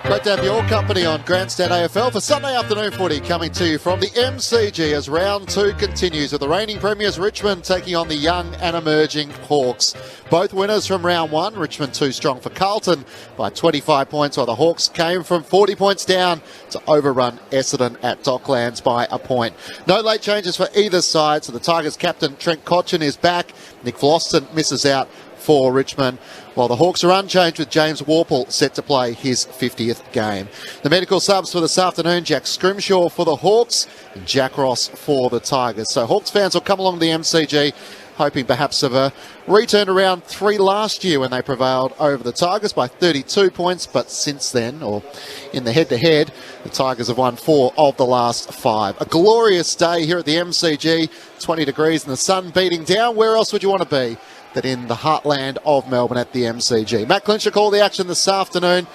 Great to have your company on Grandstand AFL for Sunday afternoon footy, coming to you from the MCG as round 2 continues with the reigning premiers Richmond taking on the young and emerging Hawks. Both winners from round 1. Richmond too strong for Carlton by 25 points, while the Hawks came from 40 points down to overrun Essendon at Docklands by a point. No late changes for either side, so the Tigers captain Trent Cotchin is back. Nick Vlosten misses out for Richmond, while the Hawks are unchanged with James Warple set to play his 50th game. The medical subs for this afternoon: Jack Scrimshaw for the Hawks and Jack Ross for the Tigers. So Hawks fans will come along to the MCG hoping perhaps of a return to round 3 last year when they prevailed over the Tigers by 32 points. But since then, or in the head-to-head, the Tigers have won 4 of the last 5. A glorious day here at the MCG, 20 degrees and the sun beating down. Where else would you want to be than in the heartland of Melbourne at the MCG? Matt Clinch will call the action this afternoon.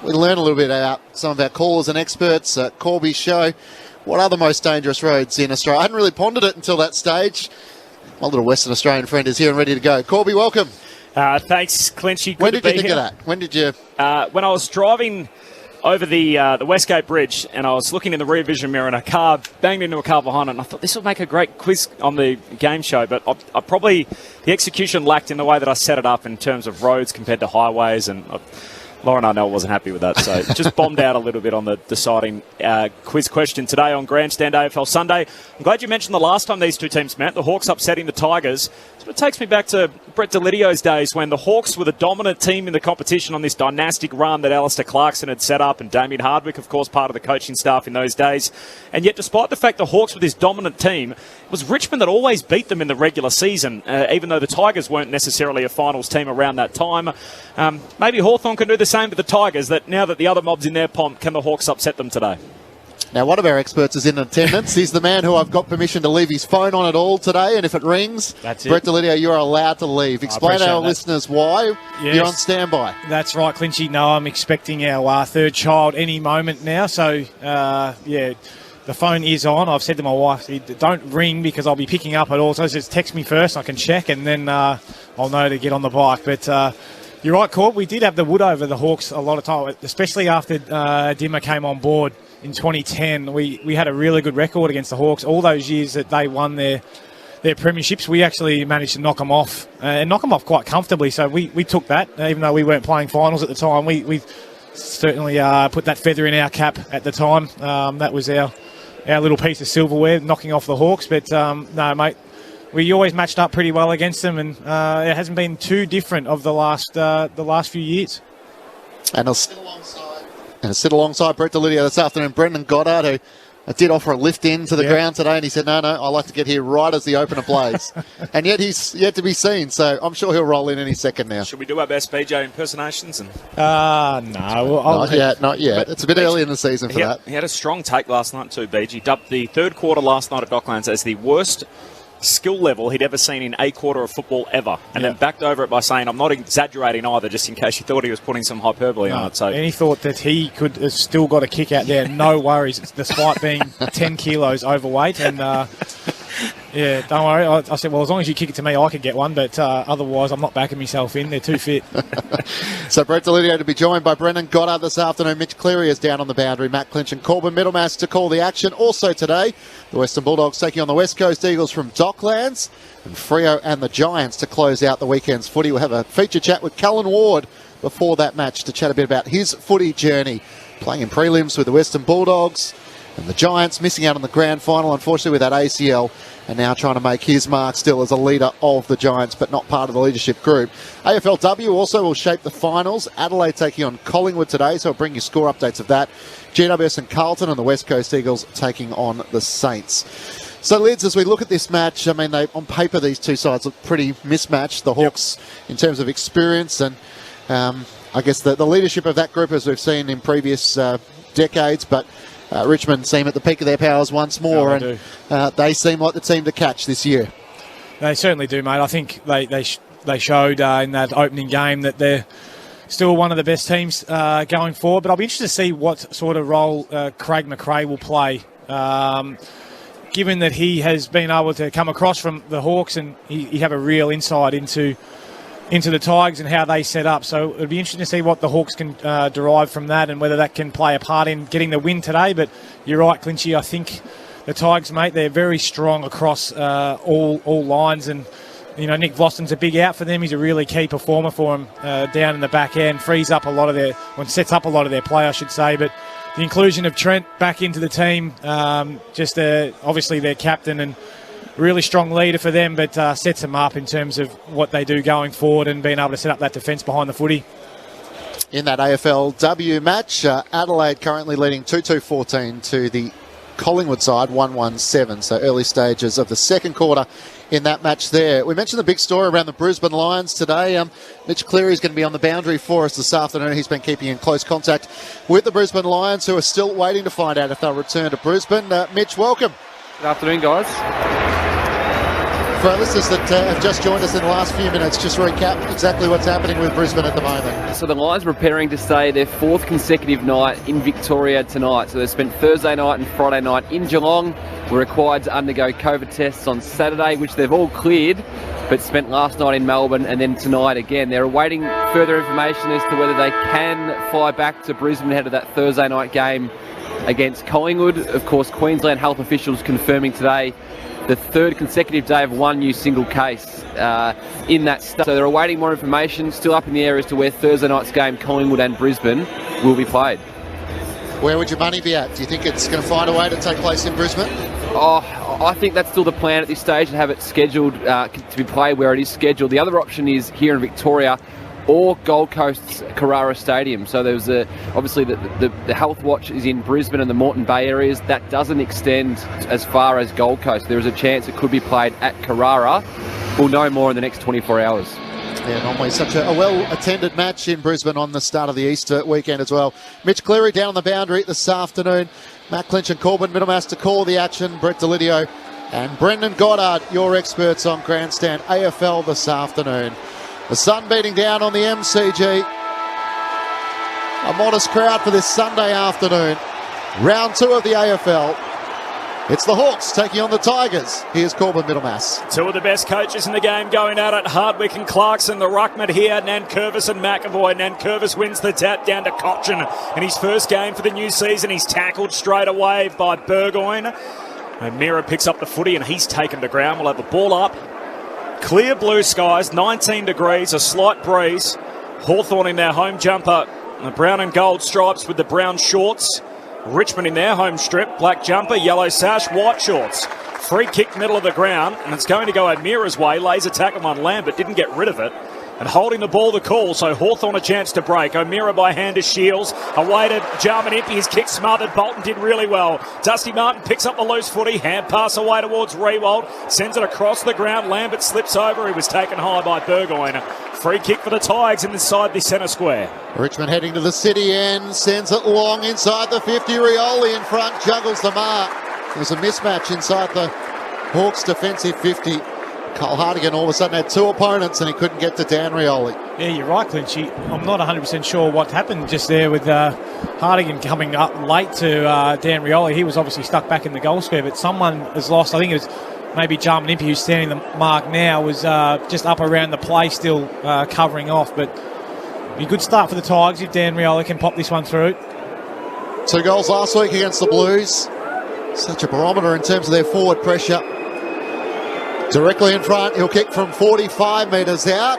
We learn a little bit about some of our callers and experts at Corby's show. What are the most dangerous roads in Australia? I hadn't really pondered it until that stage. My little Western Australian friend is here and ready to go. Corby, welcome. Thanks, Clinchy. When did you think of that? When did you? When I was driving over the Westgate Bridge and I was looking in the rear vision mirror and a car banged into a car behind it, and I thought this will make a great quiz on the game show, but I probably, the execution lacked in the way that I set it up in terms of roads compared to highways, and Lauren Arnell wasn't happy with that, so just bombed out a little bit on the deciding quiz question today on Grandstand AFL Sunday. I'm glad you mentioned the last time these two teams met, the Hawks upsetting the Tigers. So it takes me back to Brett Delidio's days when the Hawks were the dominant team in the competition on this dynastic run that Alistair Clarkson had set up, and Damien Hardwick, of course, part of the coaching staff in those days. And yet, despite the fact the Hawks were this dominant team, it was Richmond that always beat them in the regular season, even though the Tigers weren't necessarily a finals team around that time. Maybe Hawthorn can do the same to the Tigers, that now that the other mob's in their pomp, can the Hawks upset them today? Now, one of our experts is in attendance. He's the man who I've got permission to leave his phone on at all today, and if it rings, that's it. Brett Delidio, you are allowed to leave. Explain to our listeners why you're on standby. That's right, Clinchy. No, I'm expecting our third child any moment now, so, the phone is on. I've said to my wife, don't ring because I'll be picking up at all, so just text me first, I can check, and then I'll know to get on the bike. But you're right, Corb, we did have the wood over the Hawks a lot of time, especially after Dimmer came on board in 2010. We had a really good record against the Hawks. All those years that they won their premierships, we actually managed to knock them off, and knock them off quite comfortably. So we took that, even though we weren't playing finals at the time. We certainly put that feather in our cap at the time. That was our little piece of silverware, knocking off the Hawks. But no, mate, we always matched up pretty well against them, and it hasn't been too different of the last few years. And I'll sit alongside Brett Delidio this afternoon, Brendan Goddard, who I did offer a lift into the ground today, and he said, no, I like to get here right as the opener plays. And yet he's yet to be seen, so I'm sure he'll roll in any second now. Should we do our best BJ impersonations? No. Not yet. It's a bit early in the season for that. He had a strong take last night too, BJ. He dubbed the third quarter last night at Docklands as the worst skill level he'd ever seen in a quarter of football ever, and then backed over it by saying, I'm not exaggerating either, just in case you thought he was putting some hyperbole on it. So any thought that he could have still got a kick out there, no worries, despite being 10 kilos overweight. And yeah, don't worry, I said, well, as long as you kick it to me, I could get one, but otherwise I'm not backing myself in. They're too fit. So Brett Delidio to be joined by Brendan Goddard this afternoon. Mitch Cleary is down on the boundary. Matt Clinch and Corbin Middlemass to call the action. Also today, the Western Bulldogs taking on the West Coast Eagles from Docklands, and Freo and the Giants to close out the weekend's footy. We'll have a feature chat with Callan Ward before that match to chat a bit about his footy journey, playing in prelims with the Western Bulldogs, and the Giants missing out on the grand final, unfortunately, with that ACL, and now trying to make his mark still as a leader of the Giants, but not part of the leadership group. AFLW also will shape the finals. Adelaide taking on Collingwood today, so I'll bring you score updates of that. GWS and Carlton, and the West Coast Eagles taking on the Saints. So, Lids, as we look at this match, I mean, on paper, these two sides look pretty mismatched. The Hawks, in terms of experience, and I guess the leadership of that group, as we've seen in previous decades, but Richmond seem at the peak of their powers once more, they seem like the team to catch this year. They certainly do, mate. I think they showed in that opening game that they're still one of the best teams going forward. But I'll be interested to see what sort of role Craig McRae will play, given that he has been able to come across from the Hawks, and he have a real insight into into the Tigers and how they set up. So it'll be interesting to see what the Hawks can derive from that and whether that can play a part in getting the win today. But you're right, Clinchy. I think the Tigers, mate, they're very strong across all lines. And, you know, Nick Vlosten's a big out for them. He's a really key performer for them down in the back end. Frees up a lot of their, well, sets up a lot of their play, I should say. But the inclusion of Trent back into the team, obviously their captain and really strong leader for them, but sets them up in terms of what they do going forward and being able to set up that defence behind the footy. In that AFLW match, Adelaide currently leading 2-2-14 to the Collingwood side, 1-1-7. So early stages of the second quarter in that match there. We mentioned the big story around the Brisbane Lions today. Mitch Cleary is going to be on the boundary for us this afternoon. He's been keeping in close contact with the Brisbane Lions, who are still waiting to find out if they'll return to Brisbane. Mitch, welcome. Good afternoon, guys. For our listeners that have just joined us in the last few minutes, just recap exactly what's happening with Brisbane at the moment. So the Lions are preparing to stay their fourth consecutive night in Victoria tonight. So they've spent Thursday night and Friday night in Geelong. Were required to undergo COVID tests on Saturday, which they've all cleared, but spent last night in Melbourne and then tonight again. They're awaiting further information as to whether they can fly back to Brisbane ahead of that Thursday night game against Collingwood. Of course, Queensland health officials confirming today the third consecutive day of one new single case in that state. So they're awaiting more information, still up in the air as to where Thursday night's game, Collingwood and Brisbane, will be played. Where would your money be at? Do you think it's going to find a way to take place in Brisbane? Oh, I think that's still the plan at this stage, to have it scheduled to be played where it is scheduled. The other option is here in Victoria or Gold Coast's Carrara Stadium. So there's obviously the health watch is in Brisbane and the Moreton Bay areas. That doesn't extend as far as Gold Coast. There is a chance it could be played at Carrara. We'll know more in the next 24 hours. Yeah, normally such a well-attended match in Brisbane on the start of the Easter weekend as well. Mitch Cleary down on the boundary this afternoon. Matt Clinch and Corbin Middlemass to call the action. Brett Delidio and Brendan Goddard, your experts on Grandstand AFL this afternoon. The sun beating down on the MCG. A modest crowd for this Sunday afternoon. Round 2 of the AFL. It's the Hawks taking on the Tigers. Here's Corbin Middlemass. Two of the best coaches in the game going at it. Hardwick and Clarkson, the ruckman here. Nankervis and McAvoy. Nankervis wins the tap down to Cochin in his first game for the new season. He's tackled straight away by Burgoyne. O'Meara picks up the footy and he's taken to ground. We'll have the ball up. Clear blue skies, 19 degrees, a slight breeze. Hawthorn in their home jumper, the brown and gold stripes with the brown shorts. Richmond in their home strip, black jumper, yellow sash, white shorts. Free kick middle of the ground, and it's going to go O'Meara's way. Lays a tackle on Lambert, didn't get rid of it. And holding the ball the call, so Hawthorn a chance to break. O'Meara by hand to Shields. Away to Jarman Impey, his kick smothered. Bolton did really well. Dusty Martin picks up the loose footy. Hand pass away towards Rewald. Sends it across the ground. Lambert slips over. He was taken high by Burgoyne. Free kick for the Tigers inside the centre square. Richmond heading to the city end. Sends it long inside the 50. Rioli in front. Juggles the mark. There's a mismatch inside the Hawks defensive 50. Cole Hartigan all of a sudden had two opponents and he couldn't get to Dan Rioli. Yeah, you're right, Clinchy. I'm not 100% sure what happened just there with Hartigan coming up late to Dan Rioli. He was obviously stuck back in the goal square, but someone has lost. I think it was maybe Jarman Impey, who's standing the mark now, was just up around the play still covering off. But be a good start for the Tigers if Dan Rioli can pop this one through. 2 goals last week against the Blues. Such a barometer in terms of their forward pressure. Directly in front, he'll kick from 45 metres out.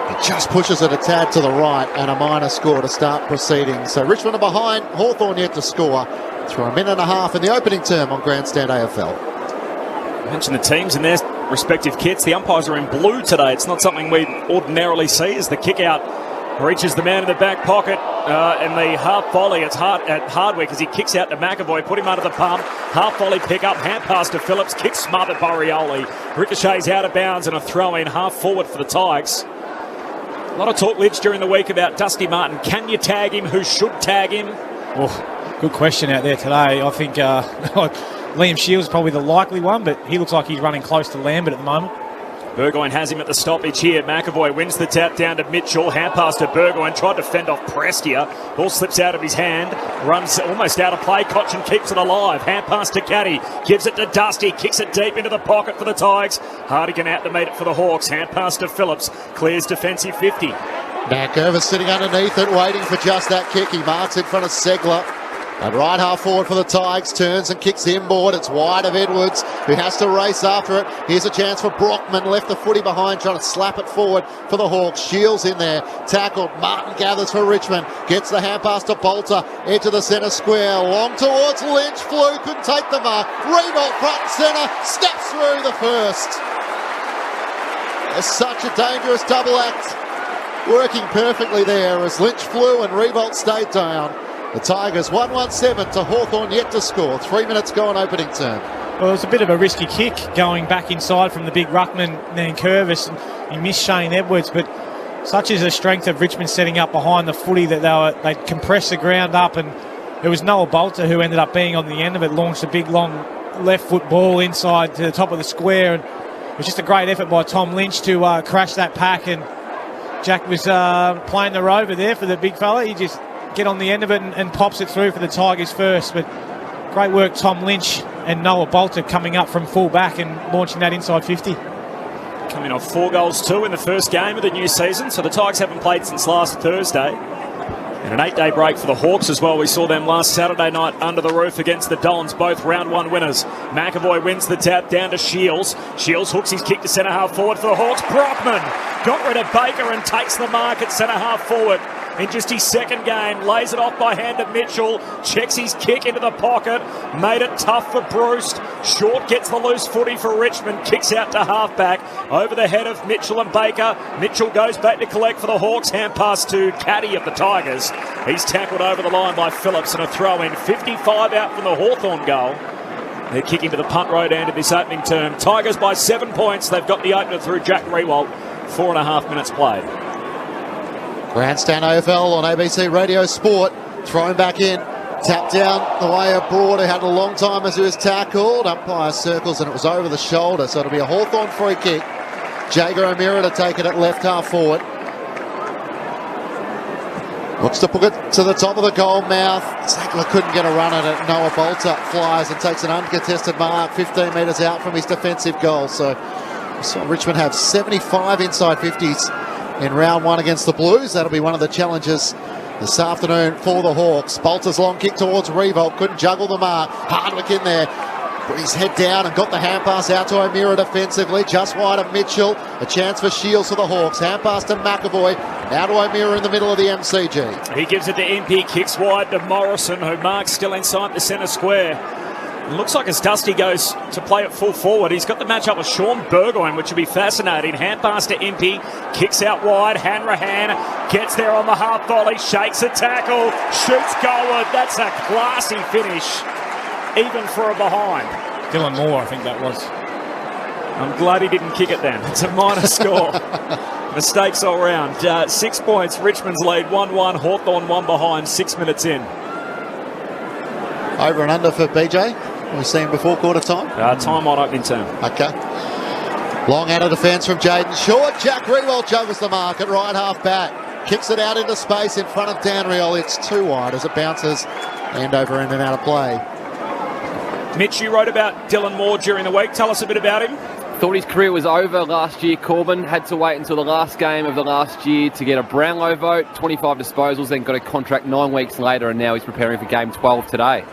He just pushes it a tad to the right and a minor score to start proceedings. So Richmond are behind, Hawthorn yet to score through a minute and a half in the opening term on Grandstand AFL. I mentioned the teams in their respective kits. The umpires are in blue today. It's not something we ordinarily see as the kick out reaches the man in the back pocket and the half volley. It's at Hardwick as he kicks out to McAvoy, put him under the pump. Half volley pick up, hand pass to Phillips, kick smothered by Rioli. Ricochets out of bounds and a throw in half forward for the Tigers. A lot of talk, Lidge, during the week about Dusty Martin. Can you tag him? Who should tag him? Oh, good question out there today. I think Liam Shields is probably the likely one, but he looks like he's running close to Lambert at the moment. Burgoyne has him at the stoppage here. McAvoy wins the tap down to Mitchell. Hand pass to Burgoyne. Tried to fend off Prestia. Ball slips out of his hand. Runs almost out of play. Cochin keeps it alive. Hand pass to Caddy. Gives it to Dusty. Kicks it deep into the pocket for the Tigers. Hardigan out to meet it for the Hawks. Hand pass to Phillips. Clears defensive 50. Nankervis sitting underneath it, waiting for just that kick. He marks in front of Segler. And right half forward for the Tigers, turns and kicks inboard. It's wide of Edwards, who has to race after it. Here's a chance for Brockman, left the footy behind, trying to slap it forward for the Hawks. Shields in there, tackled. Martin gathers for Richmond, gets the hand pass to Bolter, edge of the centre square, long towards Lynch. Flew, couldn't take the mark. Revolt front and centre, steps through the first. It's such a dangerous double act, working perfectly there as Lynch flew and Revolt stayed down. The Tigers 1-1-7 to Hawthorn, yet to score. 3 minutes gone opening term. Well, it was a bit of a risky kick going back inside from the big ruckman Nankervis. He missed Shane Edwards, but such is the strength of Richmond setting up behind the footy that they'd compressed the ground up, and it was Noah Bolter who ended up being on the end of it, launched a big long left foot ball inside to the top of the square, and it was just a great effort by Tom Lynch to crash that pack, and Jack was playing the rover there for the big fella. He just get on the end of it and pops it through for the Tigers first. But great work, Tom Lynch and Noah Bolter coming up from full back and launching that inside 50. Coming off 4 goals too in the first game of the new season, so the Tigers haven't played since last Thursday. And an 8-day break for the Hawks as well. We saw them last Saturday night under the roof against the Dons, both round 1 winners. McAvoy wins the tap down to Shields. Shields hooks his kick to centre half forward for the Hawks. Brockman got rid of Baker and takes the mark at centre half forward. In just his second game, lays it off by hand to Mitchell, checks his kick into the pocket, made it tough for Bruce. Short gets the loose footy for Richmond, kicks out to halfback, over the head of Mitchell and Baker. Mitchell goes back to collect for the Hawks, hand pass to Caddy of the Tigers. He's tackled over the line by Phillips and a throw in. 55 out from the Hawthorn goal. They're kicking to the punt road end of this opening term. Tigers by 7 points. They've got the opener through Jack Rewalt. 4.5 minutes played. Grandstand AFL on ABC Radio Sport. Thrown back in. Tapped down the way of Broad, who had a long time as he was tackled. Umpire circles and it was over the shoulder. So it'll be a Hawthorn free kick. Jager O'Meara to take it at left half forward. Looks to put it to the top of the goal mouth. Sackler couldn't get a run at it. Noah Bolter flies and takes an uncontested mark 15 metres out from his defensive goal. So we saw Richmond have 75 inside 50s in round 1 against the Blues. That'll be one of the challenges this afternoon for the Hawks. Bolter's long kick towards Revolt. Couldn't juggle the mark. Hardwick in there. Put his head down and got the hand pass out to O'Meara defensively. Just wide of Mitchell. A chance for Shields for the Hawks. Hand pass to McAvoy. Now to O'Meara in the middle of the MCG. He gives it to MP. Kicks wide to Morrison, who marks still inside the centre square. It looks like as Dusty goes to play it full forward, he's got the match up with Sean Burgoyne, which will be fascinating. Hand pass to Impey, kicks out wide. Hanrahan gets there on the half volley, shakes a tackle, shoots goalward. That's a classy finish, even for a behind. Dylan Moore, I think that was. I'm glad he didn't kick it then. It's a minor score. Mistakes all round. 6 points. Richmond's lead 1-1. Hawthorn 1 behind, 6 minutes in. Over and under for BJ. We've seen before quarter time. Time on opening term. Okay. Long out of defence from Jaden Short. Jack Rewalt juggles the mark at right half back. Kicks it out into space in front of Danriel. It's too wide as it bounces end over end and out of play. Mitch, you wrote about Dylan Moore during the week. Tell us a bit about him. Thought his career was over last year, Corbin. Had to wait until the last game of the last year to get a Brownlow vote. 25 disposals, then got a contract 9 weeks later, and now he's preparing for game 12 today.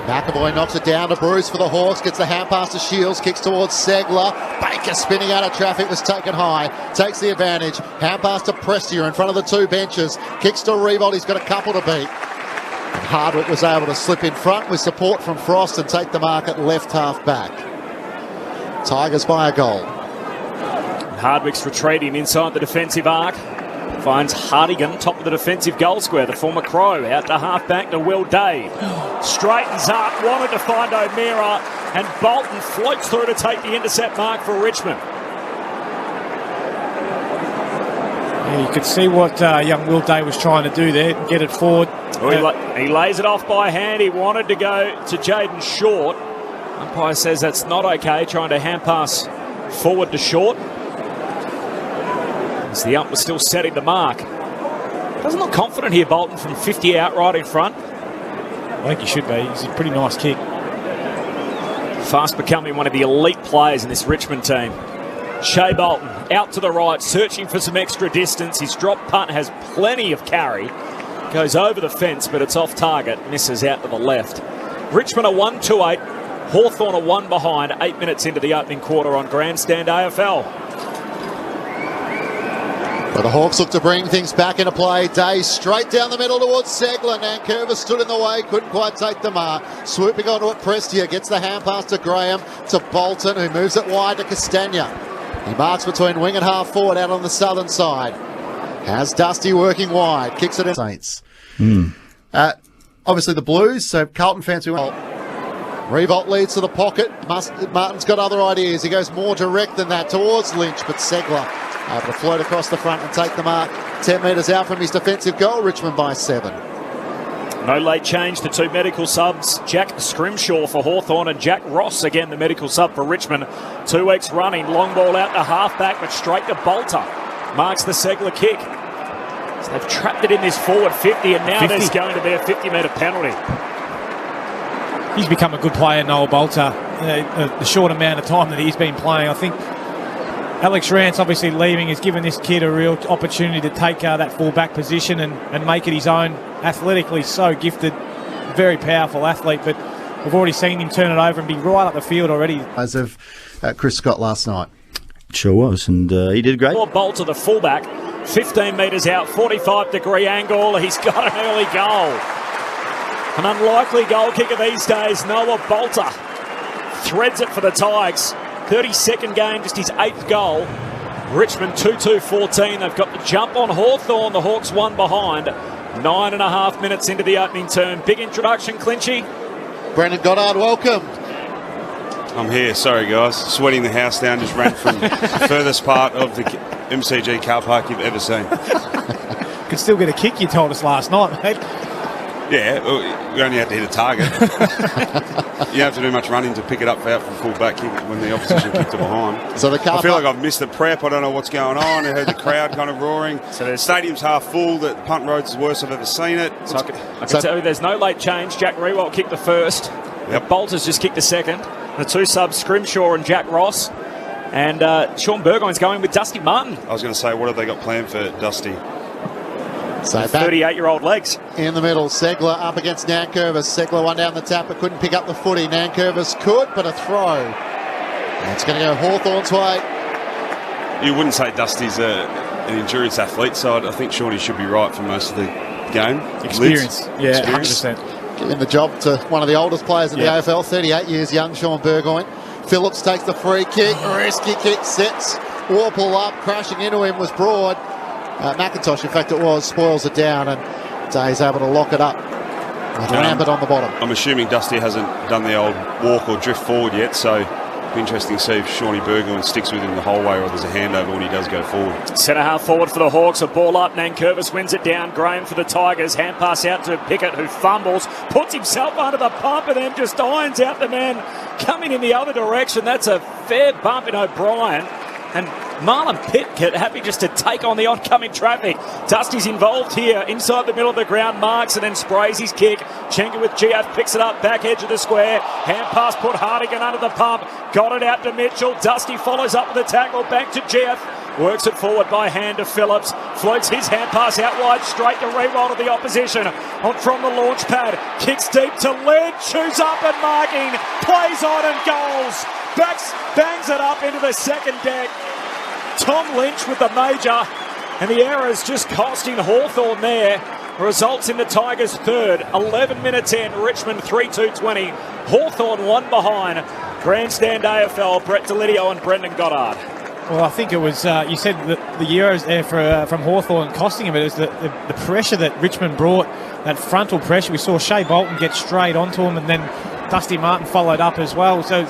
McAvoy knocks it down to Bruce for the Hawks, gets the hand pass to Shields, kicks towards Segler. Baker spinning out of traffic, was taken high, takes the advantage. Hand pass to Prestia in front of the 2 benches, kicks to Revolt, he's got a couple to beat. And Hardwick was able to slip in front with support from Frost and take the mark at left half back. Tigers by a goal. Hardwick's retreating inside the defensive arc. Finds Hardigan top of the defensive goal square. The former Crow out to half back to Will Dave. Straightens up, wanted to find O'Meara, and Bolton floats through to take the intercept mark for Richmond. Yeah, you could see what young Will Day was trying to do there, get it forward. He lays it off by hand. He wanted to go to Jaden Short. Umpire says that's not okay, trying to hand pass forward to Short. As the ump was still setting the mark. Doesn't look confident here, Bolton, from 50 out right in front. I think he should be. It's a pretty nice kick. Fast becoming one of the elite players in this Richmond team. Shea Bolton out to the right, searching for some extra distance. His drop punt has plenty of carry. Goes over the fence, but it's off target. Misses out to the left. Richmond are 1-2-8. Hawthorn are 1 behind. 8 minutes into the opening quarter on Grandstand AFL. But the Hawks look to bring things back into play. Day straight down the middle towards Segler. Nankervis stood in the way, couldn't quite take the mark. Swooping onto it, Prestia gets the hand pass to Graham, to Bolton, who moves it wide to Castagna. He marks between wing and half forward out on the southern side. Has Dusty working wide, kicks it in. Saints. Obviously the Blues, so Carlton fans who want. Revolt leads to the pocket. Martin's got other ideas. He goes more direct than that towards Lynch, but Segler able to float across the front and take the mark. 10 metres out from his defensive goal. Richmond by 7. No late change. The 2 medical subs. Jack Scrimshaw for Hawthorn and Jack Ross, again the medical sub for Richmond. 2 weeks running. Long ball out to half-back, but straight to Bolter. Marks the Segler kick. So they've trapped it in this forward 50, and now there's going to be a 50-metre penalty. He's become a good player, Noel Bolter. The short amount of time that he's been playing, I think Alex Rance obviously leaving has given this kid a real opportunity to take that full-back position and make it his own. Athletically so gifted, very powerful athlete, but we've already seen him turn it over and be right up the field already. As of Chris Scott last night. Sure was, and he did great. Bolter, the fullback, 15 metres out, 45-degree angle. He's got an early goal. An unlikely goal kicker these days. Noah Bolter threads it for the Tigers. 32nd game, just his 8th goal. Richmond 2-2-14. They've got the jump on Hawthorn. The Hawks 1 behind. 9.5 minutes into the opening term. Big introduction, Clinchy. Brendan Goddard, welcome. I'm here. Sorry, guys. Sweating the house down. Just ran from the furthest part of the MCG car park you've ever seen. Could still get a kick, you told us last night, mate. Yeah, well, we only had to hit a target. You don't have to do much running to pick it up out from full back kick when the opposition kicked it behind. So the car I feel like I've missed the prep. I don't know what's going on. I heard the crowd kind of roaring. So the stadium's half full. The punt road's the worst I've ever seen it. So I can tell you there's no late change. Jack Rewalt kicked the first. Yep. Bolter's just kicked the second. The 2 subs, Scrimshaw and Jack Ross. And Sean Burgoyne's going with Dusty Martin. I was going to say, what have they got planned for Dusty? So 38-year-old legs. In the middle, Segler up against Nankervis. Segler one down the tap, but couldn't pick up the footy. Nankervis could, but a throw. And it's going to go Hawthorn's way. You wouldn't say Dusty's an endurance athlete, so I think Shawnee should be right for most of the game. Experience. Yeah, Experience. 100%. Giving the job to one of the oldest players in the AFL, 38 years young, Sean Burgoyne. Phillips takes the free kick, risky kick, sets Warple up, crashing into him was Broad. McIntosh, in fact it was, spoils it down, and Day's able to lock it up with Lambert on the bottom. I'm assuming Dusty hasn't done the old walk or drift forward yet, so it'll be interesting to see if Shawnee Burgoyne sticks with him the whole way or there's a handover when he does go forward. Centre half forward for the Hawks, a ball up, Nankervis wins it down, Graham for the Tigers, hand pass out to Pickett who fumbles, puts himself under the pump and then just irons out the man coming in the other direction. That's a fair bump in O'Brien. And Marlon Pickett happy just to take on the oncoming traffic. Dusty's involved here inside the middle of the ground, marks and then sprays his kick. Chenka with GF picks it up, back edge of the square. Hand pass put Hardigan under the pump. Got it out to Mitchell. Dusty follows up with the tackle, back to GF. Works it forward by hand to Phillips. Floats his hand pass out wide, straight to reroll to the opposition. On from the launch pad. Kicks deep to Lynch, who's up and marking. Plays on and goals. Bangs it up into the second deck. Tom Lynch with the major. And the errors just costing Hawthorn there. Results in the Tigers' third. 11 minutes in, Richmond 3-2-20. Hawthorn 1 behind. Grandstand AFL, Brett Delidio and Brendan Goddard. Well, I think it was, you said that the Euros there from Hawthorn costing him, but it was the pressure that Richmond brought, that frontal pressure. We saw Shea Bolton get straight onto him and then Dusty Martin followed up as well. So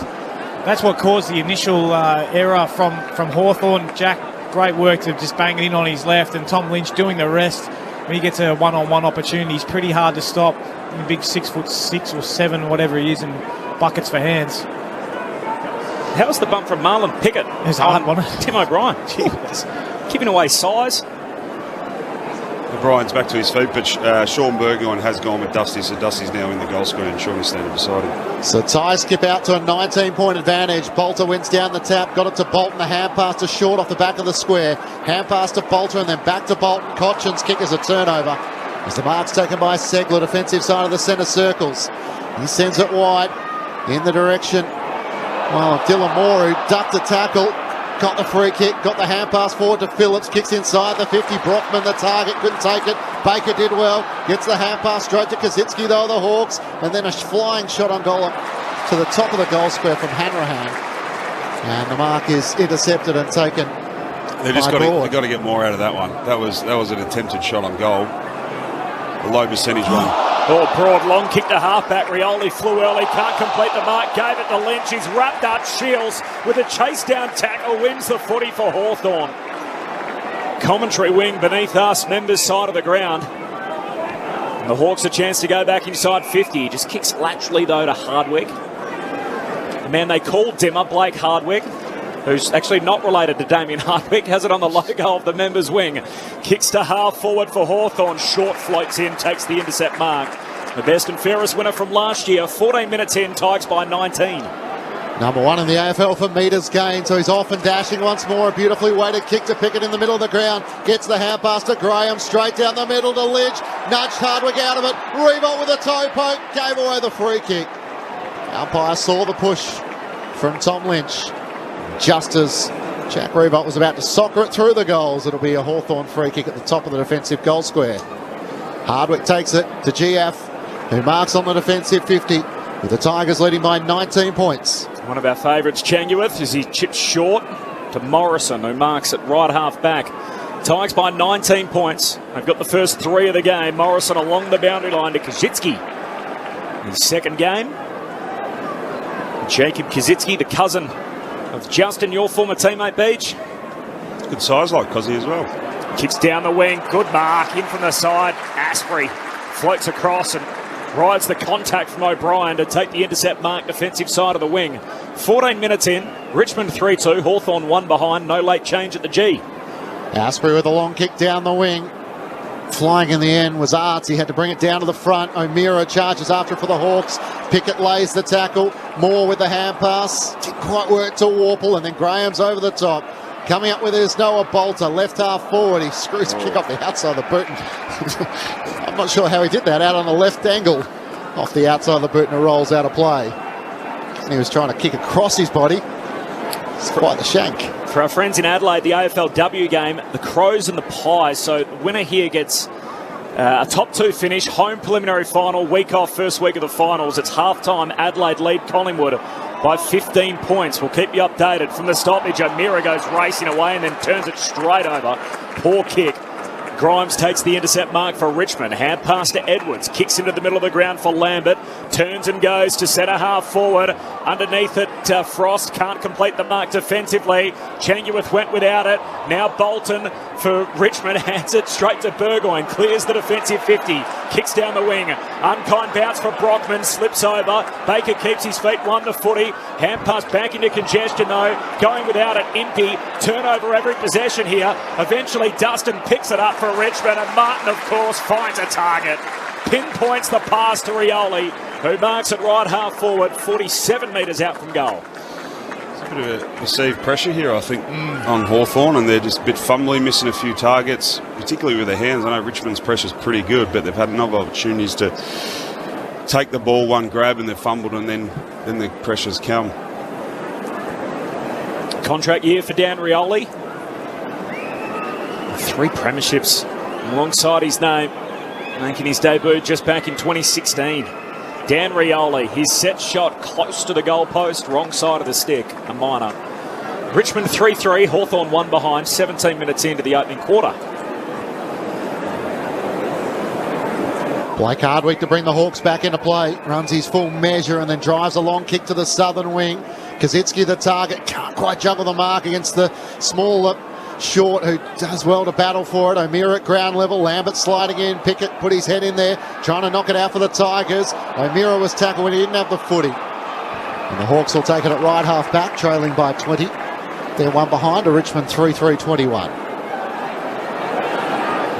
that's what caused the initial error from Hawthorn. Jack, great work to just bang it in on his left, and Tom Lynch doing the rest. When he gets a one-on-one opportunity, he's pretty hard to stop. A big 6'6" or 7, whatever he is, and buckets for hands. How was the bump from Marlon Pickett? It was hard, wasn't it? Tim O'Brien. Giving away size. O'Brien's back to his feet, but Sean Burgoyne has gone with Dusty, so Dusty's now in the goal square and Shawnee's standing beside him. So ties skip out to a 19-point advantage. Bolter wins down the tap, got it to Bolton. The hand pass to Short off the back of the square. Hand pass to Bolter and then back to Bolton. Cotchin's kick is a turnover. As the mark's taken by Segler, defensive side of the centre circles. He sends it wide in the direction. Well, Dylan Moore, who ducked the tackle, got the free kick, got the hand pass forward to Phillips, kicks inside the 50. Brockman, the target, couldn't take it. Baker did well, gets the hand pass straight to Kaczynski, though, the Hawks. And then a flying shot on goal to the top of the goal square from Hanrahan. And the mark is intercepted and taken. They've just got to get more out of that one. That was an attempted shot on goal. A low percentage one. Oh, broad, long kick to halfback. Rioli flew early, can't complete the mark, gave it to Lynch. He's wrapped up Shields with a chase down tackle, wins the footy for Hawthorn. Commentary wing beneath us, members side of the ground. And the Hawks a chance to go back inside 50. He just kicks laterally though to Hardwick. The man they call Dimmer, Blake Hardwick, who's actually not related to Damien Hardwick, has it on the logo of the members' wing. Kicks to half forward for Hawthorn. Short floats in, takes the intercept mark. The best and fairest winner from last year. 14 minutes in, Tigers by 19. Number one in the AFL for metres gained, so he's off and dashing once more. A beautifully weighted kick to Pickett in the middle of the ground. Gets the hand pass to Graham, straight down the middle to Lynch. Nudged Hardwick out of it. Revolt with a toe poke, gave away the free kick. Umpire saw the push from Tom Lynch. Just as Jack Revolt was about to soccer it through the goals, it'll be a Hawthorn free kick at the top of the defensive goal square. Hardwick takes it to GF, who marks on the defensive 50, with the Tigers leading by 19 points. One of our favourites, Changuith, as he chips short to Morrison, who marks at right half back. Tigers by 19 points. They've got the first three of the game. Morrison along the boundary line to Kaczynski. His second game. Jacob Kaczynski, the cousin of Justin, your former teammate, Beach. Good size like Cozzy as well. Kicks down the wing, good mark, in from the side. Asprey floats across and rides the contact from O'Brien to take the intercept mark, defensive side of the wing. 14 minutes in, Richmond 3-2, Hawthorn 1 behind, no late change at the G. Asprey with a long kick down the wing. Flying in the end was Arts. He had to bring it down to the front. O'Meara charges after for the Hawks. Pickett lays the tackle. Moore with the hand pass. Didn't quite work to Warple, and then Graham's over the top. Coming up with it is Noah Bolter, left half forward. He screws a kick off the outside of the boot. I'm not sure how he did that, out on the left angle. Off the outside of the boot and it rolls out of play. And he was trying to kick across his body. It's quite the shank. For our friends in Adelaide, the AFLW game, the Crows and the Pies. So the winner here gets a top two finish, home preliminary final, week off, first week of the finals. It's half-time, Adelaide lead Collingwood by 15 points. We'll keep you updated. From the stoppage, O'Meara goes racing away and then turns it straight over. Poor kick. Grimes takes the intercept mark for Richmond. Hand pass to Edwards. Kicks into the middle of the ground for Lambert. Turns and goes to centre half forward. Underneath it, Frost can't complete the mark defensively. Changuith went without it. Now Bolton for Richmond. Hands it straight to Burgoyne. Clears the defensive 50. Kicks down the wing. Unkind bounce for Brockman. Slips over. Baker keeps his feet. Won the footy. Hand pass back into congestion though. Going without it. Impey. Turnover every possession here. Eventually Dustin picks it up for Richmond, and Martin, of course, finds a target. Pinpoints the pass to Rioli, who marks it right half forward, 47 metres out from goal. It's a bit of a perceived pressure here, I think, on Hawthorn, and they're just a bit fumbly, missing a few targets, particularly with their hands. I know Richmond's pressure's pretty good, but they've had enough opportunities to take the ball, one grab, and they've fumbled, and then the pressure's come. Contract year for Dan Rioli. 3 premierships alongside his name, making his debut just back in 2016. Dan Rioli, his set shot close to the goalpost, wrong side of the stick, a minor. Richmond 3-3, Hawthorn 1 behind, 17 minutes into the opening quarter. Blake Hardwick to bring the Hawks back into play. Runs his full measure and then drives a long kick to the southern wing. Kaczynski the target, can't quite juggle the mark against the smaller Short, who does well to battle for it. O'Meara at ground level. Lambert sliding in. Pickett put his head in there, trying to knock it out for the Tigers. O'Meara was tackled when he didn't have the footy. And the Hawks will take it at right half back, trailing by 20. They're one behind to Richmond 3-3-21.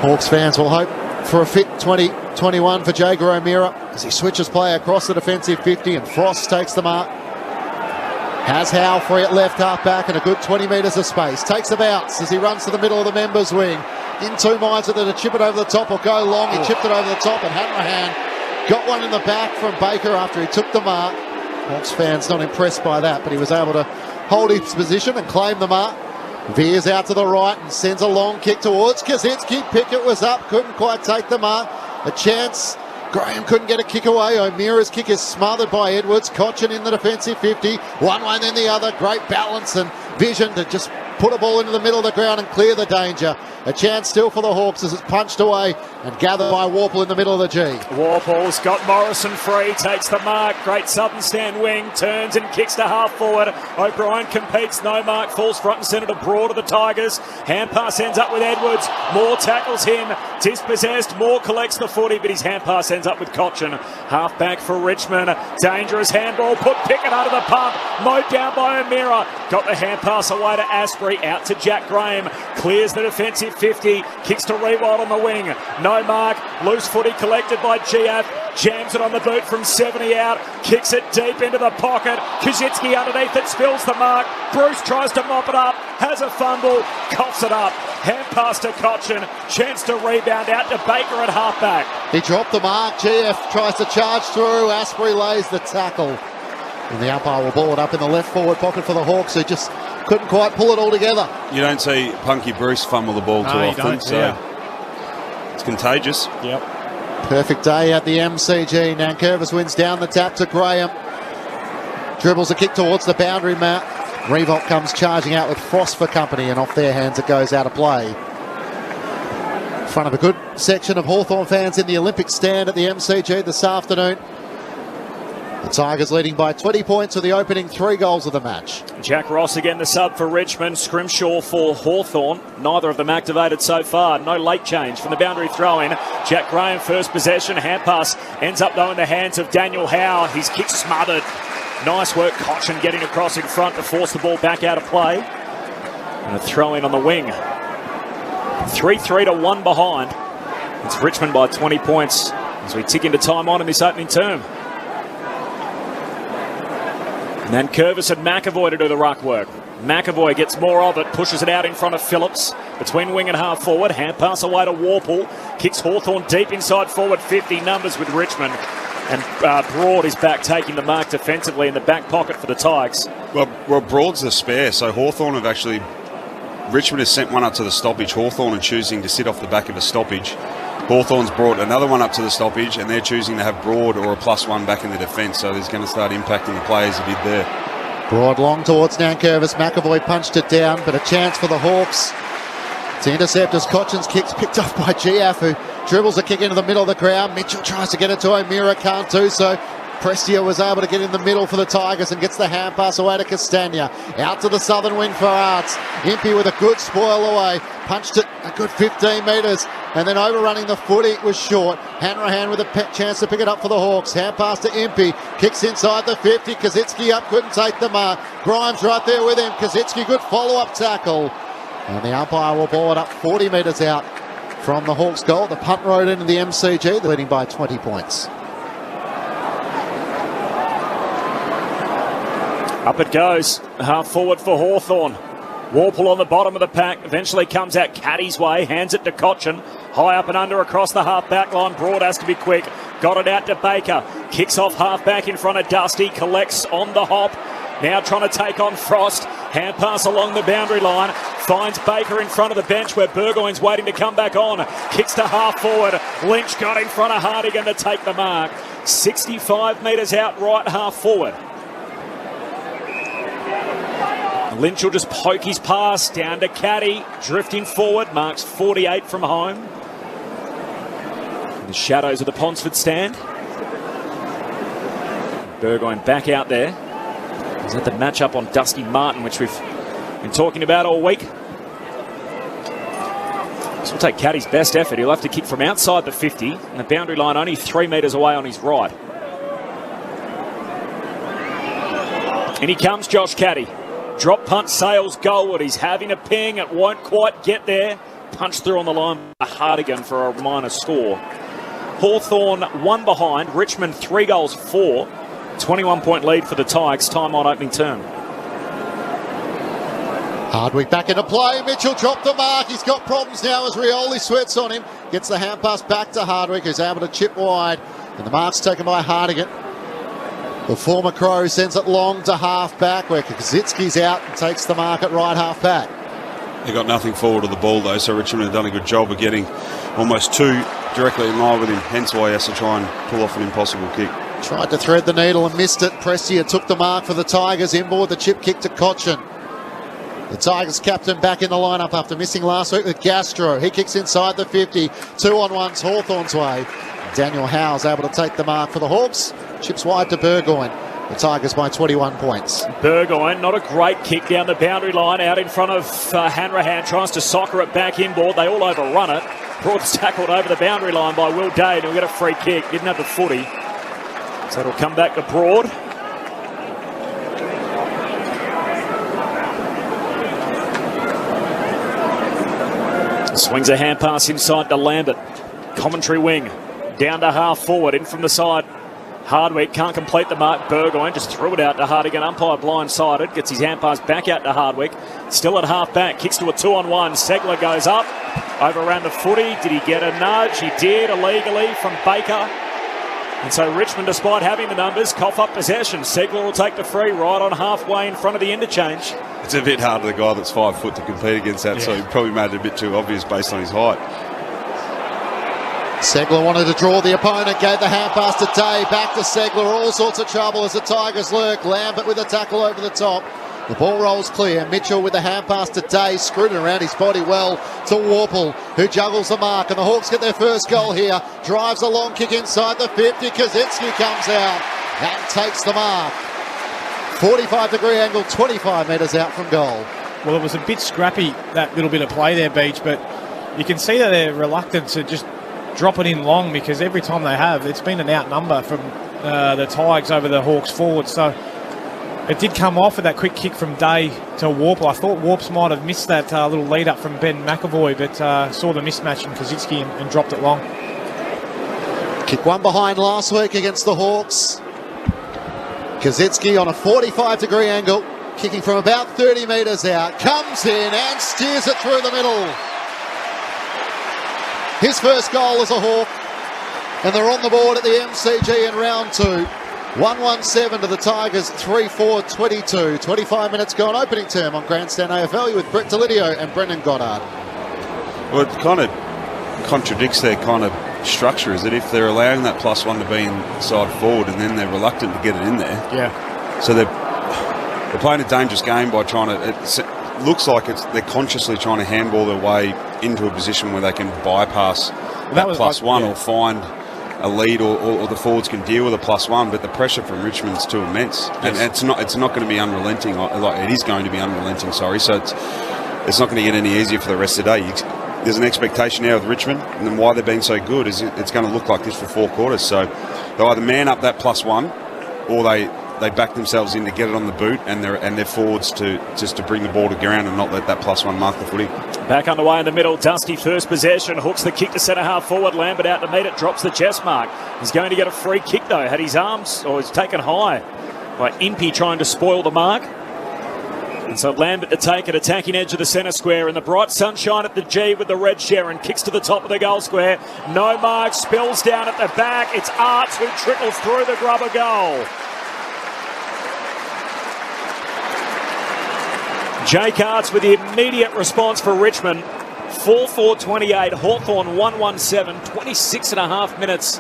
Hawks fans will hope for a fit 2021 for Jaeger O'Meara as he switches play across the defensive 50 and Frost takes the mark. Has Howe free at left half back and a good 20 metres of space. Takes the bounce as he runs to the middle of the members' wing. In two minds whether to chip it over the top or go long. He chipped it over the top and Hanrahan got one in the back from Baker after he took the mark. Hawks fans not impressed by that, but he was able to hold his position and claim the mark. Veers out to the right and sends a long kick towards Kaczynski. Pickett was up, couldn't quite take the mark. A chance. Graham couldn't get a kick away. O'Meara's kick is smothered by Edwards. Cochin in the defensive 50. One way then the other. Great balance and vision to just put a ball into the middle of the ground and clear the danger. A chance still for the Hawks as it's punched away and gathered by Warple in the middle of the G. Warple's got Morrison free, takes the mark. Great southern stand wing, turns and kicks to half forward. O'Brien competes, no mark, falls front and centre to Broad of the Tigers. Hand pass ends up with Edwards. Moore tackles him, dispossessed. Moore collects the footy, but his hand pass ends up with Cochin. Half back for Richmond. Dangerous handball, put Pickett under the pump. Mowed down by O'Meara. Got the hand pass away to Asprey, out to Jack Graham. Clears the defensive 50, kicks to Rewald on the wing. No mark, loose footy collected by GF. Jams it on the boot from 70 out, kicks it deep into the pocket. Kaczynski underneath it, spills the mark. Bruce tries to mop it up, has a fumble, coughs it up. Hand pass to Cochin, chance to rebound out to Baker at halfback. He dropped the mark, GF tries to charge through, Asprey lays the tackle. And the umpire will ball it up in the left forward pocket for the Hawks, who just couldn't quite pull it all together. You don't see Punky Bruce fumble the ball too often, so it's contagious. Yep. Perfect day at the MCG. Nankervis wins down the tap to Graham. Dribbles a kick towards the boundary mat. Revolt comes charging out with Frost for company, and off their hands it goes out of play. In front of a good section of Hawthorn fans in the Olympic stand at the MCG this afternoon. The Tigers leading by 20 points with the opening 3 goals of the match. Jack Ross again the sub for Richmond. Scrimshaw for Hawthorn. Neither of them activated so far. No late change from the boundary throw-in. Jack Graham first possession. Hand pass ends up though in the hands of Daniel Howe. His kick smothered. Nice work, Cochin getting across in front to force the ball back out of play. And a throw-in on the wing. 3-3 to 1 behind. It's Richmond by 20 points as we tick into time on in this opening term. And then Curvis and McAvoy to do the ruck work. McAvoy gets more of it, pushes it out in front of Phillips. Between wing and half forward, hand pass away to Warple. Kicks Hawthorn deep inside forward 50, numbers with Richmond. And Broad is back taking the mark defensively in the back pocket for the Tigers. Well, Broad's the spare, so Hawthorn have actually... Richmond has sent one up to the stoppage. Hawthorn are choosing to sit off the back of a stoppage. Hawthorn's brought another one up to the stoppage, and they're choosing to have Broad or a +1 back in the defence, so he's going to start impacting the players he did there. Broad long towards Nankervis. McAvoy punched it down, but a chance for the Hawks to intercept as Cochin's kick's picked up by GF, who dribbles a kick into the middle of the crowd. Mitchell tries to get it to O'Meara, can't do so. Prestia was able to get in the middle for the Tigers and gets the hand pass away to Castagna. Out to the southern wing for Arts. Impey with a good spoil away. Punched it a good 15 metres. And then overrunning the footy was short. Hanrahan with a chance to pick it up for the Hawks. Hand pass to Impey. Kicks inside the 50. Kaczynski up, couldn't take the mark. Grimes right there with him. Kaczynski, good follow-up tackle. And the umpire will ball it up 40 metres out from the Hawks' goal. The punt road into the MCG, leading by 20 points. Up it goes. Half forward for Hawthorn. Warple on the bottom of the pack. Eventually comes out Caddy's way. Hands it to Cochin. High up and under across the half back line. Broad has to be quick. Got it out to Baker. Kicks off half back in front of Dusty. Collects on the hop. Now trying to take on Frost. Hand pass along the boundary line. Finds Baker in front of the bench where Burgoyne's waiting to come back on. Kicks to half forward. Lynch got in front of Hardigan to take the mark. 65 metres out right half forward. Lynch will just poke his pass down to Caddy, drifting forward, marks 48 from home. In the shadows of the Ponsford stand. Burgoyne back out there. Is that the matchup on Dusty Martin, which we've been talking about all week? This will take Caddy's best effort. He'll have to kick from outside the 50, and the boundary line only 3 metres away on his right. In he comes, Josh Caddy. Drop punt, sails goalward. He's having a ping. It won't quite get there. Punch through on the line by Hardigan for a minor score. Hawthorn 1 behind. Richmond 3 goals 4. 21-point lead for the Tigers. Time on opening term. Hardwick back into play. Mitchell dropped the mark. He's got problems now as Rioli sweats on him. Gets the hand pass back to Hardwick, who's able to chip wide. And the mark's taken by Hardigan. The former Crow sends it long to half-back, where Kazitsky's out and takes the mark at right half-back. He got nothing forward of the ball, though, so Richmond have done a good job of getting almost 2 directly in line with him. Hence why he has to try and pull off an impossible kick. Tried to thread the needle and missed it. Prestia took the mark for the Tigers. Inboard the chip kick to Cochin. The Tigers captain back in the lineup after missing last week with Gastro. He kicks inside the 50. 2-on-1's Hawthorn's way. Daniel Howe's able to take the mark for the Hawks. Chips wide to Burgoyne. The Tigers by 21 points. Burgoyne, not a great kick down the boundary line, out in front of Hanrahan, tries to soccer it back inboard. They all overrun it. Broad's tackled over the boundary line by Will Dade, who'll get a free kick. Didn't have the footy. So it'll come back to Broad. Swings a hand pass inside to Lambert. Commentary wing. Down to half forward, in from the side. Hardwick can't complete the mark. Burgoyne just threw it out to Hardigan. Umpire blindsided. Gets his hand pass back out to Hardwick. Still at half back. Kicks to a 2-on-1. Segler goes up. Overran the footy. Did he get a nudge? He did, illegally from Baker. And so Richmond, despite having the numbers, cough up possession. Segler will take the free right on halfway in front of the interchange. It's a bit hard for the guy that's 5 foot to compete against that, so he probably made it a bit too obvious based on his height. Segler wanted to draw the opponent, gave the hand pass to Day, back to Segler, all sorts of trouble as the Tigers lurk. Lambert with a tackle over the top. The ball rolls clear. Mitchell with the hand pass to Day, screwed around his body well to Warple, who juggles the mark, and the Hawks get their first goal here. Drives a long kick inside the 50. Kazitsky comes out and takes the mark. 45-degree angle, 25 metres out from goal. Well, it was a bit scrappy, that little bit of play there, Beach, but you can see that they're reluctant to just drop it in long, because every time they have, it's been an outnumber from the Tigers over the Hawks forward. So it did come off with that quick kick from Day to Warple. I thought Warps might have missed that little lead up from Ben McAvoy, but saw the mismatch in Kazitsky and dropped it long. Kick one behind last week against the Hawks. Kazitsky on a 45-degree angle, kicking from about 30 metres out, comes in and steers it through the middle. His first goal as a Hawk, and they're on the board at the MCG in round 2. 1-1-7 to the Tigers, 3-4-22. 25 minutes gone, opening term on Grandstand AFL with Brett Delidio and Brendan Goddard. Well, it kind of contradicts their kind of structure, is it? If they're allowing that +1 to be inside forward and then they're reluctant to get it in there. Yeah. So they're playing a dangerous game by trying to... It looks like they're consciously trying to handball their way into a position where they can bypass that +1 or find a lead, or the forwards can deal with a +1, but the pressure from Richmond's too immense. Yes. And it's not going to be unrelenting. Like, it is going to be unrelenting, sorry. So it's not going to get any easier for the rest of the day. There's an expectation now with Richmond, and then why they've been so good is it's going to look like this for 4 quarters. So they'll either man up that +1, or they back themselves in to get it on the boot, and their forwards to bring the ball to ground and not let that +1 mark the footy. Back underway in the middle. Dusty first possession. Hooks the kick to centre half forward. Lambert out to meet it. Drops the chest mark. He's going to get a free kick though. Had his arms, or he's taken high by Impey trying to spoil the mark. And so Lambert to take it, attacking edge of the centre square, and the bright sunshine at the G with the red Sharon. Kicks to the top of the goal square. No mark, spills down at the back. It's Arts who trickles through the grubber goal. Jake Arts with the immediate response for Richmond. 4-4-28, Hawthorn 1-1-7, 26 and a half minutes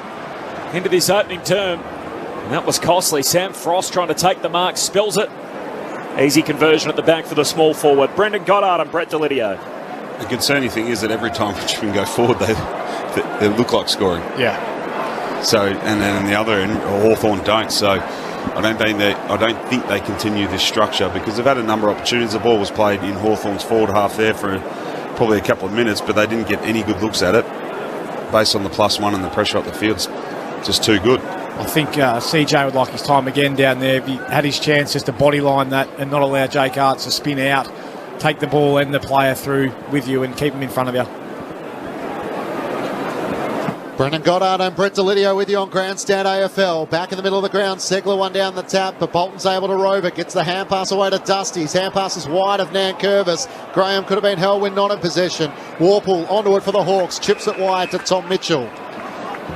into this opening term. And that was costly. Sam Frost trying to take the mark, spills it. Easy conversion at the back for the small forward. Brendan Goddard and Brett Delidio. The concerning thing is that every time Richmond go forward, they look like scoring. Yeah. So, and then on the other end, Hawthorn don't. So I don't think they continue this structure, because they've had a number of opportunities. The ball was played in Hawthorn's forward half there for probably a couple of minutes, but they didn't get any good looks at it based on the +1 and the pressure up the field. It's just too good. I think CJ would like his time again down there. If he had his chance just to body line that and not allow Jake Arts to spin out, take the ball and the player through with you and keep him in front of you. Brendan Goddard and Brett Delidio with you on Grandstand AFL. Back in the middle of the ground, Segler one down the tap, but Bolton's able to rove it. Gets the hand pass away to Dusty. His hand pass is wide of Nankervis. Graham could have been held when not in possession. Warple onto it for the Hawks. Chips it wide to Tom Mitchell.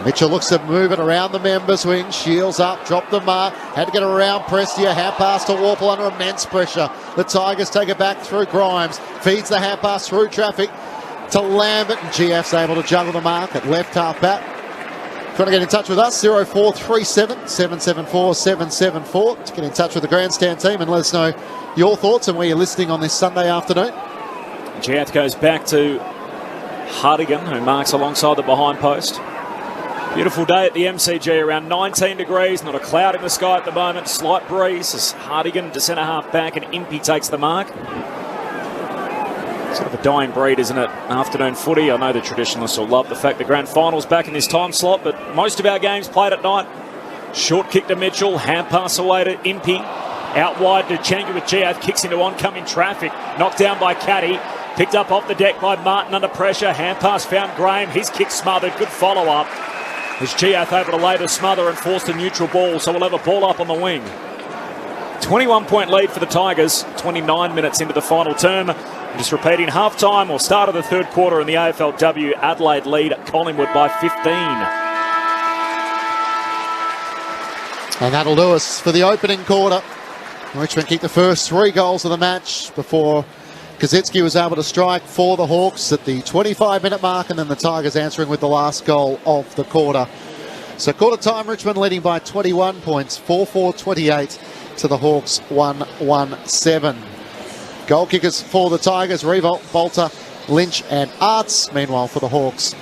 Mitchell looks to move it around the members' wing. Shields up, dropped the mark. Had to get around Prestia. Hand pass to Warple under immense pressure. The Tigers take it back through Grimes. Feeds the hand pass through traffic to Lambert, and GF's able to juggle the mark at left half back. If you want to get in touch with us, 0437 774 774 to get in touch with the Grandstand team and let us know your thoughts and where you're listening on this Sunday afternoon. GF goes back to Hardigan, who marks alongside the behind post. Beautiful day at the MCG, around 19 degrees, not a cloud in the sky at the moment, slight breeze as Hardigan to centre half back and Impey takes the mark. Sort of a dying breed, isn't it? Afternoon footy. I know the traditionalists will love the fact the grand final's back in this time slot, but most of our games played at night. Short kick to Mitchell, hand pass away to Impey. Out wide to Chenga with Giath, kicks into oncoming traffic. Knocked down by Caddy. Picked up off the deck by Martin under pressure. Hand pass found Graham. His kick smothered. Good follow-up. As Giath able to lay the smother and force the neutral ball, so we'll have a ball up on the wing. 21-point lead for the Tigers, 29 minutes into the final term. Just repeating, half-time or start of the third quarter in the AFLW, Adelaide lead Collingwood by 15. And that'll do us for the opening quarter. Richmond kicked the first 3 goals of the match before Kazitsky was able to strike for the Hawks at the 25-minute mark, and then the Tigers answering with the last goal of the quarter. So quarter time, Richmond leading by 21 points, 4-4-28 to the Hawks 1-1-7. Goal kickers for the Tigers, Revolt, Bolter, Lynch and Arts. Meanwhile for the Hawks,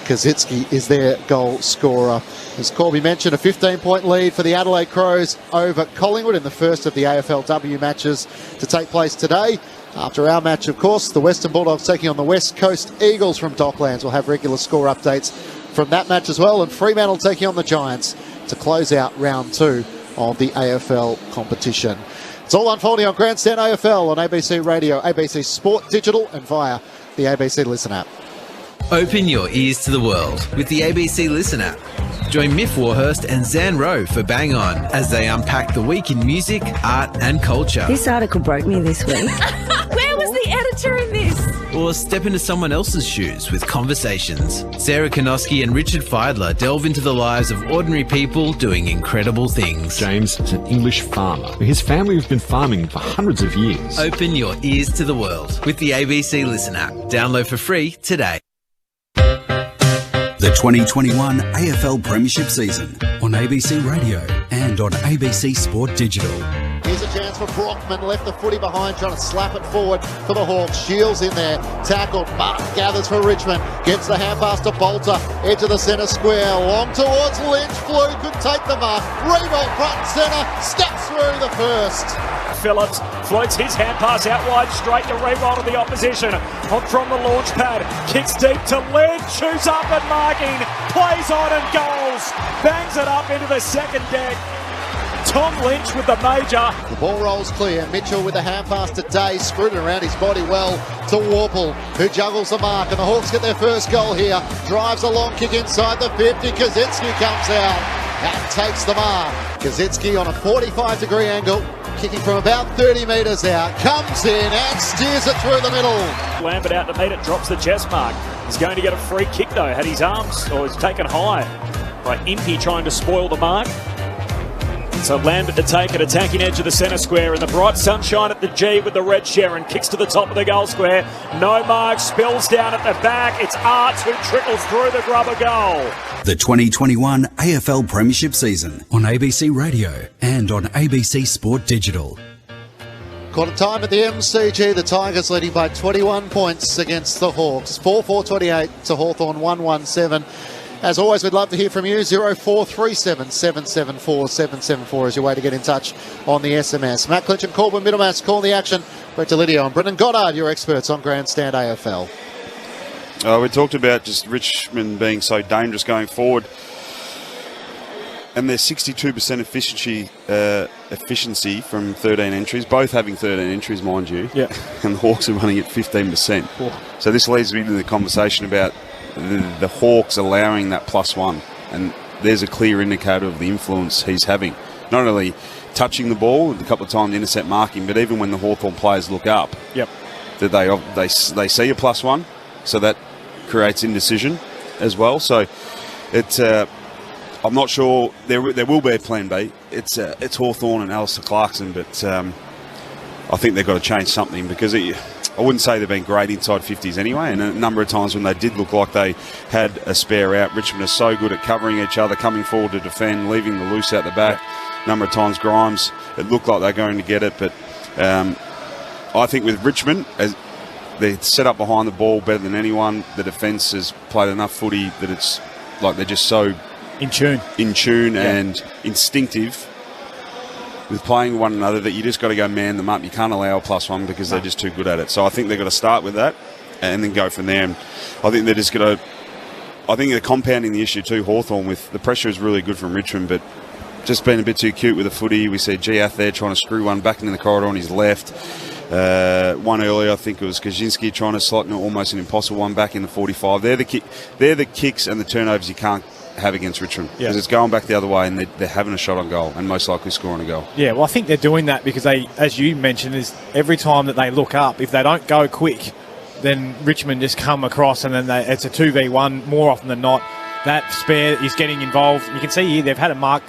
Kazitsky is their goal scorer. As Corby mentioned, a 15-point lead for the Adelaide Crows over Collingwood in the first of the AFLW matches to take place today. After our match, of course, the Western Bulldogs taking on the West Coast Eagles from Docklands. We'll have regular score updates from that match as well. And Fremantle taking on the Giants to close out round 2 of the AFL competition. It's all unfolding on Grandstand AFL on ABC Radio, ABC Sport Digital and via the ABC Listen app. Open your ears to the world with the ABC Listen app. Join Miff Warhurst and Zan Rowe for Bang On as they unpack the week in music, art and culture. This article broke me this week. Where was the editor in this? Or step into someone else's shoes with Conversations. Sarah Konoski and Richard Feidler delve into the lives of ordinary people doing incredible things. James is an English farmer. His family have been farming for hundreds of years. Open your ears to the world with the ABC Listen app. Download for free today. The 2021 AFL Premiership season on ABC Radio and on ABC Sport Digital. Here's a chance for Brockman, left the footy behind, trying to slap it forward for the Hawks. Shields in there, tackled, Martin gathers for Richmond, gets the hand pass to Bolter, edge of the centre square, long towards Lynch, Blue could take the mark, Revolt front and centre, steps through the first. Phillips floats his hand pass out wide, straight to Revolt of the opposition. On from the launch pad, kicks deep to Lynch, shoots up and marking, plays on and goals, bangs it up into the second deck. Tom Lynch with the major. The ball rolls clear. Mitchell with the hand pass to Day, screwed around his body well to Warple, who juggles the mark, and the Hawks get their first goal here. Drives a long kick inside the 50. Kazitsky comes out and takes the mark. Kazitsky on a 45-degree angle, kicking from about 30 metres out, comes in and steers it through the middle. Lambert out to meet it, drops the chest mark. He's going to get a free kick though, had his arms, or he's taken high by Impey trying to spoil the mark. So Lambert to take it, attacking edge of the centre square, and the bright sunshine at the G with the red Sharon, kicks to the top of the goal square. No mark, spills down at the back. It's Arts who trickles through the grubber goal. The 2021 AFL Premiership season on ABC Radio and on ABC Sport Digital. Quarter time at the MCG, the Tigers leading by 21 points against the Hawks. 4-4-28 to Hawthorn 1-1-7. As always, we'd love to hear from you. 0437 774 774 is your way to get in touch on the SMS. Matt Clinch and Corbin Middlemass call the action. Brett Delidio and Brendan Goddard, your experts on Grandstand AFL. We talked about just Richmond being so dangerous going forward. and their 62% efficiency from 13 entries, both having 13 entries, mind you. Yeah. And the Hawks are running at 15%. Oh. So this leads me into the conversation about the Hawks allowing that +1, and there's a clear indicator of the influence he's having. Not only touching the ball a couple of times, intercept marking, but even when the Hawthorn players look up, yep, that they see a +1, so that creates indecision as well. So it's I'm not sure there will be a plan B. It's Hawthorn and Alistair Clarkson, but I think they've got to change something, because I wouldn't say they've been great inside 50s anyway, and a number of times when they did look like they had a spare out, Richmond is so good at covering each other, coming forward to defend, leaving the loose out the back. A number of times Grimes, it looked like they're going to get it, but I think with Richmond, as they're set up behind the ball better than anyone, the defence has played enough footy that it's like they're just so in tune and instinctive with playing one another that you just got to go man them up. You can't allow a +1 because they're just too good at it. So I think they've got to start with that and then go from there. And I think they're just going to... I think they're compounding the issue too, Hawthorn, with the pressure is really good from Richmond, but just being a bit too cute with the footy. We see Giath there trying to screw one back into the corridor on his left. One earlier, I think it was Kaczynski trying to slot almost an impossible one back in the 45. They're the kicks and the turnovers you can't have against Richmond, because it's going back the other way and they're having a shot on goal and most likely scoring a goal. Yeah, well, I think they're doing that because they, as you mentioned, is every time that they look up, if they don't go quick, then Richmond just come across and then it's a 2v1 more often than not. That spare is getting involved. You can see here they've had a mark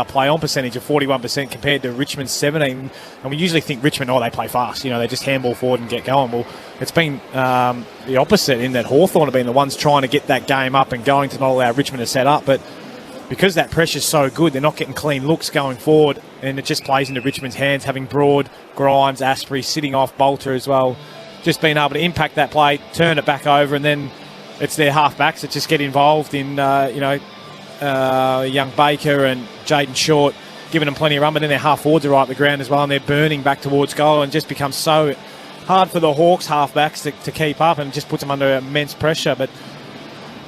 play-on percentage of 41% compared to Richmond's 17%. And we usually think Richmond, they play fast. They just handball forward and get going. Well, it's been the opposite in that Hawthorn have been the ones trying to get that game up and going to not allow Richmond to set up. But because that pressure's so good, they're not getting clean looks going forward, and it just plays into Richmond's hands, having Broad, Grimes, Asprey sitting off Bolter as well. Just being able to impact that play, turn it back over, and then it's their half-backs that just get involved in, young Baker and Jaden Short, giving them plenty of run, but then their half-forwards are right at the ground as well, and they're burning back towards goal, and just becomes so hard for the Hawks half-backs to keep up, and just puts them under immense pressure. But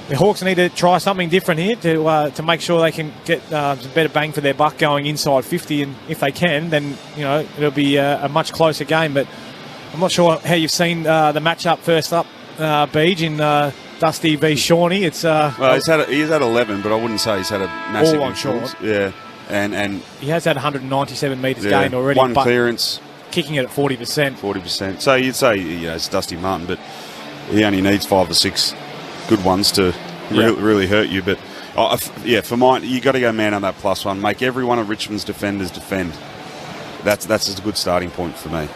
the Hawks need to try something different here to make sure they can get some better bang for their buck going inside 50, and if they can, then it'll be a much closer game. But I'm not sure how you've seen the match-up first up, Beej, in Dusty v Shawnee. It's well, he's had 11, but I wouldn't say he's had a massive influence. Yeah, and he has had 197 metres gained already. One clearance, kicking it at 40%. 40%. So you'd say it's Dusty Martin, but he only needs 5 or 6 good ones to really hurt you. But for mine, you got to go man on that +1. Make every one of Richmond's defenders defend. That's a good starting point for me.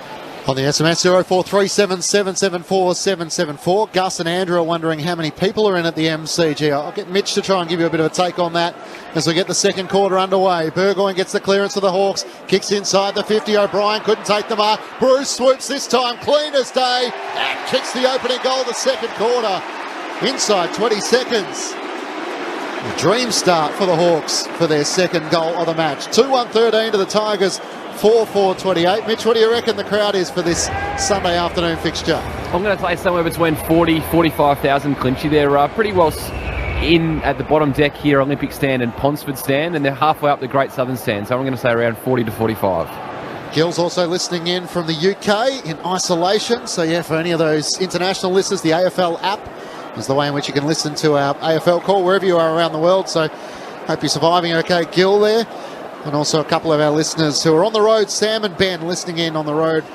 On the SMS, 0437774774. Gus and Andrew are wondering how many people are in at the MCG. I'll get Mitch to try and give you a bit of a take on that as we get the second quarter underway. Burgoyne gets the clearance of the Hawks, kicks inside the 50. O'Brien couldn't take the mark. Bruce swoops this time, clean as day, and kicks the opening goal the second quarter. Inside 20 seconds. A dream start for the Hawks for their second goal of the match. 2-1-13 to the Tigers. 4-4-28. Mitch, what do you reckon the crowd is for this Sunday afternoon fixture? I'm going to say somewhere between 40,000-45,000, Clinchy. They're pretty well in at the bottom deck here, Olympic Stand and Ponsford Stand, and they're halfway up the Great Southern Stand. So I'm going to say around 40 to 45. Gil's also listening in from the UK in isolation. So, for any of those international listeners, the AFL app is the way in which you can listen to our AFL call wherever you are around the world. So, hope you're surviving okay, Gil, there. And also a couple of our listeners who are on the road, Sam and Ben, listening in on the road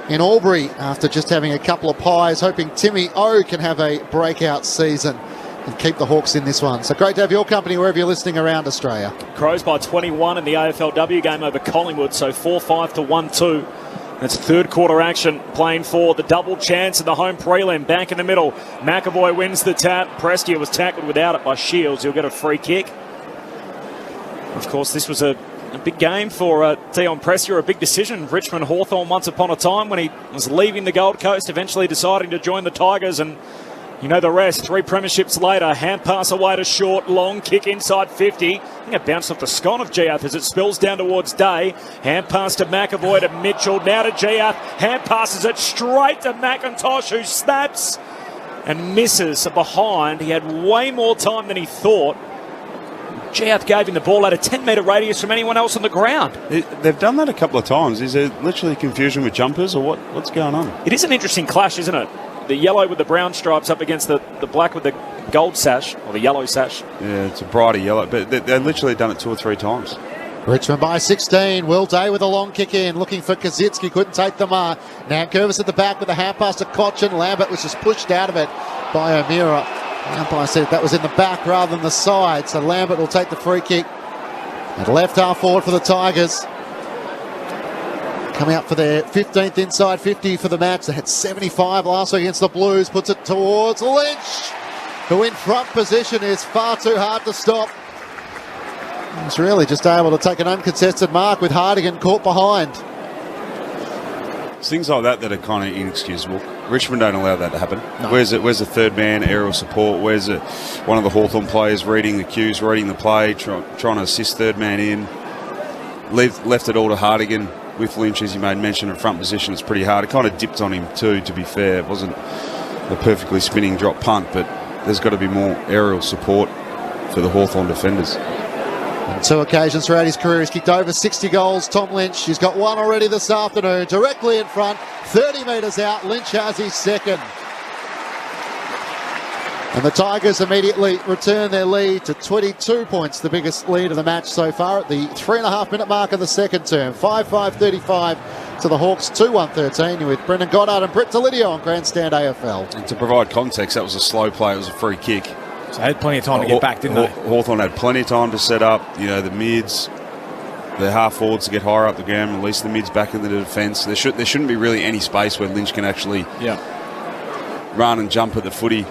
in Albury after just having a couple of pies, hoping Timmy O can have a breakout season and keep the Hawks in this one. So great to have your company wherever you're listening around Australia. Crows by 21 in the AFLW game over Collingwood, so 4-5 to 1-2. That's third quarter action, playing for the double chance in the home prelim. Back in the middle, McAvoy wins the tap. Prestia was tackled without it by Shields. He'll get a free kick. Of course, this was a big game for Dion Prestia, a big decision. Richmond Hawthorn once upon a time when he was leaving the Gold Coast, eventually deciding to join the Tigers, and you know the rest. 3 premierships later, hand pass away to Short, long kick inside 50. I think it bounced off the scone of Giath as it spills down towards Day. Hand pass to McAvoy to Mitchell, now to Giath. Hand passes it straight to McIntosh, who snaps and misses behind. He had way more time than he thought. Jouth gave him the ball at a 10-metre radius from anyone else on the ground. They've done that a couple of times. Is there literally confusion with jumpers or what's going on? It is an interesting clash, isn't it? The yellow with the brown stripes up against the black with the gold sash, or the yellow sash. Yeah, it's a brighter yellow, but they've literally done it 2 or 3 times. Richmond by 16. Will Day with a long kick in, looking for Kazitsky, couldn't take the mark. Now Curvis at the back with a hand pass to Cochin. Lambert was just pushed out of it by O'Meara. The umpire said that was in the back rather than the side, so Lambert will take the free kick. At left half forward for the Tigers. Coming up for their 15th inside 50 for the match. They had 75 last week against the Blues. Puts it towards Lynch, who in front position is far too hard to stop. He's really just able to take an uncontested mark with Hardigan caught behind. It's things like that are kind of inexcusable. Richmond don't allow that to happen. No. Where's the third man aerial support? Where's one of the Hawthorn players reading the cues, reading the play, trying to assist third man in? Left it all to Hardigan with Lynch, as you made mention, in front position. It's pretty hard. It kind of dipped on him too, to be fair. It wasn't a perfectly spinning drop punt, but there's got to be more aerial support for the Hawthorn defenders. On 2 occasions throughout his career, he's kicked over 60 goals. Tom Lynch, he's got one already this afternoon, directly in front, 30 metres out. Lynch has his second. And the Tigers immediately return their lead to 22 points, the biggest lead of the match so far at the 3.5-minute mark of the second term. 5-5-35 to the Hawks, 2-1-13 with Brendan Goddard and Britt Delidio on Grandstand AFL. And to provide context, that was a slow play. It was a free kick. So they had plenty of time to get back, didn't they? Hawthorn had plenty of time to set up, the mids, the half forwards to get higher up the ground, release the mids back into the defence. There shouldn't be really any space where Lynch can actually run and jump at the footy,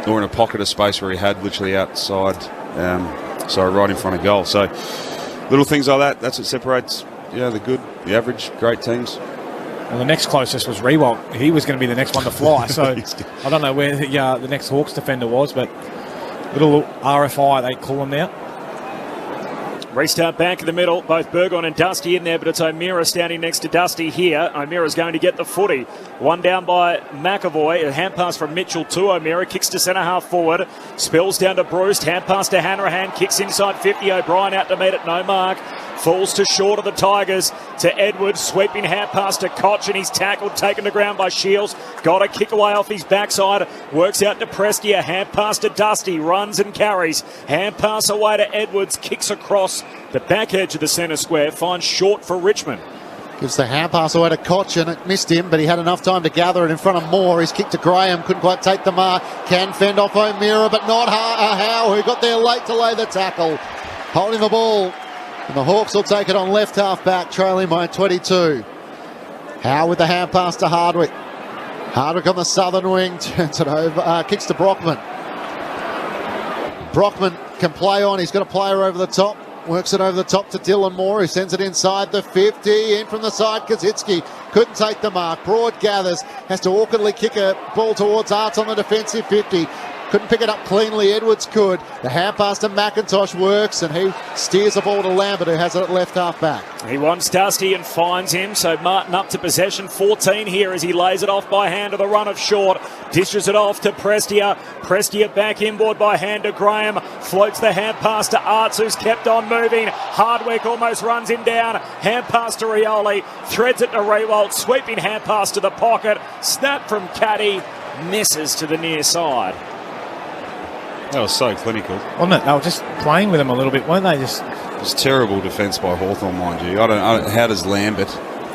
or in a pocket of space where he had literally outside, right in front of goal. So little things like that, that's what separates the good, the average, great teams. Well, the next closest was Rewalt. He was going to be the next one to fly. So I don't know where the next Hawks defender was, but little RFI, they call him now. Restart back in the middle, both Burgon and Dusty in there, but it's O'Meara standing next to Dusty here. O'Meara's going to get the footy. One down by McAvoy, a hand pass from Mitchell to O'Meara, kicks to centre half forward, spills down to Bruce, hand pass to Hanrahan, kicks inside 50, O'Brien out to meet it, no mark. Falls to short of the Tigers, to Edwards, sweeping hand pass to Koch, and he's tackled, taken to ground by Shields. Got a kick away off his backside, works out to Prestia, hand pass to Dusty, runs and carries. Hand pass away to Edwards, kicks across the back edge of the centre square, finds short for Richmond. Gives the hand pass away to Koch, and it missed him, but he had enough time to gather it in front of Moore. He's kicked to Graham, couldn't quite take the mark. Can fend off O'Meara, but not Howe, who got there late to lay the tackle. Holding the ball. And the Hawks will take it on left half back, trailing by 22. Howe with the hand pass to Hardwick. Hardwick on the southern wing, turns it over, kicks to Brockman. Brockman can play on, he's got a player over the top. Works it over the top to Dylan Moore, who sends it inside the 50. In from the side, Kazitsky couldn't take the mark. Broad gathers, has to awkwardly kick a ball towards Arts on the defensive 50. Couldn't pick it up cleanly, Edwards could. The hand pass to McIntosh works, and he steers the ball to Lambert, who has it at left half back. He wants Dusty and finds him, so Martin up to possession. 14 here as he lays it off by hand to the run of short. Dishes it off to Prestia. Prestia back inboard by hand to Graham. Floats the hand pass to Arts, who's kept on moving. Hardwick almost runs him down. Hand pass to Rioli. Threads it to Rewalt. Sweeping hand pass to the pocket. Snap from Caddy. Misses to the near side. That was so clinical. Wasn't it? They were just playing with him a little bit, weren't they? It was terrible defence by Hawthorn, mind you. I don't how does Lambert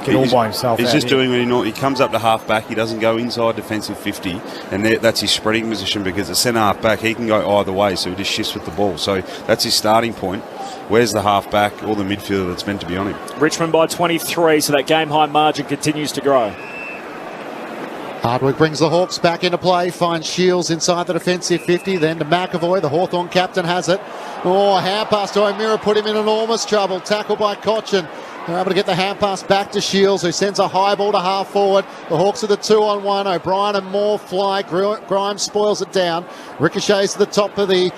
get all by himself? He's just doing what he comes up to half back. He doesn't go inside defensive 50, and that's his spreading position, because at centre half back he can go either way, so he just shifts with the ball. So that's his starting point. Where's the half back or the midfielder that's meant to be on him? Richmond by 23, so that game high margin continues to grow. Hardwick brings the Hawks back into play, finds Shields inside the defensive 50, then to McAvoy, the Hawthorn captain has it. Oh, hand pass to O'Meara, put him in enormous trouble, tackled by Cochin. They're able to get the hand pass back to Shields, who sends a high ball to half forward. The Hawks are the 2-on-1, O'Brien and Moore fly, Grimes spoils it down, ricochets to the top of the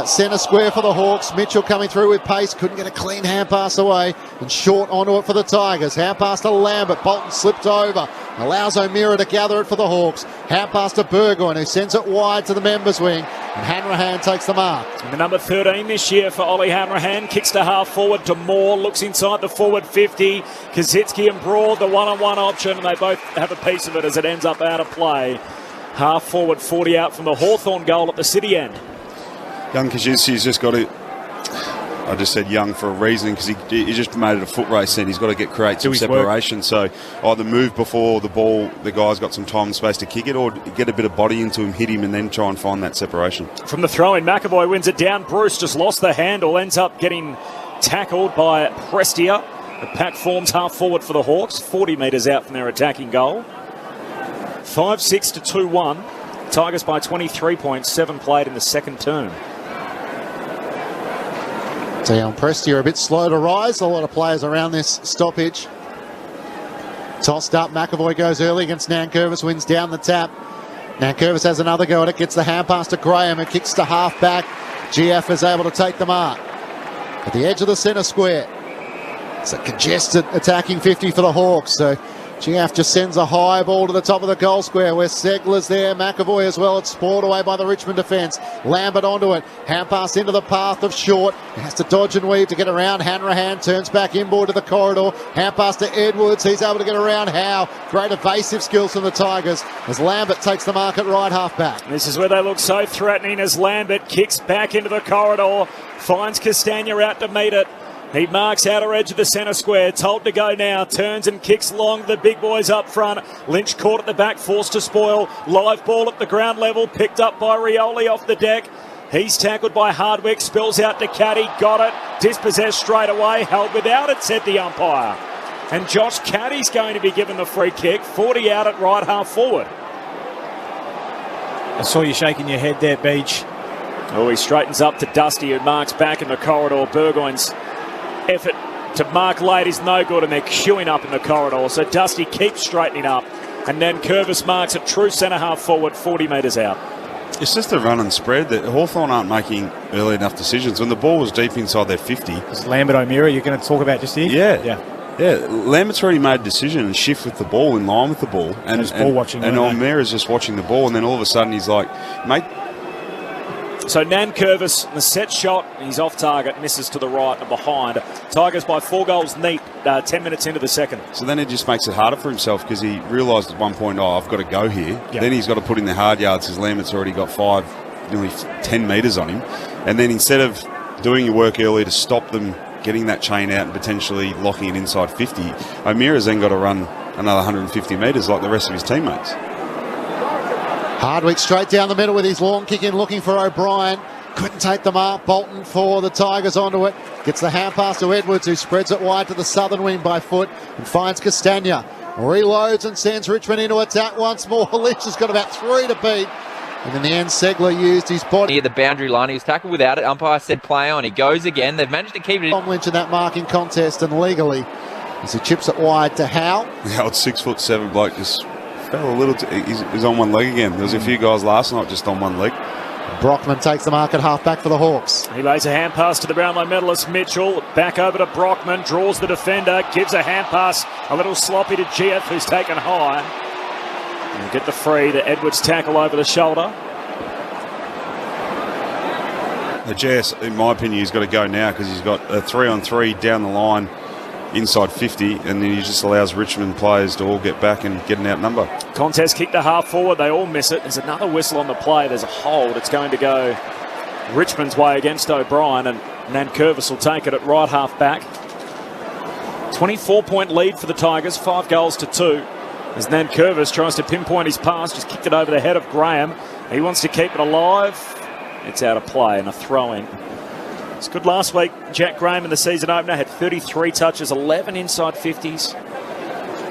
centre square for the Hawks. Mitchell coming through with pace, couldn't get a clean hand pass away, and short onto it for the Tigers. Hand pass to Lambert, Bolton slipped over, allows O'Meara to gather it for the Hawks. Hand pass to Burgoyne, who sends it wide to the members wing. And Hanrahan takes the mark. The number 13 this year for Ollie Hanrahan. Kicks to half forward to Moore. Looks inside the forward 50. Kazitsky and Broad, the one-on-one option. And they both have a piece of it as it ends up out of play. Half forward 40 out from the Hawthorn goal at the City end. Young Kazitsky's just got to... I just said young for a reason because he just made it a foot race then. He's got to create some separation. So either move before the ball, the guy's got some time and space to kick it, or get a bit of body into him, hit him, and then try and find that separation. From the throw-in, McAvoy wins it down. Bruce just lost the handle, ends up getting tackled by Prestia. The pack forms half forward for the Hawks, 40 metres out from their attacking goal. 5-6 to 2-1. Tigers by 23 points, 7 played in the second term. Dion Prestia a bit slow to rise. A lot of players around this stoppage. Tossed up. McAvoy goes early against Nankervis. Wins down the tap. Nankervis has another go at it. Gets the hand pass to Graham. It kicks to half back. GF is able to take the mark. At the edge of the centre square. It's a congested attacking 50 for the Hawks. So GF just sends a high ball to the top of the goal square where Segler's there. McAvoy as well. It's spoiled away by the Richmond defence. Lambert onto it. Hand pass into the path of Short. He has to dodge and weave to get around. Hanrahan turns back inboard to the corridor. Hand pass to Edwards. He's able to get around Howe. Great evasive skills from the Tigers as Lambert takes the mark at right half back. This is where they look so threatening as Lambert kicks back into the corridor. Finds Castagna out to meet it. He marks outer edge of the centre square, told to go now, turns and kicks long, the big boys up front. Lynch caught at the back, forced to spoil. Live ball at the ground level, picked up by Rioli off the deck. He's tackled by Hardwick, spills out to Caddy, got it, dispossessed straight away, held without it, said the umpire. And Josh Caddy's going to be given the free kick, 40 out at right half forward. I saw you shaking your head there, Beach. Oh, he straightens up to Dusty, who marks back in the corridor. Burgoyne's effort to mark late is no good, and they're queuing up in the corridor. So Dusty keeps straightening up, and then Curvis marks a true centre half forward, 40 metres out. It's just a run and spread that Hawthorn aren't making early enough decisions. When the ball was deep inside their 50. Is Lambert O'Meara you're going to talk about just here? Yeah, Lambert's already made a decision and shift with the ball, in line with the ball. And O'Meara's just watching the ball, and then all of a sudden he's like, mate. So Nankervis, the set shot, he's off target, misses to the right and behind. Tigers by 4 goals neat, 10 minutes into the second. So then it just makes it harder for himself because he realised at one point, I've got to go here. Yep. Then he's got to put in the hard yards because Lambert's already got nearly 10 metres on him. And then instead of doing your work early to stop them getting that chain out and potentially locking it inside 50, O'Meara's then got to run another 150 metres like the rest of his teammates. Hardwick straight down the middle with his long kick in, looking for O'Brien. Couldn't take the mark. Bolton for the Tigers onto it. Gets the hand pass to Edwards, who spreads it wide to the southern wing by foot and finds Castagna. Reloads and sends Richmond into attack once more. Lynch has got about 3 to beat. And in the end, Segler used his body. Near the boundary line, he was tackled without it. Umpire said play on. He goes again. They've managed to keep it. Tom Lynch in that marking contest and legally as he chips it wide to Howe. The old 6'7" bloke just fell a little. He's on one leg again. There was a few guys last night just on one leg. Brockman takes the mark at half-back for the Hawks. He lays a hand pass to the Brownlow medalist Mitchell. Back over to Brockman, draws the defender, gives a hand pass, a little sloppy to GF, who's taken high. And get the free, the Edwards tackle over the shoulder. The GS, in my opinion, he's got to go now because he's got a 3-on-3 down the line inside 50, and then he just allows Richmond players to all get back and get an outnumber. Contest kick to half forward, they all miss it. There's another whistle on the play, there's a hold. It's going to go Richmond's way against O'Brien, and Nankervis will take it at right half back. 24-point lead for the Tigers, 5 goals to 2. As Nankervis tries to pinpoint his pass, just kicked it over the head of Graham. He wants to keep it alive. It's out of play and a throw-in. It's good last week. Jack Graham in the season opener had 33 touches, 11 inside 50s.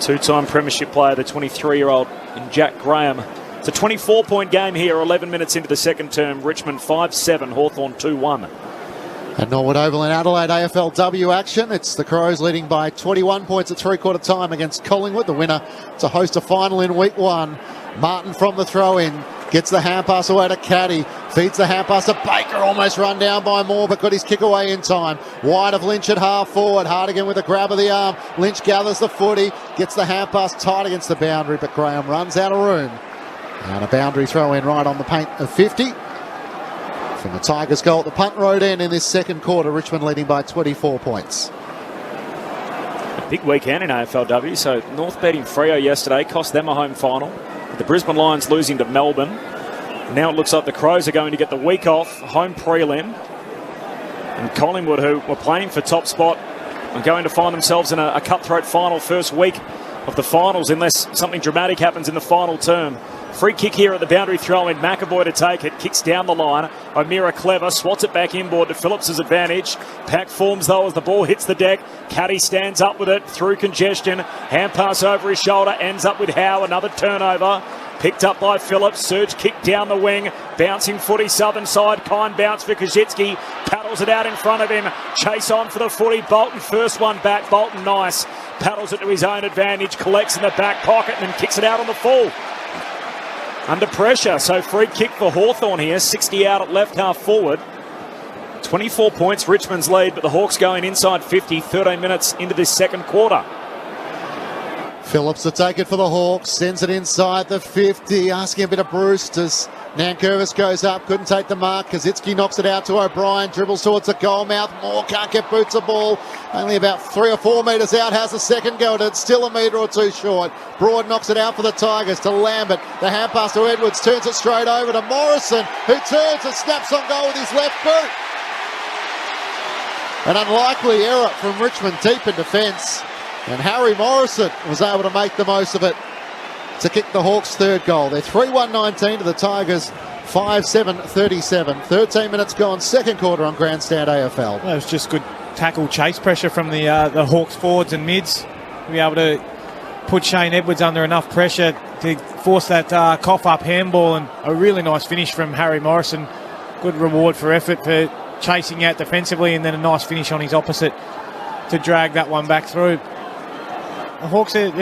Two-time premiership player, the 23-year-old in Jack Graham. It's a 24-point game here, 11 minutes into the second term. Richmond 5-7, Hawthorn 2-1. At Norwood Oval in Adelaide, AFLW action. It's the Crows leading by 21 points at three-quarter time against Collingwood, the winner to host a final in week 1. Martin from the throw-in. Gets the hand pass away to Caddy. Feeds the hand pass to Baker. Almost run down by Moore, but got his kick away in time. Wide of Lynch at half forward. Hardigan with a grab of the arm. Lynch gathers the footy. Gets the hand pass tight against the boundary, but Graham runs out of room. And a boundary throw in right on the paint of 50. From the Tigers' goal at the punt road end in this second quarter, Richmond leading by 24 points. A big weekend in AFLW. So North beating Freo yesterday, cost them a home final. The Brisbane Lions losing to Melbourne. Now it looks like the Crows are going to get the week off, home prelim. And Collingwood, who were playing for top spot, are going to find themselves in a cutthroat final first week of the finals unless something dramatic happens in the final term. Free kick here at the boundary throw in. McAvoy to take it. Kicks down the line. O'Meara clever. Swats it back inboard to Phillips' advantage. Pack forms though as the ball hits the deck. Caddy stands up with it through congestion. Hand pass over his shoulder. Ends up with Howe. Another turnover. Picked up by Phillips. Surge kick down the wing. Bouncing footy southern side. Kind bounce for Kazitsky. Paddles it out in front of him. Chase on for the footy. Bolton first one back. Bolton nice. Paddles it to his own advantage. Collects in the back pocket and then kicks it out on the full. Under pressure, so free kick for Hawthorn here. 60 out at left half forward. 24 points Richmond's lead, but the Hawks going inside 50, 13 minutes into this second quarter. Phillips to take it for the Hawks, sends it inside the 50, asking a bit of Brewster's. Nankervis goes up, couldn't take the mark. Kazitsky knocks it out to O'Brien, dribbles towards the goal mouth. Moore can't get boots the ball. Only about 3 or 4 metres out, has a second go at it, still a metre or two short. Broad knocks it out for the Tigers to Lambert. The hand pass to Edwards, turns it straight over to Morrison, who turns and snaps on goal with his left boot. An unlikely error from Richmond deep in defence. And Harry Morrison was able to make the most of it to kick the Hawks' third goal. They're 3-1-19 to the Tigers, 5-7-37. 13 minutes gone, second quarter on Grandstand AFL. Well, it was just good tackle chase pressure from the Hawks forwards and mids to be able to put Shane Edwards under enough pressure to force that cough-up handball, and a really nice finish from Harry Morrison. Good reward for effort for chasing out defensively, and then a nice finish on his opposite to drag that one back through. The Hawks are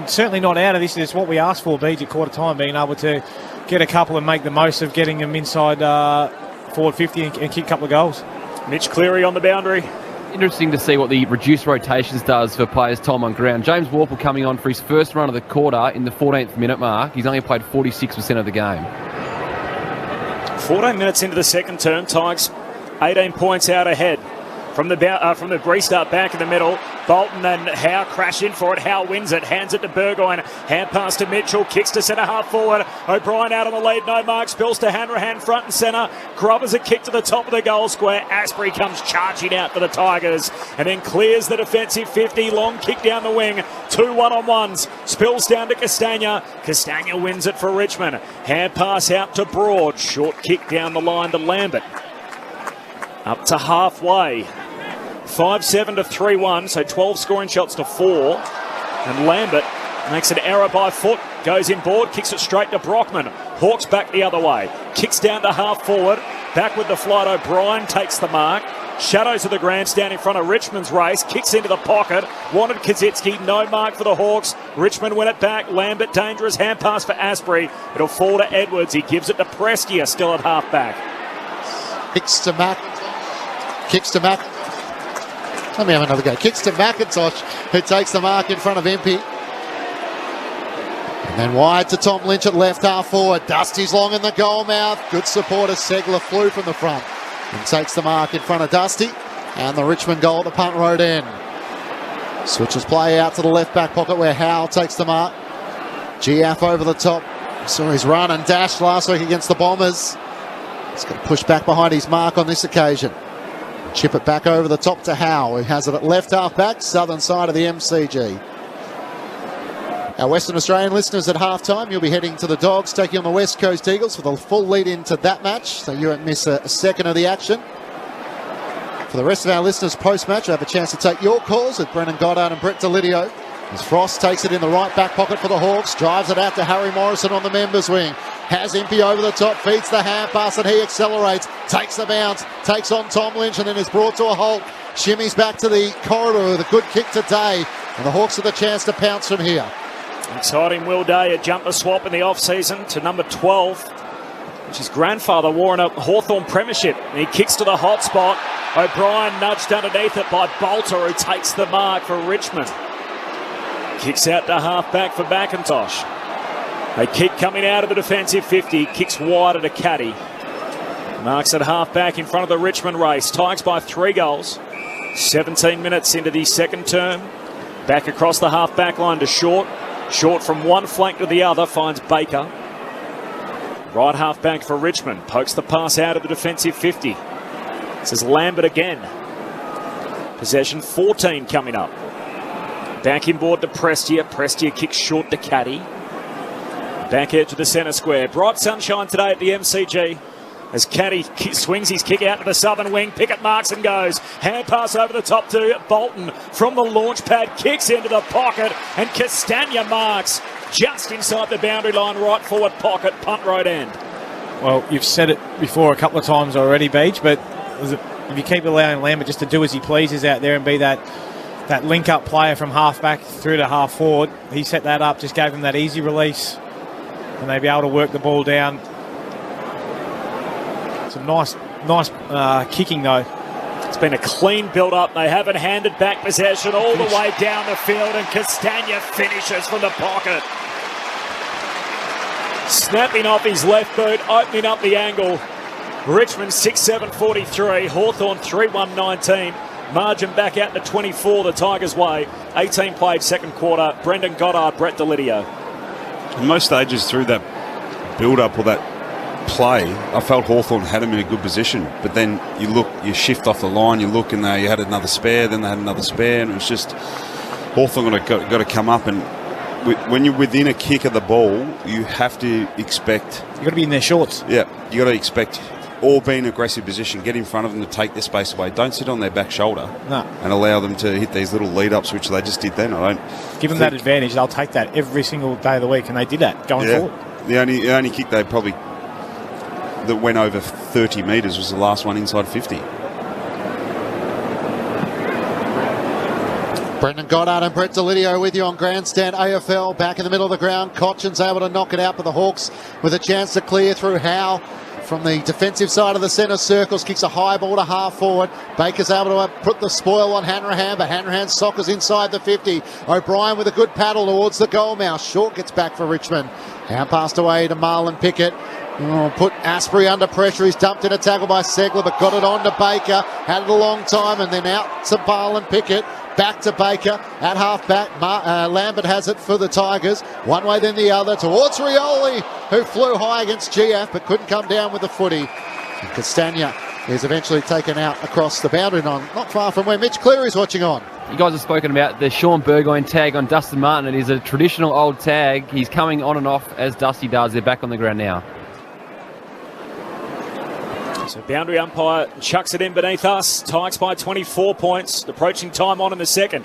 certainly not out of this. It's what we asked for, Beej, at quarter time, being able to get a couple and make the most of getting them inside forward 50 and kick a couple of goals. Mitch Cleary on the boundary. Interesting to see what the reduced rotations does for players' time on ground. James Warple coming on for his first run of the quarter in the 14th minute mark. He's only played 46% of the game. 14 minutes into the second term, Tigers 18 points out ahead. From the restart back in the middle, Bolton and Howe crash in for it. Howe wins it, hands it to Burgoyne. Hand pass to Mitchell, kicks to centre half forward. O'Brien out on the lead, no mark, spills to Hanrahan front and centre. Grubbers a kick to the top of the goal square. Asprey comes charging out for the Tigers and then clears the defensive 50. Long kick down the wing, 2 one-on-ones. Spills down to Castagna. Castagna wins it for Richmond. Hand pass out to Broad. Short kick down the line to Lambert. Up to halfway. 5-7 to 3-1, so 12 scoring shots to 4. And Lambert makes an error by foot, goes inboard, kicks it straight to Brockman. Hawks back the other way, kicks down to half forward, back with the flight. O'Brien takes the mark, shadows of the grandstand in front of Richmond's race, kicks into the pocket, wanted Kazitsky, no mark for the Hawks. Richmond win it back, Lambert dangerous, hand pass for Asprey. It'll fall to Edwards, he gives it to Prestia, still at half back. Kicks to McIntosh. Let me have another go. Kicks to McIntosh, who takes the mark in front of Impey. And then wide to Tom Lynch at left half forward. Dusty's long in the goal mouth. Good support as Segler flew from the front and takes the mark in front of Dusty. And the Richmond goal at the punt road end. Switches play out to the left back pocket where Howe takes the mark. Giaff over the top. Saw his run and dash last week against the Bombers. He's going to push back behind his mark on this occasion. Chip it back over the top to Howe, who has it at left half back, southern side of the MCG. Our Western Australian listeners at halftime, you'll be heading to the Dogs, taking on the West Coast Eagles for the full lead into that match, so you won't miss a second of the action. For the rest of our listeners post-match, I have a chance to take your calls with Brennan Goddard and Brett Delidio. As Frost takes it in the right back pocket for the Hawks, drives it out to Harry Morrison on the members wing. Has Impey over the top, feeds the hand pass and he accelerates, takes the bounce, takes on Tom Lynch and then is brought to a halt. Shimmies back to the corridor with a good kick to Day, and the Hawks have the chance to pounce from here. Exciting Will Day, a jumper swap in the off-season to number 12, which his grandfather wore in a Hawthorn premiership. And he kicks to the hot spot. O'Brien nudged underneath it by Bolter, who takes the mark for Richmond. Kicks out to half-back for McIntosh. A kick coming out of the defensive 50, kicks wider to Caddy. Marks at half-back in front of the Richmond race. Tigers by 3 goals. 17 minutes into the second term. Back across the half-back line to Short. Short from one flank to the other finds Baker. Right half-back for Richmond. Pokes the pass out of the defensive 50. This is Lambert again. Possession 14 coming up. Back inboard to Prestia. Prestia kicks short to Caddy. Back out to the centre square. Bright sunshine today at the MCG. As Caddy swings his kick out to the southern wing. Pickett marks and goes. Hand pass over the top to Bolton from the launch pad. Kicks into the pocket. And Castagna marks just inside the boundary line. Right forward pocket. Punt right end. Well, you've said it before a couple of times already, Beach, but if you keep allowing Lambert just to do as he pleases out there and be that link-up player from half-back through to half-forward, he set that up, just gave him that easy release, and they'd be able to work the ball down. Some nice kicking, though. It's been a clean build-up. They haven't handed back possession all the way down the field, and Castagna finishes from the pocket. Snapping off his left boot, opening up the angle. Richmond 6-7-43, Hawthorn 3-1-19. Margin back out to 24 the Tigers' way. 18 played second quarter. Brendan Goddard, Brett Delidio. In most stages through that build-up or that play, I felt Hawthorn had him in a good position. But then you shift off the line, you look, and you had another spare, then they had another spare, and it was just Hawthorn got to come up. And when you're within a kick of the ball, you have to expect... You've got to be in their shorts. Yeah, you got to expect all be in aggressive position, get in front of them to take their space away. Don't sit on their back shoulder and allow them to hit these little lead-ups, which they just did then. I don't give them that advantage. They'll take that every single day of the week, and they did that going forward. The only kick they probably that went over 30 metres was the last one inside 50. Brendan Goddard and Brett Delidio with you on Grandstand AFL. Back in the middle of the ground. Cochin's able to knock it out, but the Hawks with a chance to clear through Howe. From the defensive side of the centre circles, kicks a high ball to half forward. Baker's able to put the spoil on Hanrahan, but Hanrahan soccers inside the 50. O'Brien with a good paddle towards the goal mouth. Short gets back for Richmond. Hand passed away to Marlon Pickett. Put Asprey under pressure. He's dumped in a tackle by Segler, but got it on to Baker. Had it a long time, and then out to Marlon Pickett. Back to Baker at half-back. Lambert has it for the Tigers. One way then the other towards Rioli, who flew high against GF but couldn't come down with the footy. And Castagna is eventually taken out across the boundary line, not far from where Mitch Cleary's watching on. You guys have spoken about the Sean Burgoyne tag on Dustin Martin. It is a traditional old tag. He's coming on and off as Dusty does. They're back on the ground now. So boundary umpire chucks it in beneath us. Tigers by 24 points. Approaching time on in the second.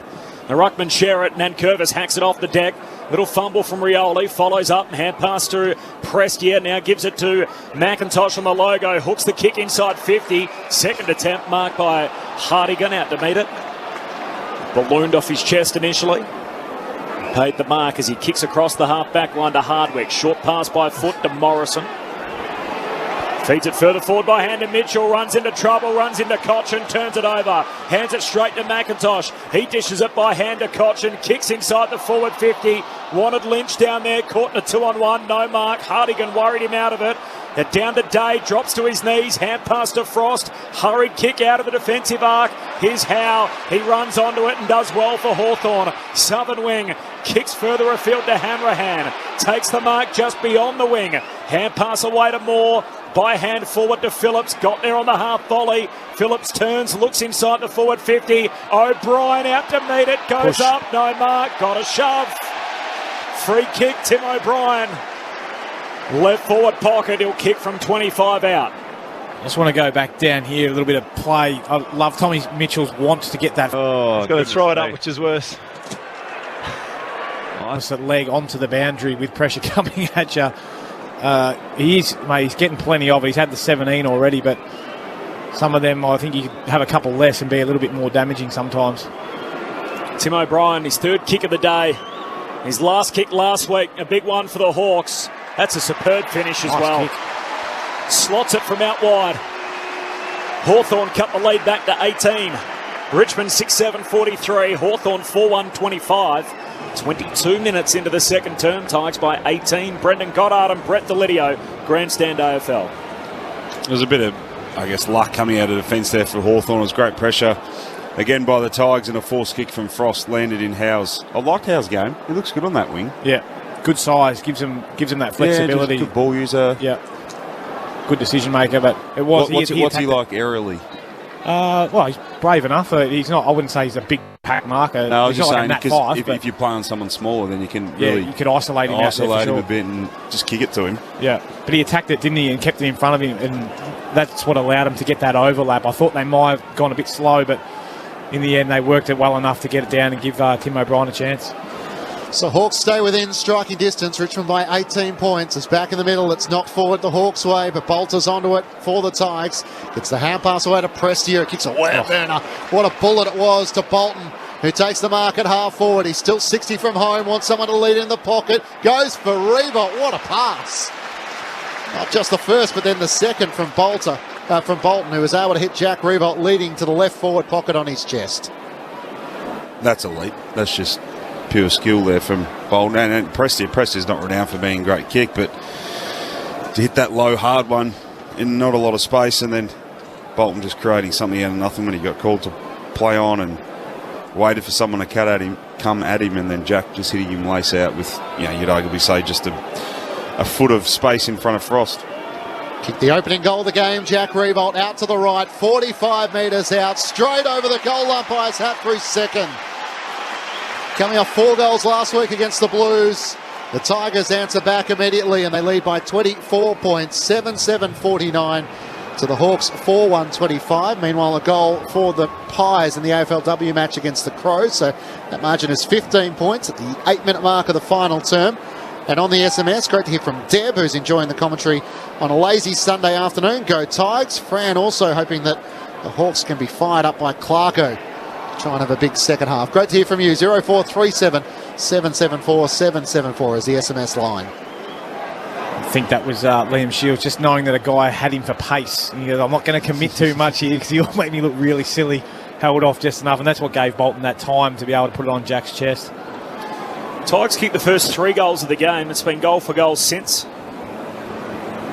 The ruckman share it. Nankervis hacks it off the deck. Little fumble from Rioli. Follows up. Hand pass to Prestia. Now gives it to McIntosh on the logo. Hooks the kick inside 50. Second attempt marked by Hardigan out to meet it. Ballooned off his chest initially. Paid the mark as he kicks across the half-back line to Hardwick. Short pass by foot to Morrison. Feeds it further forward by hand to Mitchell. Runs into trouble, runs into Cochin, turns it over. Hands it straight to McIntosh. He dishes it by hand to Cochin. Kicks inside the forward 50. Wanted Lynch down there. Caught in a 2-on-1. No mark. Hardigan worried him out of it. Down to Day. Drops to his knees. Hand pass to Frost. Hurried kick out of the defensive arc. Here's Howe. He runs onto it and does well for Hawthorn. Southern wing. Kicks further afield to Hanrahan. Takes the mark just beyond the wing. Hand pass away to Moore. By hand forward to Phillips. Got there on the half volley. Phillips turns, looks inside the forward 50. O'Brien out to meet it. Goes up. No mark. Got a shove. Free kick, Tim O'Brien. Left forward pocket. He'll kick from 25 out. I just want to go back down here. A little bit of play. I love Tommy Mitchell's wants to get that. He's got to throw it up, which is worse. Nice leg onto the boundary with pressure coming at you. He's getting plenty of it. He's had the 17 already, but some of them, I think you could have a couple less and be a little bit more damaging sometimes. Tim O'Brien, his third kick of the day. His last kick last week, a big one for the Hawks. That's a superb finish as well. Kick. Slots it from out wide. Hawthorn cut the lead back to 18. Richmond 6-7-43. Hawthorn 4-1-25. 22 minutes into the second term. Tigers by 18. Brendan Goddard and Brett Delidio. Grandstand AFL. There's a bit of I guess, luck coming out of defence there for Hawthorn. It was great pressure. Again by the Tigers, and a forced kick from Frost landed in Howe's. I liked Howe's game. He looks good on that wing. Yeah, good size. Gives him that flexibility. Yeah, good ball user. Yeah, good decision maker. But it was. What's he like aerially? Well, he's brave enough. He's not. I wouldn't say he's a big pack marker. No, I was he's just not saying like because if you play on someone smaller, then you can really you could isolate him out there for sure. a bit and just kick it to him. Yeah, but he attacked it, didn't he, and kept it in front of him, and that's what allowed him to get that overlap. I thought they might have gone a bit slow, but in the end, they worked it well enough to get it down and give Tim O'Brien a chance. So Hawks stay within striking distance. Richmond by 18 points. It's back in the middle. It's knocked forward the Hawks' way, but Bolter's onto it for the Tigers. Gets the hand pass away to Prestia. It kicks away at Burner. What a bullet it was to Bolton, who takes the mark at half forward. He's still 60 from home. Wants someone to lead in the pocket. Goes for Reebok. What a pass. Not just the first, but then the second from Bolton, who was able to hit Jack Reebok, leading to the left forward pocket on his chest. That's elite. That's just pure skill there from Bolton. And Prestia's not renowned for being a great kick, but to hit that low, hard one in not a lot of space, and then Bolton just creating something out of nothing when he got called to play on and waited for someone to come at him, and then Jack just hitting him lace out with, you'd arguably say just a foot of space in front of Frost. Kicked the opening goal of the game. Jack Reebolt out to the right, 45 metres out, straight over the goal umpire's hat for his second. Coming off 4 goals last week against the Blues, the Tigers answer back immediately, and they lead by 24 points, 7-7-49 to the Hawks, 4-1-25. Meanwhile, a goal for the Pies in the AFLW match against the Crows, so that margin is 15 points at the 8-minute mark of the final term. And on the SMS, great to hear from Deb, who's enjoying the commentary on a lazy Sunday afternoon. Go Tigers. Fran also hoping that the Hawks can be fired up by Clarko. Try and have a big second half. Great to hear from you. 0437 774 774 is the SMS line. I think that was Liam Shields, just knowing that a guy had him for pace. And he goes, I'm not going to commit too much here because he'll make me look really silly. Held off just enough, and that's what gave Bolton that time to be able to put it on Jack's chest. Tigers kicked the first 3 goals of the game. It's been goal for goal since.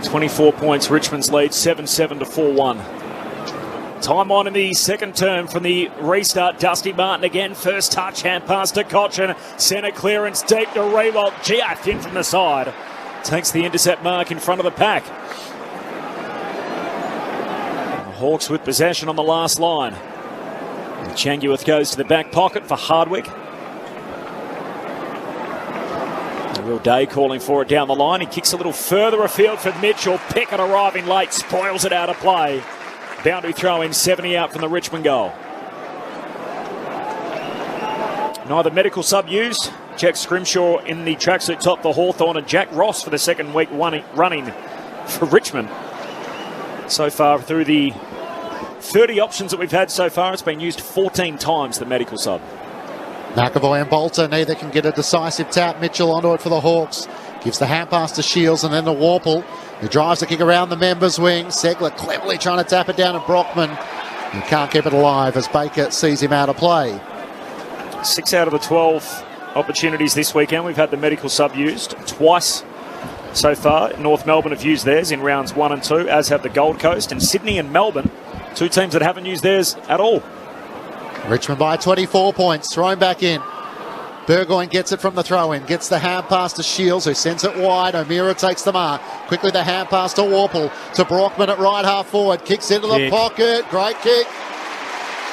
24 points, Richmond's lead, 7-7 to 4-1. Time on in the second term from the restart. Dusty Martin again. First touch, hand pass to Cochin. Centre clearance deep to Reebolt. Giath in from the side. Takes the intercept mark in front of the pack. The Hawks with possession on the last line. Changuith goes to the back pocket for Hardwick. A real day calling for it down the line. He kicks a little further afield for Mitchell. Pickett arriving late, spoils it out of play. Boundary throw in, 70 out from the Richmond goal. Neither medical sub used. Jack Scrimshaw in the tracksuit top for Hawthorn, and Jack Ross for the second week running for Richmond. So far through the 30 options that we've had so far, it's been used 14 times, the medical sub. McAvoy and Bolter neither can get a decisive tap. Mitchell onto it for the Hawks. Gives the hand pass to Shields and then to Warple, who drives the kick around the members' wing. Segler cleverly trying to tap it down to Brockman. He can't keep it alive as Baker sees him out of play. 6 out of the 12 opportunities this weekend, we've had the medical sub used twice so far. North Melbourne have used theirs in rounds 1 and 2, as have the Gold Coast, and Sydney and Melbourne, 2 teams that haven't used theirs at all. Richmond by 24 points, thrown back in. Burgoyne gets it from the throw-in, gets the hand pass to Shields, who sends it wide. O'Meara takes the mark. Quickly the hand pass to Warple, to Brockman at right half forward. Kicks into the pocket, great kick.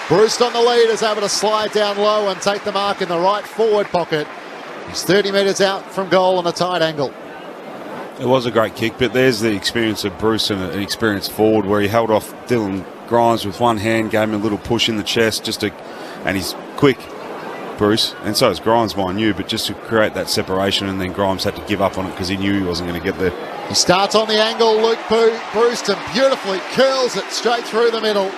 Bruce on the lead is able to slide down low and take the mark in the right forward pocket. He's 30 metres out from goal on a tight angle. It was a great kick, but there's the experience of Bruce and an experienced forward where he held off Dylan Grimes with one hand, gave him a little push in the chest, and he's quick, Bruce, and so is Grimes, mind you, but just to create that separation, and then Grimes had to give up on it because he knew he wasn't going to get there. He starts on the angle, Luke Brewston beautifully curls it straight through the middle.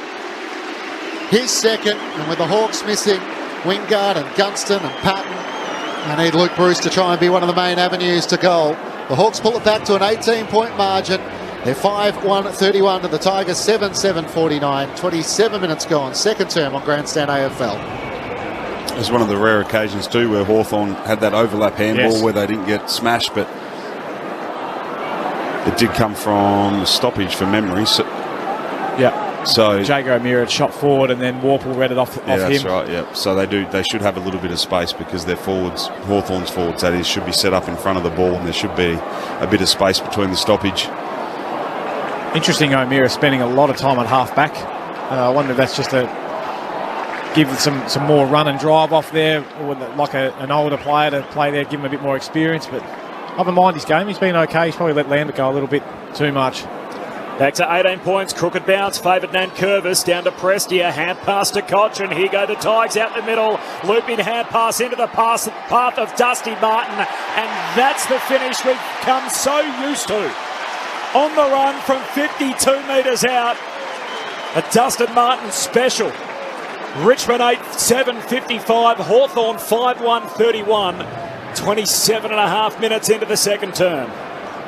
His second, and with the Hawks missing Wingard and Gunston and Patton, they need Luke Bruce to try and be one of the main avenues to goal. The Hawks pull it back to an 18-point margin. They're 5-1-31 to the Tigers, 7-7-49. 27 minutes gone, second term on Grandstand AFL. It was one of the rare occasions too where Hawthorn had that overlap handball where they didn't get smashed, but it did come from stoppage from memory. So Yeah. So Jago O'Meara had shot forward and then Warple read it off him. That's right, yeah. So they should have a little bit of space because their forwards, Hawthorn's forwards that is, should be set up in front of the ball and there should be a bit of space between the stoppage. Interesting, O'Meara spending a lot of time at half-back. I wonder if that's just a give some more run and drive off there, or like an older player to play there, give him a bit more experience. But I haven't mind his game. He's been okay. He's probably let Lambert go a little bit too much. Back to 18 points, crooked bounce, favoured Nankervis, down to Prestia, hand pass to Koch, and here go the Tigers out the middle, looping hand pass into the path of Dusty Martin, and that's the finish we've come so used to. On the run from 52 metres out, a Dustin Martin special. Richmond 8-7-55, Hawthorn 5-1-31, 27 and a half minutes into the second term.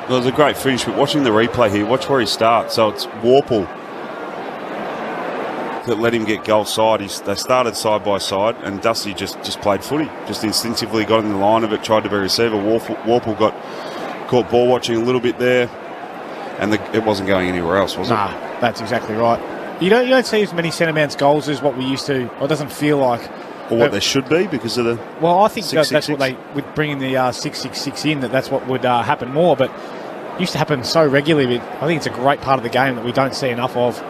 Well, it was a great finish, but watching the replay here, watch where he starts. So it's Warple that let him get goal side. They started side by side, and Dusty just played footy. Just instinctively got in the line of it, tried to be a receiver. Warple got caught ball watching a little bit there, and it wasn't going anywhere else, was it? Nah, that's exactly right. You don't see as many centre bounce goals as what we used to, or it doesn't feel like. Or what they should be because of the. Well, I think 666. that's what they would bring in the 666 in. That's what would happen more, but it used to happen so regularly. But I think it's a great part of the game that we don't see enough of.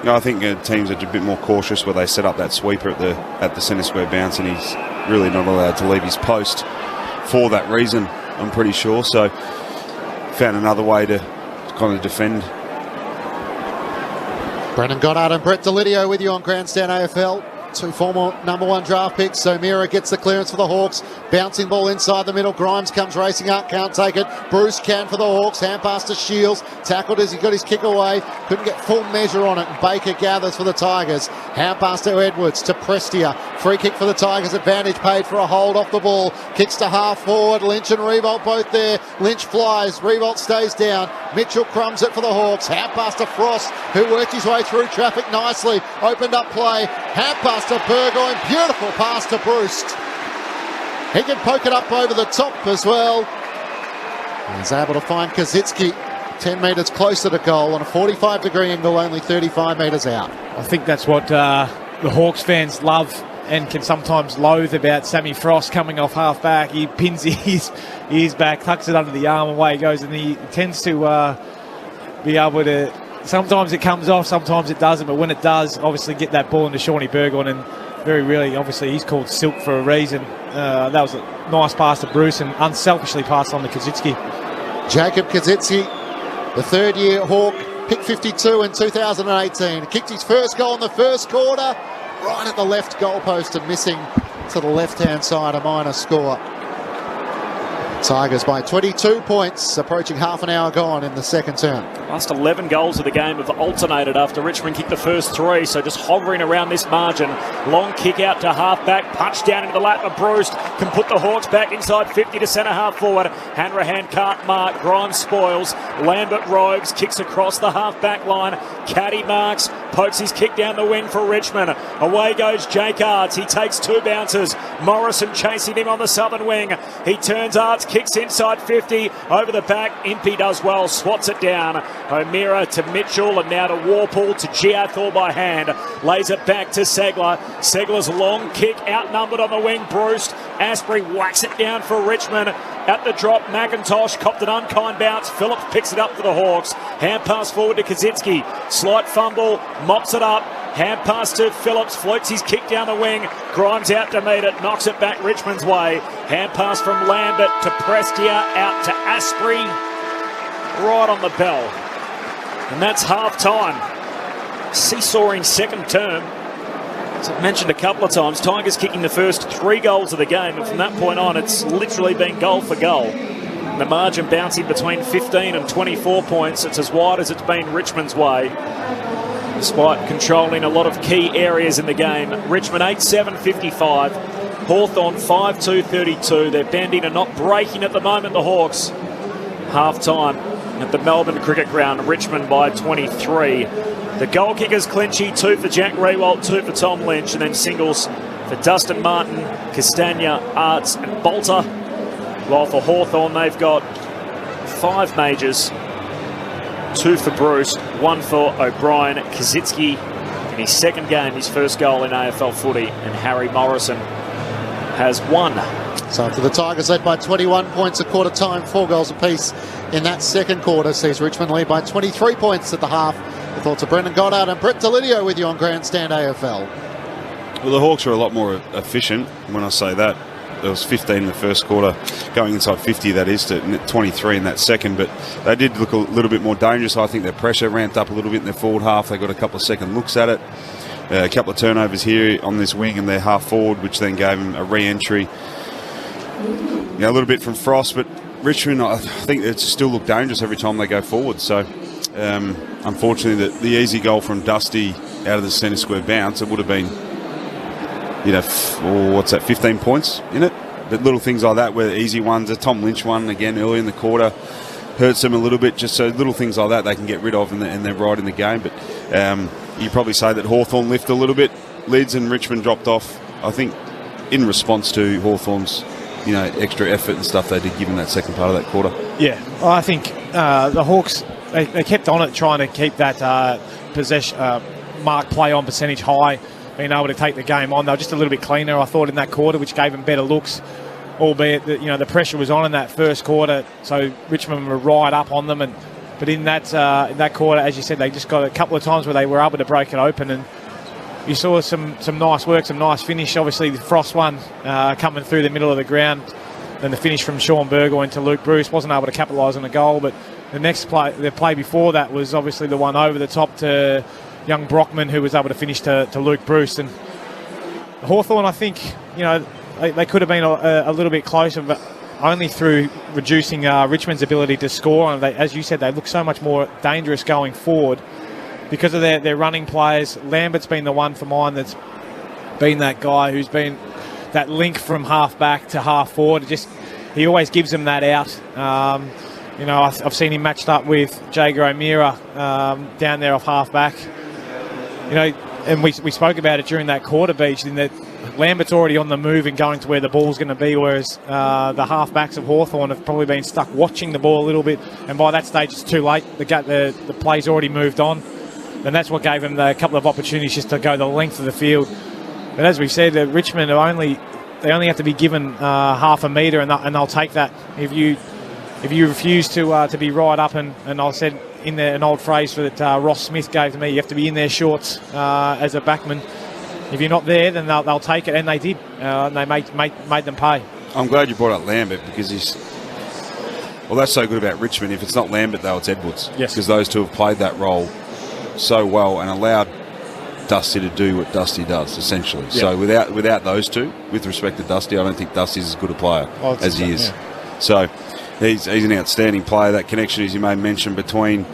No, I think teams are a bit more cautious where they set up that sweeper at the centre square bounce, and he's really not allowed to leave his post for that reason. I'm pretty sure. So found another way to kind of defend. Brendan Goddard and Brett Delidio with you on Grandstand AFL. Two former #1 draft picks. O'Meara gets the clearance for the Hawks. Bouncing ball inside the middle. Grimes comes racing up. Can't take it. Bruce can for the Hawks. Hand pass to Shields. Tackled as he got his kick away. Couldn't get full measure on it. Baker gathers for the Tigers. Hand pass to Edwards to Prestia. Free kick for the Tigers. Advantage paid for a hold off the ball. Kicks to half forward. Lynch and Revolt both there. Lynch flies. Revolt stays down. Mitchell crumbs it for the Hawks. Hand pass to Frost, who worked his way through traffic nicely. Opened up play. Hand pass to Burgoyne. Beautiful pass to Bruce. He can poke it up over the top as well. He's able to find Kaczynski 10 metres closer to goal on a 45-degree angle, only 35 metres out. I think that's what the Hawks fans love and can sometimes loathe about Sammy Frost coming off half-back. He pins his ears back, tucks it under the arm, away he goes, and he tends to be able to... Sometimes it comes off, sometimes it doesn't, but when it does, obviously get that ball into Shawnee Burgoyne, and very rarely, obviously, he's called Silk for a reason. That was a nice pass to Bruce and unselfishly passed on to Kaczynski. Jacob Kaczynski, the third-year Hawk, pick 52 in 2018. Kicked his first goal in the first quarter, right at the left goalpost and missing to the left-hand side, a minor score. Tigers by 22 points, approaching half an hour gone in the second term. Last 11 goals of the game have alternated after Richmond kicked the first three, so just hovering around this margin. Long kick out to half-back, punch down into the lap of Bruce, can put the Hawks back inside 50 to centre-half forward. Hanrahan can't mark, Grimes spoils, Lambert rogues, kicks across the half-back line, Caddy marks, pokes his kick down the wing for Richmond. Away goes Jake Arts, he takes two bounces, Morrison chasing him on the southern wing. He turns Arts, kicks inside 50, over the back, Impey does well, swats it down. O'Meara to Mitchell, and now to Warple, to Giathor by hand. Lays it back to Segler. Segler's long kick, outnumbered on the wing, Bruce. Asprey whacks it down for Richmond. At the drop, McIntosh copped an unkind bounce. Phillips picks it up for the Hawks. Hand pass forward to Kaczynski. Slight fumble, mops it up. Hand pass to Phillips, floats his kick down the wing. Grimes out to meet it, knocks it back Richmond's way. Hand pass from Lambert to Prestia, out to Asprey. Right on the bell. And that's half-time. Seesawing second term. As I've mentioned a couple of times, Tigers kicking the first 3 goals of the game, and from that point on, it's literally been goal for goal. And the margin bouncing between 15 and 24 points. It's as wide as it's been Richmond's way, despite controlling a lot of key areas in the game. Richmond 8-7-55. Hawthorn 5-2-32. They're bending and not breaking at the moment, the Hawks. Half-time at the Melbourne Cricket Ground, Richmond by 23. The goal kickers Clinchy, 2 for Jack Rewalt, 2 for Tom Lynch, and then singles for Dustin Martin, Castagna, Arts and Bolter. While for Hawthorn, they've got 5 majors, 2 for Bruce, one for O'Brien. Kazitsky in his second game, his first goal in AFL footy, and Harry Morrison has one. So for the Tigers, led by 21 points at quarter time, 4 goals apiece in that second quarter, sees Richmond lead by 23 points at the half. The thoughts of Brendan Goddard and Brett Delidio with you on Grandstand AFL. Well, the Hawks are a lot more efficient. When I say that, there was 15 in the first quarter, going inside 50, that is, to 23 in that second. But they did look a little bit more dangerous. I think their pressure ramped up a little bit in their forward half. They got a couple of second looks at it. A couple of turnovers here on this wing and their half forward, which then gave them a re-entry. A little bit from Frost, but Richmond, I think it still looked dangerous every time they go forward. So, unfortunately, the easy goal from Dusty out of the centre square bounce, it would have been, 15 points in it. But little things like that were easy ones. A Tom Lynch one, again, early in the quarter, hurts them a little bit. Just so little things like that they can get rid of, and they're right in the game. But you probably say that Hawthorn lifted a little bit. Leeds and Richmond dropped off, I think, in response to Hawthorn's extra effort and stuff they did give in that second part of that quarter. Yeah, well, I think the Hawks, they kept on it, trying to keep that possession mark play on percentage high, being able to take the game on. They were just a little bit cleaner, I thought, in that quarter, which gave them better looks, albeit that the pressure was on in that first quarter, so Richmond were right up on them. But in that quarter, as you said, they just got a couple of times where they were able to break it open, and you saw some nice work, some nice finish. Obviously, the Frost one coming through the middle of the ground. Then the finish from Sean Burgoyne into Luke Bruce. Wasn't able to capitalise on the goal, but the play before that was obviously the one over the top to young Brockman, who was able to finish to Luke Bruce. And Hawthorn, I think, they could have been a little bit closer, but only through reducing Richmond's ability to score. And as you said, they look so much more dangerous going forward because of their running players. Lambert's been the one for mine that's been that guy who's been that link from half back to half forward. He always gives them that out. I've seen him matched up with Jager O'Meara down there off half back. And we spoke about it during that quarter, Beach, in that Lambert's already on the move and going to where the ball's going to be, whereas the half-backs of Hawthorn have probably been stuck watching the ball a little bit, and by that stage it's too late. The play's already moved on, and that's what gave them a couple of opportunities just to go the length of the field. But as we said, Richmond only have to be given half a metre, and they'll take that. If you refuse to be right up, and I said in there an old phrase that Ross Smith gave to me, you have to be in their shorts as a backman. If you're not there, then they'll take it, and they did. And they made them pay. I'm glad you brought up Lambert, because that's so good about Richmond. If it's not Lambert, though, it's Edwards. Yes. Because those two have played that role so well and allowed Dusty to do what Dusty does, essentially. Yeah. So without those two, with respect to Dusty, I don't think Dusty's as good a player as he is. Yeah. So he's an outstanding player. That connection, as you made mention, between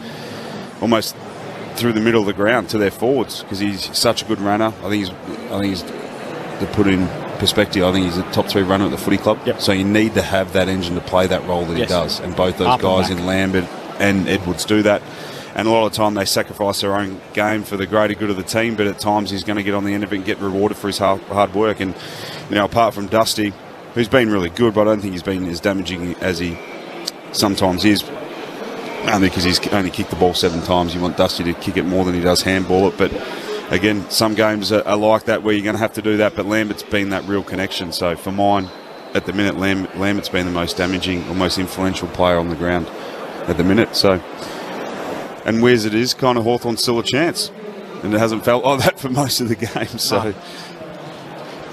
almost through the middle of the ground to their forwards, because he's such a good runner. I think he's to put in perspective, I think he's a top 3 runner at the footy club. Yep. So you need to have that engine to play that role that he does, and both those guys in Lambert and Edwards do that. And a lot of the time they sacrifice their own game for the greater good of the team, but at times he's going to get on the end of it and get rewarded for his hard work. And apart from Dusty, who's been really good, but I don't think he's been as damaging as he sometimes is. Only because he's only kicked the ball 7 times. You want Dusty to kick it more than he does handball it. But again, some games are like that where you're going to have to do that. But Lambert's been that real connection. So for mine, at the minute, Lambert's been the most damaging or most influential player on the ground at the minute. So, and where's it is, kind of Hawthorn's still a chance. And it hasn't felt like that for most of the game. So.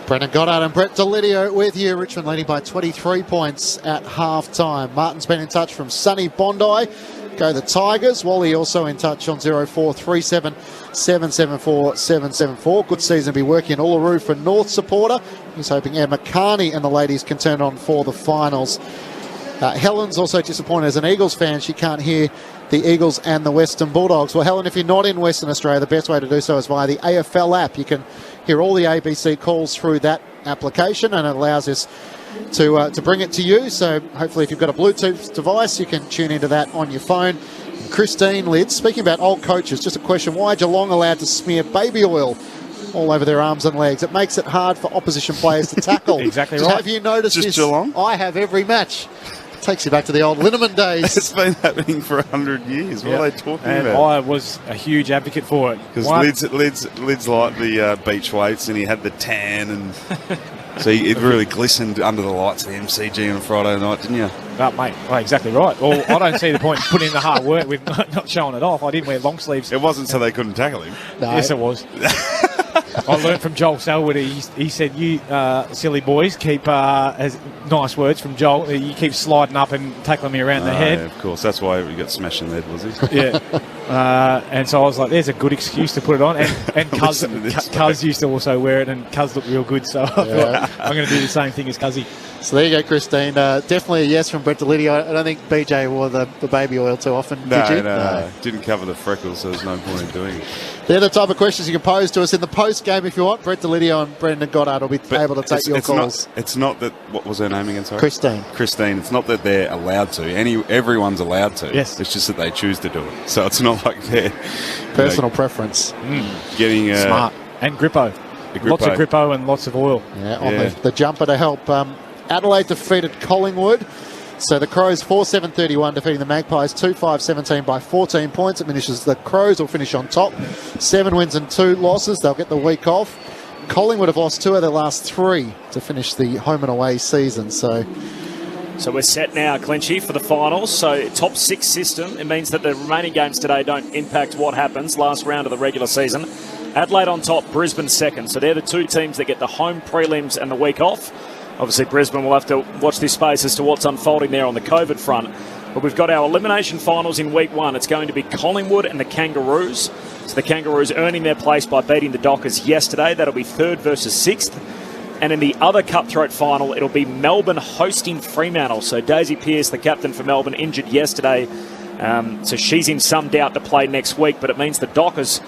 Brendan Goddard and Brett Delidio with you. Richmond leading by 23 points at half-time. Martin's been in touch from sunny Bondi. Go the Tigers. Wally also in touch on 0437 774 774. Good season to be working in Uluru for North supporter. He's hoping Emma Carney and the ladies can turn on for the finals. Helen's also disappointed as an Eagles fan. She can't hear the Eagles and the Western Bulldogs. Well, Helen, if you're not in Western Australia, the best way to do so is via the AFL app. You can hear all the ABC calls through that application, and it allows us to bring it to you. So hopefully if you've got a Bluetooth device, you can tune into that on your phone. Christine Lids, speaking about old coaches, just a question, why are Geelong allowed to smear baby oil all over their arms and legs? It makes it hard for opposition players to tackle. Exactly right. Have you noticed just this? Geelong? I have every match. Takes you back to the old Linneman days. It's been happening for 100 years. What are they talking and about? I was a huge advocate for it. Because Lids liked the beach weights, and he had the tan, and so it really glistened under the lights of the MCG on Friday night, didn't you? Oh, mate, exactly right. Well, I don't see the point in putting in the hard work with not showing it off. I didn't wear long sleeves. It wasn't so they couldn't tackle him. No. Yes, it was. I learned from Joel Selwood. He said, "You silly boys, keep nice words from Joel. You keep sliding up and tackling me around the head." Yeah, of course, that's why he got smashed in the head, was he? Yeah. And so I was like, "There's a good excuse to put it on." And Cuz used to also wear it, and Cuz looked real good. So I thought I'm going to do the same thing as Cuzzy. So there you go, Christine. Definitely a yes from Brett Delidio. I don't think BJ wore the baby oil too often, did you? No. Didn't cover the freckles, so there's no point in doing it. They're the type of questions you can pose to us in the post-game if you want. Brett Delidio and Brendan Goddard will be able to take your calls. It's not that... What was her name again, sorry? Christine. It's not that they're allowed to. Everyone's allowed to. Yes. It's just that they choose to do it. So it's not like they're... Personal preference. Getting... Smart. And Grippo. Lots of Grippo and lots of oil. Yeah, on the jumper to help. Adelaide defeated Collingwood. So the Crows 4-7-31 defeating the Magpies 2-5-17 by 14 points. It finishes the Crows will finish on top. 7 wins and 2 losses. They'll get the week off. Collingwood have lost 2 of their last 3 to finish the home and away season. So we're set now, Clinchy, for the finals. So top 6 system. It means that the remaining games today don't impact what happens last round of the regular season. Adelaide on top, Brisbane second. So they're the 2 teams that get the home prelims and the week off. Obviously, Brisbane will have to watch this space as to what's unfolding there on the COVID front. But we've got our elimination finals in week 1. It's going to be Collingwood and the Kangaroos. So the Kangaroos earning their place by beating the Dockers yesterday. That'll be 3rd versus 6th. And in the other cutthroat final, it'll be Melbourne hosting Fremantle. So Daisy Pearce, the captain for Melbourne, injured yesterday. So she's in some doubt to play next week. But it means the Dockers...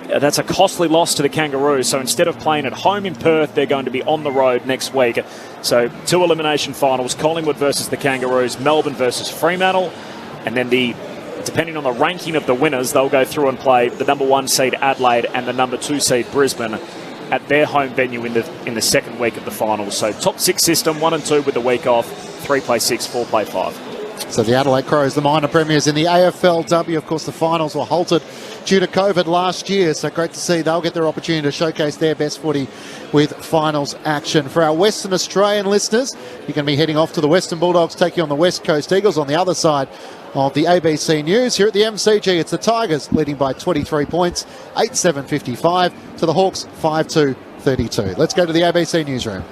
That's a costly loss to the Kangaroos. So instead of playing at home in Perth, they're going to be on the road next week. So 2 elimination finals, Collingwood versus the Kangaroos, Melbourne versus Fremantle. And then depending on the ranking of the winners, they'll go through and play the number 1 seed Adelaide and the number 2 seed Brisbane at their home venue in the second week of the finals. So top 6 system, 1 and 2 with the week off, 3 play 6, 4 play 5. So the Adelaide Crows, the minor premiers in the AFLW. Of course, the finals were halted due to COVID last year. So great to see they'll get their opportunity to showcase their best footy with finals action. For our Western Australian listeners, you're going to be heading off to the Western Bulldogs taking on the West Coast Eagles on the other side of the ABC News. Here at the MCG, it's the Tigers leading by 23 points, 8-7-55 to the Hawks 5-2-32. Let's go to the ABC Newsroom.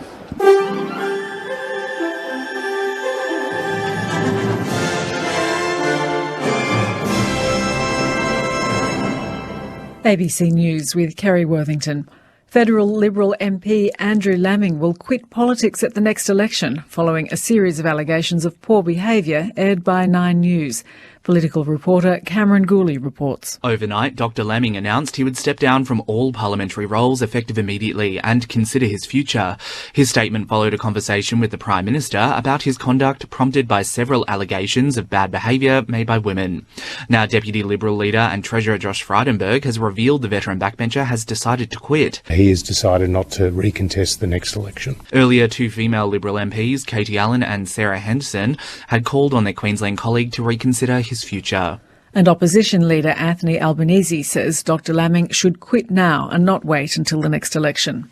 ABC News with Kerry Worthington. Federal Liberal MP Andrew Laming will quit politics at the next election following a series of allegations of poor behaviour aired by 9 News. Political reporter Cameron Gooley reports. Overnight, Dr Laming announced he would step down from all parliamentary roles effective immediately and consider his future. His statement followed a conversation with the Prime Minister about his conduct prompted by several allegations of bad behaviour made by women. Now, Deputy Liberal leader and Treasurer Josh Frydenberg has revealed the veteran backbencher has decided to quit. He has decided not to recontest the next election. Earlier, 2 female Liberal MPs, Katie Allen and Sarah Henderson, had called on their Queensland colleague to reconsider his future. And opposition leader Anthony Albanese says Dr Laming should quit now and not wait until the next election.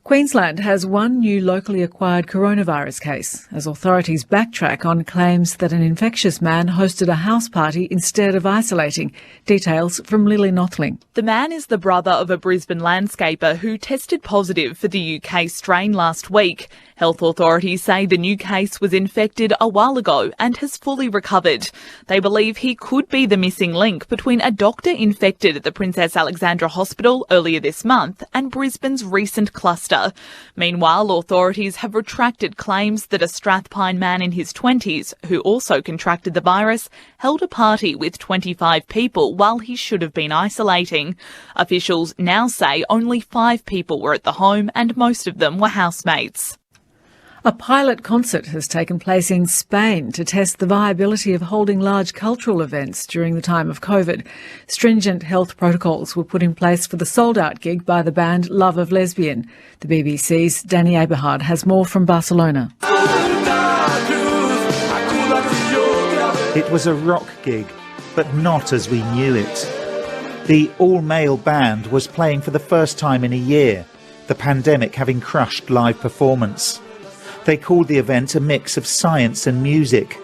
Queensland has 1 new locally acquired coronavirus case as authorities backtrack on claims that an infectious man hosted a house party instead of isolating. Details from Lily Nothling. The man is the brother of a Brisbane landscaper who tested positive for the UK strain last week. Health authorities say the new case was infected a while ago and has fully recovered. They believe he could be the missing link between a doctor infected at the Princess Alexandra Hospital earlier this month and Brisbane's recent cluster. Meanwhile, authorities have retracted claims that a Strathpine man in his 20s, who also contracted the virus, held a party with 25 people while he should have been isolating. Officials now say only 5 people were at the home and most of them were housemates. A pilot concert has taken place in Spain to test the viability of holding large cultural events during the time of COVID. Stringent health protocols were put in place for the sold-out gig by the band Love of Lesbian. The BBC's Danny Aberhard has more from Barcelona. It was a rock gig, but not as we knew it. The all-male band was playing for the first time in a year, the pandemic having crushed live performance. They called the event a mix of science and music.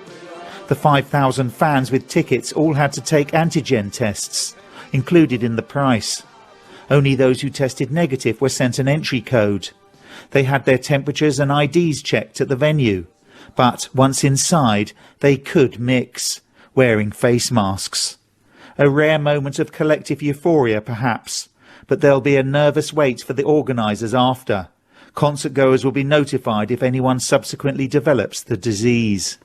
The 5,000 fans with tickets all had to take antigen tests, included in the price. Only those who tested negative were sent an entry code. They had their temperatures and IDs checked at the venue. But once inside, they could mix, wearing face masks. A rare moment of collective euphoria, perhaps, but there'll be a nervous wait for the organisers after. Concert goers will be notified if anyone subsequently develops the disease.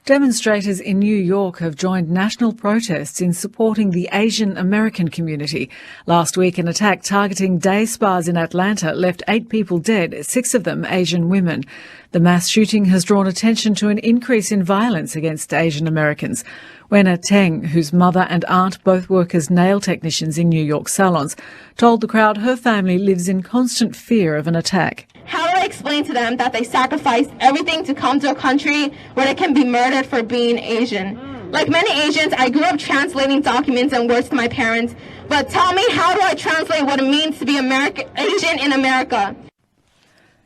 Demonstrators in New York have joined national protests in supporting the Asian American community. Last week, an attack targeting day spas in Atlanta left 8 people dead, 6 of them Asian women. The mass shooting has drawn attention to an increase in violence against Asian Americans. Wenna Teng, whose mother and aunt both work as nail technicians in New York salons, told the crowd her family lives in constant fear of an attack. How do I explain to them that they sacrificed everything to come to a country where they can be murdered for being Asian? Like many Asians, I grew up translating documents and words to my parents, but tell me, how do I translate what it means to be Asian in America?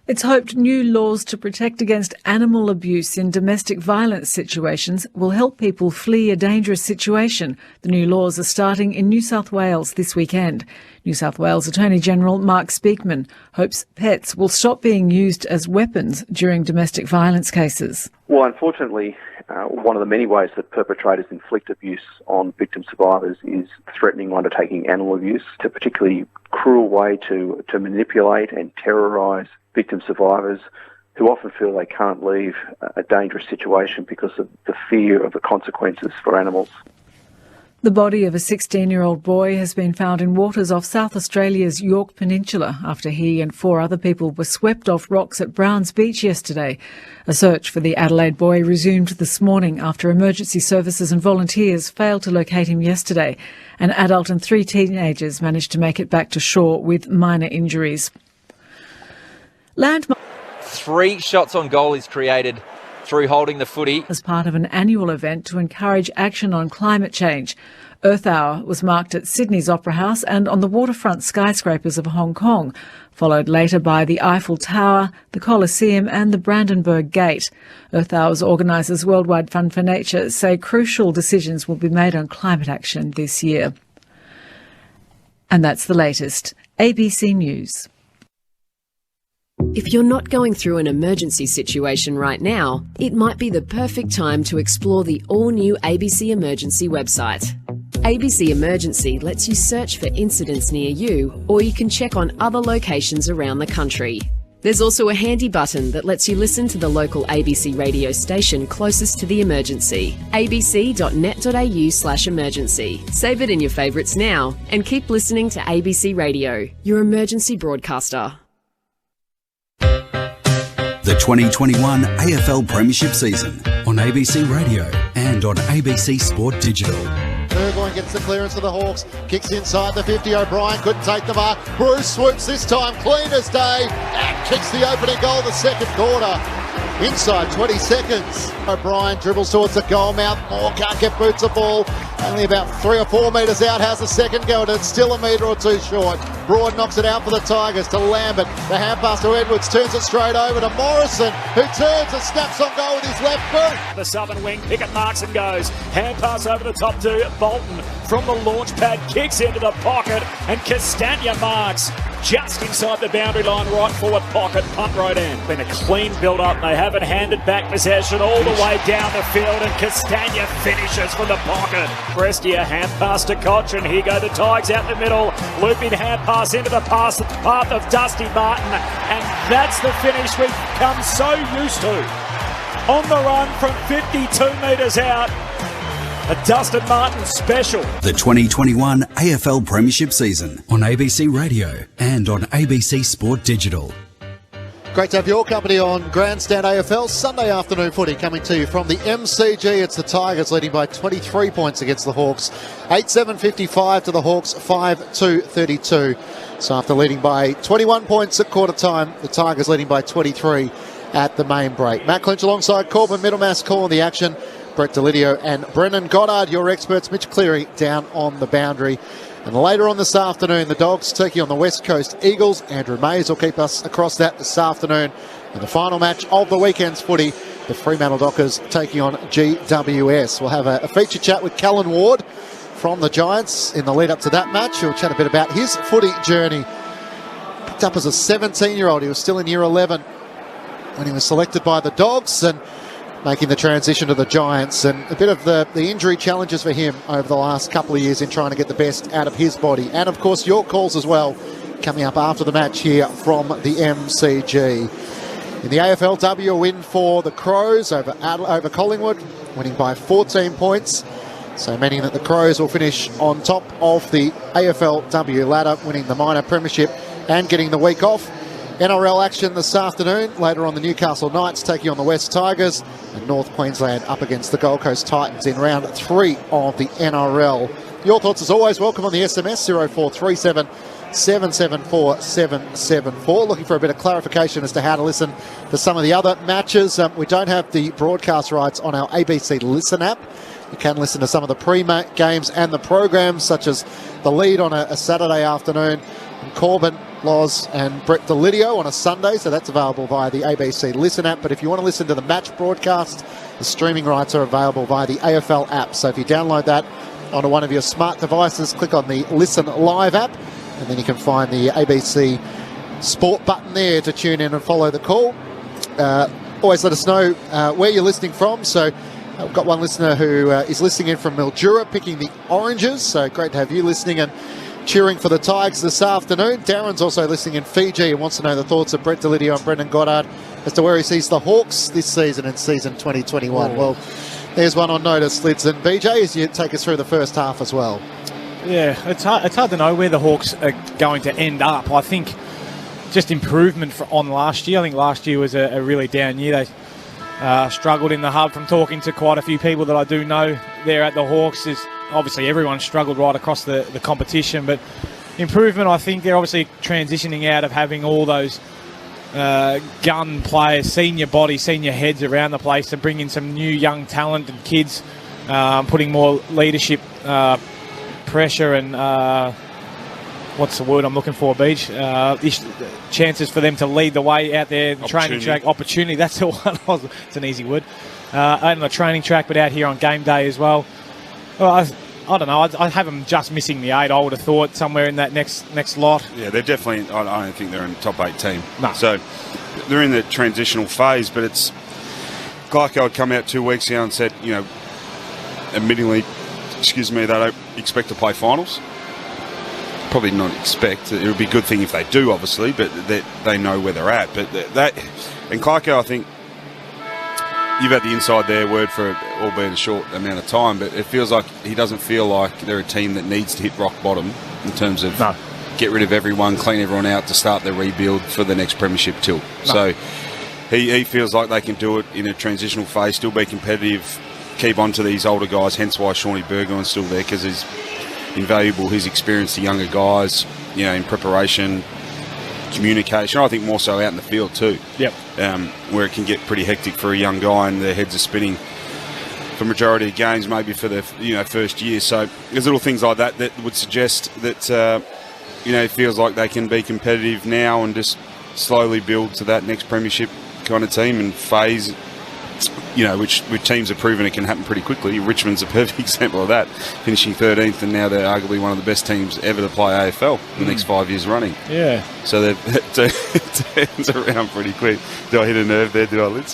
It's hoped new laws to protect against animal abuse in domestic violence situations will help people flee a dangerous situation. The new laws are starting in New South Wales this weekend. New South Wales Attorney-General Mark Speakman hopes pets will stop being used as weapons during domestic violence cases. Well, unfortunately, one of the many ways that perpetrators inflict abuse on victim survivors is threatening or undertaking animal abuse. It's a particularly cruel way to manipulate and terrorise victim survivors who often feel they can't leave a dangerous situation because of the fear of the consequences for animals. The body of a 16-year-old boy has been found in waters off South Australia's York Peninsula after he and 4 other people were swept off rocks at Browns Beach yesterday. A search for the Adelaide boy resumed this morning after emergency services and volunteers failed to locate him yesterday. An adult and 3 teenagers managed to make it back to shore with minor injuries. 3 shots on goal is created through holding the footy. As part of an annual event to encourage action on climate change. Earth Hour was marked at Sydney's Opera House and on the waterfront skyscrapers of Hong Kong, followed later by the Eiffel Tower, the Colosseum and the Brandenburg Gate. Earth Hour's organisers, Worldwide Fund for Nature, say crucial decisions will be made on climate action this year. And that's the latest. ABC News. If you're not going through an emergency situation right now, it might be the perfect time to explore the all-new ABC Emergency website. ABC Emergency lets you search for incidents near you, or you can check on other locations around the country. There's also a handy button that lets you listen to the local ABC radio station closest to the emergency. abc.net.au/emergency. Save it in your favourites now and keep listening to ABC Radio, your emergency broadcaster. The 2021 AFL Premiership season on ABC Radio and on ABC Sport Digital. Burgoyne gets the clearance for the Hawks, kicks inside the 50. O'Brien couldn't take the mark. Bruce swoops this time, clean as day, and kicks the opening goal the second quarter. Inside 20 seconds. O'Brien dribbles towards the goal mouth. Moore can't get boots the ball. Only about 3 or 4 metres out. Has a second go, and it's still a metre or 2 short. Broad knocks it out for the Tigers to Lambert. The hand pass to Edwards turns it straight over to Morrison, who turns and snaps on goal with his left boot. The southern wing, Pickett marks and goes. Hand pass over the top to Bolton. From the launch pad, kicks into the pocket, and Castagna marks just inside the boundary line, right forward pocket, punt right in. Been a clean build-up. They haven't handed back possession all the way down the field, and Castagna finishes from the pocket. Brestia, hand pass to Koch, and here go the Tigers out the middle. Looping hand pass into the path of Dusty Martin, and that's the finish we've come so used to. On the run from 52 metres out. A Dustin Martin special. The 2021 AFL Premiership season on ABC Radio and on ABC Sport Digital. Great to have your company on Grandstand AFL Sunday afternoon footy coming to you from the MCG. It's the Tigers leading by 23 points against the Hawks. 8-7-55 to the Hawks, 5-2-32. So after leading by 21 points at quarter time, the Tigers leading by 23 at the main break. Matt Clinch alongside Corbin Middlemass calling the action. Brett Delidio and Brendan Goddard, your experts. Mitch Cleary down on the boundary. And later on this afternoon, the Dogs taking on the West Coast Eagles. Andrew Mays will keep us across that this afternoon. And the final match of the weekend's footy, the Fremantle Dockers taking on GWS. We'll have a feature chat with Callan Ward from the Giants in the lead up to that match. We'll chat a bit about his footy journey. Picked up as a 17-year-old. He was still in year 11 when he was selected by the Dogs and making the transition to the Giants, and a bit of the injury challenges for him over the last couple of years in trying to get the best out of his body. And of course your calls as well coming up after the match here from the MCG. In the AFLW, a win for the Crows over Collingwood, winning by 14 points, so meaning that the Crows will finish on top of the AFLW ladder, winning the minor premiership and getting the week off. NRL action this afternoon. Later on, the Newcastle Knights taking on the West Tigers, and North Queensland up against the Gold Coast Titans in round 3 of the NRL. Your thoughts as always welcome on the SMS 0437 774 774. Looking for a bit of clarification as to how to listen to some of the other matches. We don't have the broadcast rights on our ABC Listen app. You can listen to some of the pre-games and the programs, such as the lead on a Saturday afternoon, and Corbin, Loz and Brett Delidio on a Sunday, so that's available via the ABC Listen app. But if you want to listen to the match broadcast, the streaming rights are available via the AFL app. So if you download that onto one of your smart devices, click on the Listen Live app, and then you can find the ABC Sport button there to tune in and follow the call. Always let us know where you're listening from. So we've got one listener who is listening in from Mildura, picking the Oranges, so great to have you listening and cheering for the Tigers this afternoon. Darren's also listening in Fiji and wants to know the thoughts of Brett Delidio and Brendan Goddard as to where he sees the Hawks this season in season 2021. Oh. Well, there's one on notice, Lids and BJ, as you take us through the first half as well. Yeah, it's hard to know where the Hawks are going to end up. I think just improvement on last year. I think last year was a really down year. They struggled in the hub, from talking to quite a few people that I do know there at the Hawks. Obviously, everyone struggled right across the competition, but improvement, I think they're obviously transitioning out of having all those gun players, senior body, senior heads around the place, to bring in some new young talent and kids, putting more leadership, pressure and what's the word I'm looking for, Beach? Chances for them to lead the way out there, the training track. Opportunity, that's the one. It's an easy word. On the training track, but out here on game day as well. Well, I don't know. I have them just missing the 8. I would have thought somewhere in that next lot. Yeah, they're definitely. I don't think they're in the top 8 team. No. So they're in the transitional phase. But it's Glyco had come out 2 weeks ago and said, admittingly, they don't expect to play finals. Probably not expect. It would be a good thing if they do, obviously, but they know where they're at. But and Glyco, I think. You've had the inside there word for it, albeit a short amount of time, but it feels like he doesn't feel like they're a team that needs to hit rock bottom in terms of get rid of everyone, clean everyone out to start their rebuild for the next premiership tilt. No. So he feels like they can do it in a transitional phase, still be competitive, keep on to these older guys, hence why Shawnee Burgoyne's still there, because he's invaluable, his experience to younger guys, in preparation, communication, I think more so out in the field too. Yep. Where it can get pretty hectic for a young guy and their heads are spinning for majority of games, maybe for their first year. So there's little things like that that would suggest that it feels like they can be competitive now and just slowly build to that next premiership kind of team and phase. Which teams have proven it can happen pretty quickly. Richmond's a perfect example of that, finishing 13th, and now they're arguably one of the best teams ever to play AFL the next 5 years running. Yeah. So it turns around pretty quick. Did I hit a nerve there? Did I, Lid?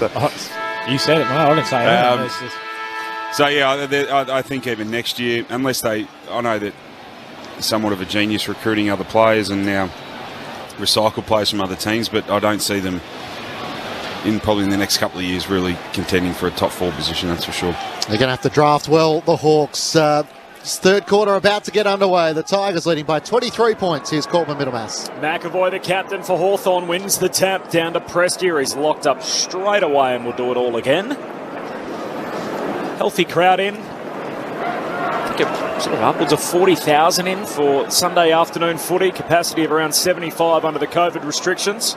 You said it, mate. I didn't say that. So, yeah, I think even next year, unless I know that somewhat of a genius recruiting other players and now recycle players from other teams, but I don't see them probably in the next couple of years really contending for a top 4 position, that's for sure. They're going to have to draft well, the Hawks. Third quarter about to get underway. The Tigers leading by 23 points. Here's Corbin Middlemass. McAvoy, the captain for Hawthorn, wins the tap down to Prestia. He's locked up straight away and will do it all again. Healthy crowd in. I think sort of upwards of 40,000 in for Sunday afternoon footy. Capacity of around 75 under the COVID restrictions.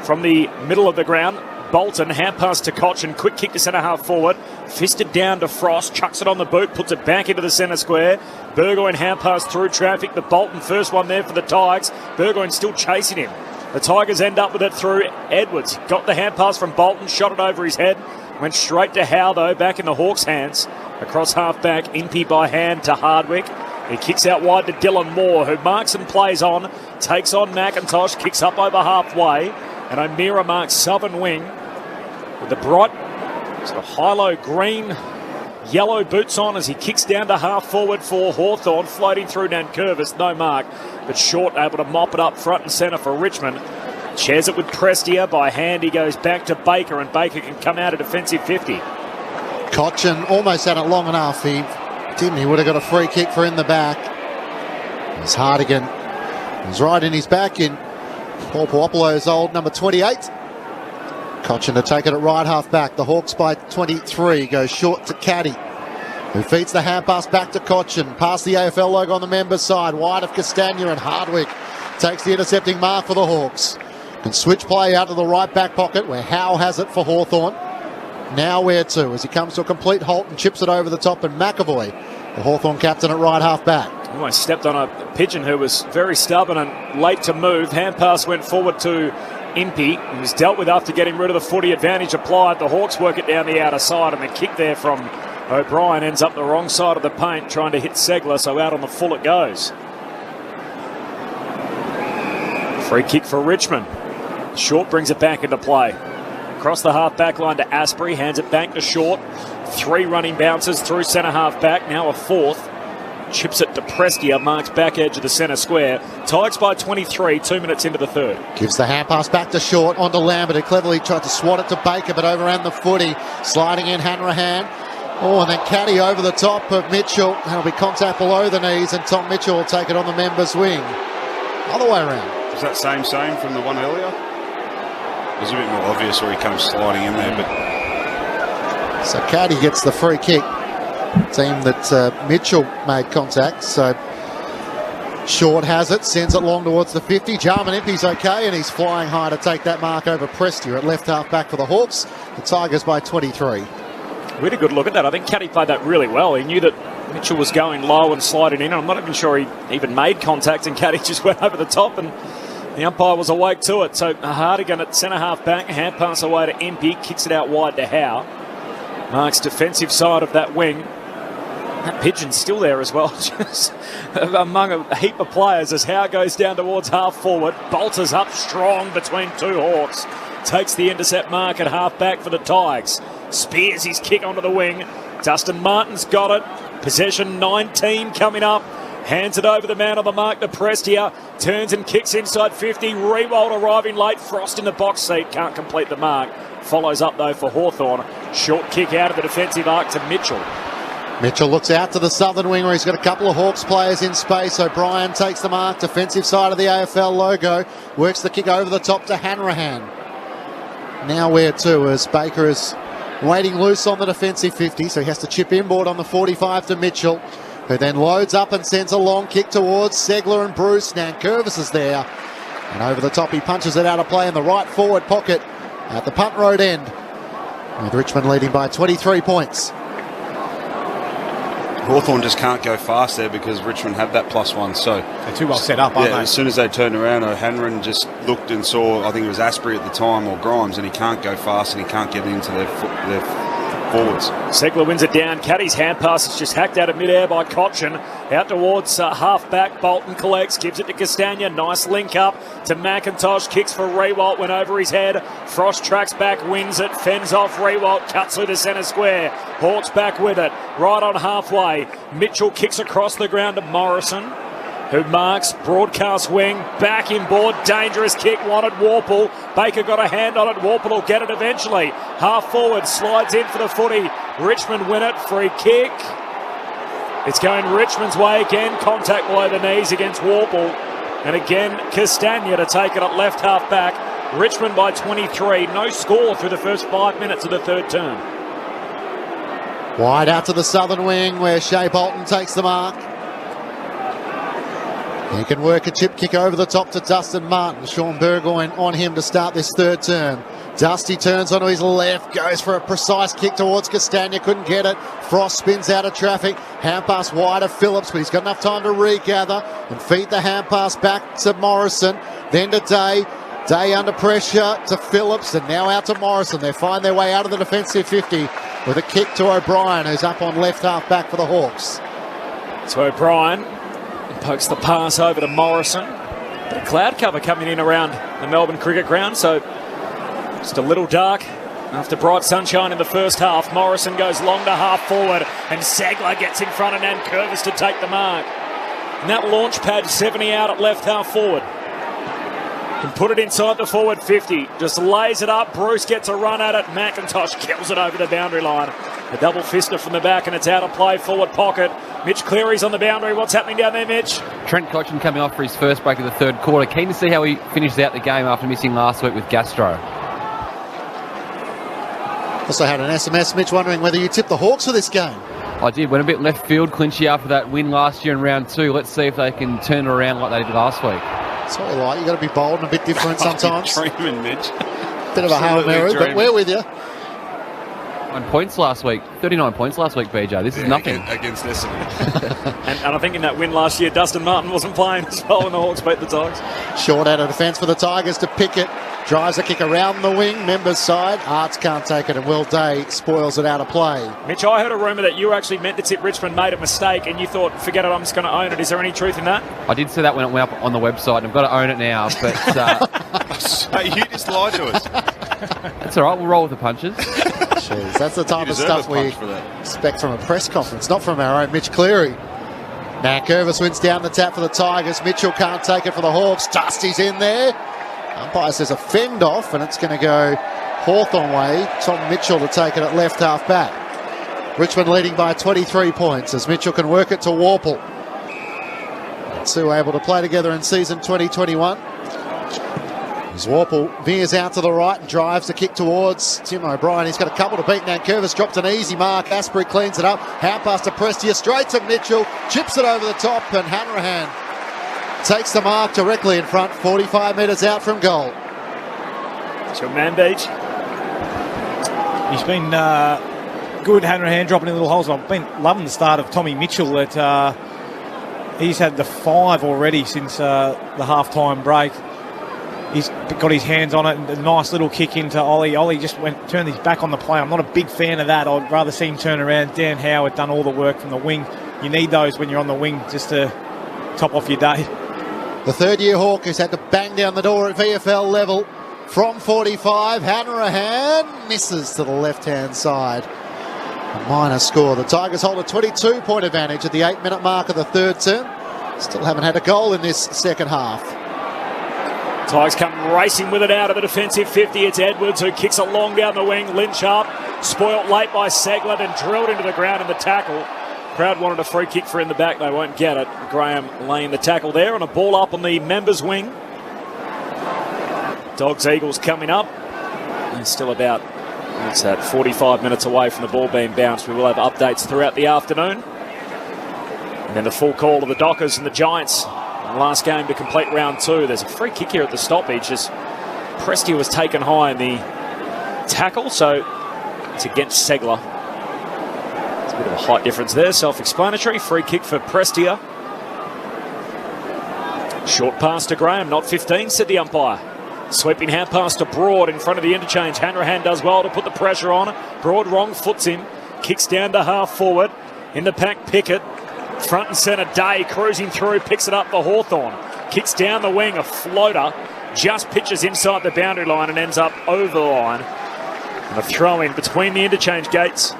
From the middle of the ground, Bolton. Hand pass to Cochin. Quick kick to centre half forward. Fisted down to Frost. Chucks it on the boot. Puts it back into the centre square. Burgoyne hand pass through traffic. The Bolton first one there for the Tigers. Burgoyne still chasing him. The Tigers end up with it through Edwards. Got the hand pass from Bolton. Shot it over his head. Went straight to Howe though. Back in the Hawks' hands. Across half back. Impey by hand to Hardwick. He kicks out wide to Dylan Moore, who marks and plays on. Takes on McIntosh. Kicks up over halfway. And O'Meara marks southern wing with the bright sort of high-low green, yellow boots on as he kicks down to half forward for Hawthorn, floating through Nankervis, no mark, but Short able to mop it up front and centre for Richmond. Shares it with Prestia by hand. He goes back to Baker, and Baker can come out a defensive 50. Cochin almost had it long enough. He didn't. He would have got a free kick for in the back. It's Hardigan. He's right in his back in Paul Puopolo's old number 28. Cochin to take it at right half back. The Hawks by 23 goes short to Caddy, who feeds the hand pass back to Cochin. Past the AFL logo on the members' side. Wide of Castagna, and Hardwick takes the intercepting mark for the Hawks. And switch play out to the right back pocket where Howe has it for Hawthorn. Now where to as he comes to a complete halt and chips it over the top, and McAvoy, the Hawthorn captain, at right half back. Almost stepped on a pigeon who was very stubborn and late to move. Hand pass went forward to Impey. He was dealt with after getting rid of the footy. Advantage applied. The Hawks work it down the outer side, and the kick there from O'Brien ends up the wrong side of the paint, trying to hit Segler, so out on the full it goes. Free kick for Richmond. Short brings it back into play. Across the half-back line to Asprey. Hands it back to Short. 3 running bounces through centre half-back. Now a 4th. Chips it to Prestia. Marks back edge of the centre square. Tigers by 23, 2 minutes into the third. Gives the hand pass back to Short, onto Lambert, who cleverly tried to swat it to Baker, but overran the footy. Sliding in Hanrahan. Oh, and then Caddy over the top of Mitchell. That'll be contact below the knees, and Tom Mitchell will take it on the members' wing. Other way around. Is that same from the one earlier? It was a bit more obvious where he comes sliding in there, but... So Caddy gets the free kick. Team that Mitchell made contact, so Short has it, sends it long towards the 50. Jarman Impey's okay, and he's flying high to take that mark over Prestia at left half back for the Hawks. The Tigers by 23. We had a good look at that. I think Caddy played that really well. He knew that Mitchell was going low and sliding in. I'm not even sure he even made contact, and Caddy just went over the top, and the umpire was awake to it. So Hardigan at centre half back, hand pass away to Impey, kicks it out wide to Howe. Marks defensive side of that wing. That pigeon's still there as well, just among a heap of players as Howe goes down towards half forward. Bolters up strong between 2 Hawks. Takes the intercept mark at half back for the Tigers. Spears his kick onto the wing. Dustin Martin's got it. Possession 19 coming up. Hands it over the man on the mark to Prestia. Turns and kicks inside 50. Rewald arriving late. Frost in the box seat. Can't complete the mark. Follows up though for Hawthorn. Short kick out of the defensive arc to Mitchell. Mitchell looks out to the southern wing where he's got a couple of Hawks players in space. O'Brien takes the mark. Defensive side of the AFL logo. Works the kick over the top to Hanrahan. Now where to as Baker is waiting loose on the defensive 50, so he has to chip inboard on the 45 to Mitchell, who then loads up and sends a long kick towards Segler and Bruce. Nankervis is there, and over the top he punches it out of play in the right forward pocket at the punt road end, with Richmond leading by 23 points. Hawthorn just can't go fast there because Richmond had that +1. So they're too well set up, aren't they? As soon as they turned around, O'Hanlon just looked and saw, I think it was Asprey at the time, or Grimes, and he can't go fast and he can't get into their forwards. Segler wins it down. Caddy's hand pass is just hacked out of midair by Cochin. Out towards half-back. Bolton collects, gives it to Castagna. Nice link up to McIntosh. Kicks for Rewalt, went over his head. Frost tracks back, wins it, fends off Rewalt, cuts through the centre square. Hawks back with it, right on halfway. Mitchell kicks across the ground to Morrison, who marks broadcast wing, back inboard, dangerous kick, wanted Warple. Baker got a hand on it, Warple will get it eventually. Half forward, slides in for the footy. Richmond win it, free kick. It's going Richmond's way again, contact below the knees against Warple. And again, Castagna to take it at left half back. Richmond by 23, no score through the first 5 minutes of the third term. Wide out to the southern wing where Shea Bolton takes the mark. He can work a chip kick over the top to Dustin Martin. Sean Burgoyne on him to start this third term. Dusty turns onto his left, goes for a precise kick towards Castagna, couldn't get it. Frost spins out of traffic. Hand pass wide of Phillips, but he's got enough time to regather and feed the hand pass back to Morrison. Then to Day. Day under pressure to Phillips, and now out to Morrison. They find their way out of the defensive 50 with a kick to O'Brien, who's up on left half back for the Hawks. So O'Brien pokes the pass over to Morrison. Bit of cloud cover coming in around the Melbourne Cricket Ground, so just a little dark after bright sunshine in the first half. Morrison goes long to half forward, and Sagler gets in front of Nankervis to take the mark. And that launch pad 70 out at left half forward. Can put it inside the forward 50. Just lays it up. Bruce gets a run at it. McIntosh kills it over the boundary line. A double fister from the back, and it's out of play, forward pocket. Mitch Cleary's on the boundary. What's happening down there, Mitch? Trent Cotchin coming off for his first break of the third quarter. Keen to see how he finishes out the game after missing last week with gastro. Also had an SMS, Mitch, wondering whether you tipped the Hawks for this game. I did. Went a bit left field, clinchy after that win last year in round 2. Let's see if they can turn it around like they did last week. That's what you like. You've got to be bold and a bit different sometimes. Dreaming, Mitch. Bit of a Hail Mary, but we're with you. 39 points last week, BJ. This is nothing. Against Essendon. and I think in that win last year, Dustin Martin wasn't playing as well when the Hawks beat the Tigers. Short out of defence for the Tigers to Pickett. Drives a kick around the wing, Members side. Arts can't take it, and Will Day spoils it out of play. Mitch, I heard a rumour that you actually meant to tip Richmond, made a mistake, and you thought, forget it, I'm just going to own it. Is there any truth in that? I did say that when it went up on the website, and I've got to own it now, but... So you just lied to us. That's all right, we'll roll with the punches. Jeez, that's the type of stuff we expect from a press conference, not from our own Mitch Cleary. Nankervis wins down the tap for the Tigers. Mitchell can't take it for the Hawks. Dusty's in there. Umpire says a fend off, and it's going to go Hawthorn way. Tom Mitchell to take it at left half back. Richmond leading by 23 points as Mitchell can work it to Warple. Two able to play together in season 2021. As Warple veers out to the right and drives the kick towards Tim O'Brien. He's got a couple to beat. Nankervis dropped an easy mark. Asprey cleans it up. Hand pass to Prestia, straight to Mitchell. Chips it over the top, and Hanrahan takes the mark directly in front, 45 metres out from goal. It's your man, Beach. He's been good, Hanrahan, dropping in little holes. I've been loving the start of Tommy Mitchell. He's had the 5 already since the half-time break. He's got his hands on it, and a nice little kick into Ollie. Ollie just turned his back on the play. I'm not a big fan of that. I'd rather see him turn around. Dan Howard done all the work from the wing. You need those when you're on the wing just to top off your day. The third-year Hawk who's had to bang down the door at VFL level from 45. Hanrahan misses to the left-hand side. A minor score. The Tigers hold a 22-point advantage at the 8-minute mark of the third term. Still haven't had a goal in this second half. Tigers come racing with it out of the defensive 50. It's Edwards who kicks it long down the wing. Lynch up, spoilt late by Sagler, then drilled into the ground in the tackle. Crowd wanted a free kick for in the back. They won't get it. Graham laying the tackle there, and a ball up on the members' wing. Dogs Eagles coming up. And still about, what's that, 45 minutes away from the ball being bounced. We will have updates throughout the afternoon. And then the full call of the Dockers and the Giants. Last game to complete round 2. There's a free kick here at the stoppage as Prestia was taken high in the tackle, so it's against Segler. It's a bit of a height difference there, self-explanatory. Free kick for Prestia. Short pass to Graham, not 15, said the umpire. Sweeping hand pass to Broad in front of the interchange. Hanrahan does well to put the pressure on. Broad wrong foots him, kicks down to half forward. In the pack, Pickett. Front and centre, Day cruising through, picks it up for Hawthorn. Kicks down the wing, a floater, just pitches inside the boundary line and ends up over the line. And a throw in between the interchange gates.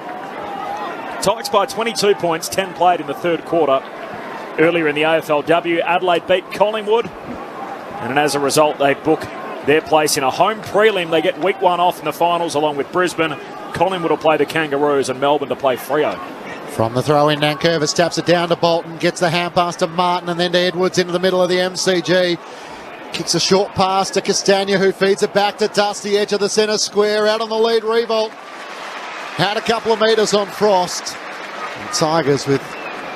Tigers by 22 points, 10 played in the third quarter. Earlier in the AFLW, Adelaide beat Collingwood. And as a result, they book their place in a home prelim. They get week 1 off in the finals along with Brisbane. Collingwood will play the Kangaroos and Melbourne to play Freo. From the throw in, Nankervis taps it down to Bolton, gets the hand pass to Martin and then to Edwards into the middle of the MCG. Kicks a short pass to Castagna, who feeds it back to Dusty, edge of the centre square, out on the lead, Revolt. Had a couple of metres on Frost. And Tigers with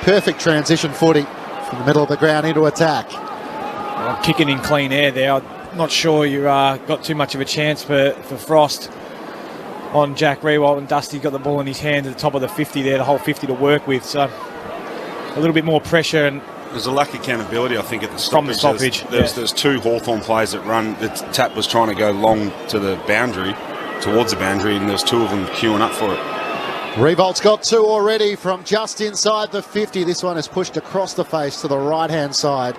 perfect transition footy from the middle of the ground into attack. Well, kicking in clean air there. not sure you got too much of a chance for Frost on Jack Rewalt, and Dusty got the ball in his hand at the top of the 50 there, the whole 50 to work with. So a little bit more pressure. And there's a lack of accountability, I think, at the stoppage. From the stoppage. There's two Hawthorn players that run. The tap was trying to go long to the boundary, towards the boundary, and there's two of them queuing up for it. Revolt's got 2 already from just inside the 50. This one is pushed across the face to the right-hand side.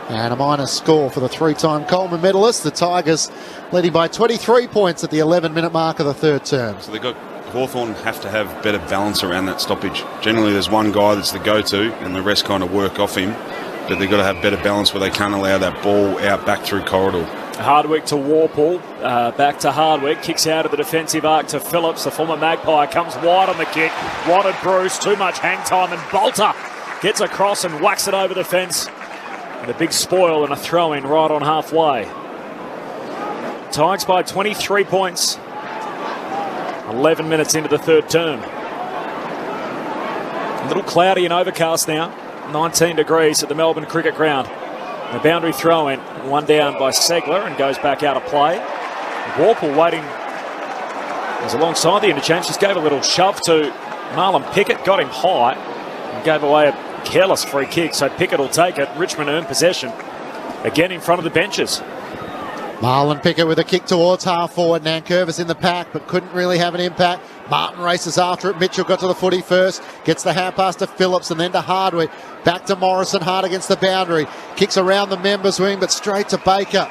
And a minus score for the 3-time Coleman medalist. The Tigers leading by 23 points at the 11-minute mark of the third term. So Hawthorn have to have better balance around that stoppage. Generally, there's one guy that's the go-to, and the rest kind of work off him. But they've got to have better balance where they can't allow that ball out back through corridor. Hardwick to Warple, back to Hardwick, kicks out of the defensive arc to Phillips, the former Magpie, comes wide on the kick, wanted Bruce, too much hang time, and Bolter gets across and whacks it over the fence. And a big spoil and a throw-in right on halfway. Tigers by 23 points, 11 minutes into the third term. A little cloudy and overcast now, 19 degrees at the Melbourne Cricket Ground. The boundary throw-in, one down by Segler and goes back out of play. Warple waiting. He's alongside the interchange. Just gave a little shove to Marlon Pickett, got him high and gave away a careless free kick. So Pickett will take it. Richmond earned possession. Again in front of the benches. Marlon Pickett with a kick towards half forward. Nankervis in the pack, but couldn't really have an impact. Martin races after it. Mitchell got to the footy first. Gets the hand pass to Phillips and then to Hardwick. Back to Morrison, hard against the boundary. Kicks around the members' wing, but straight to Baker.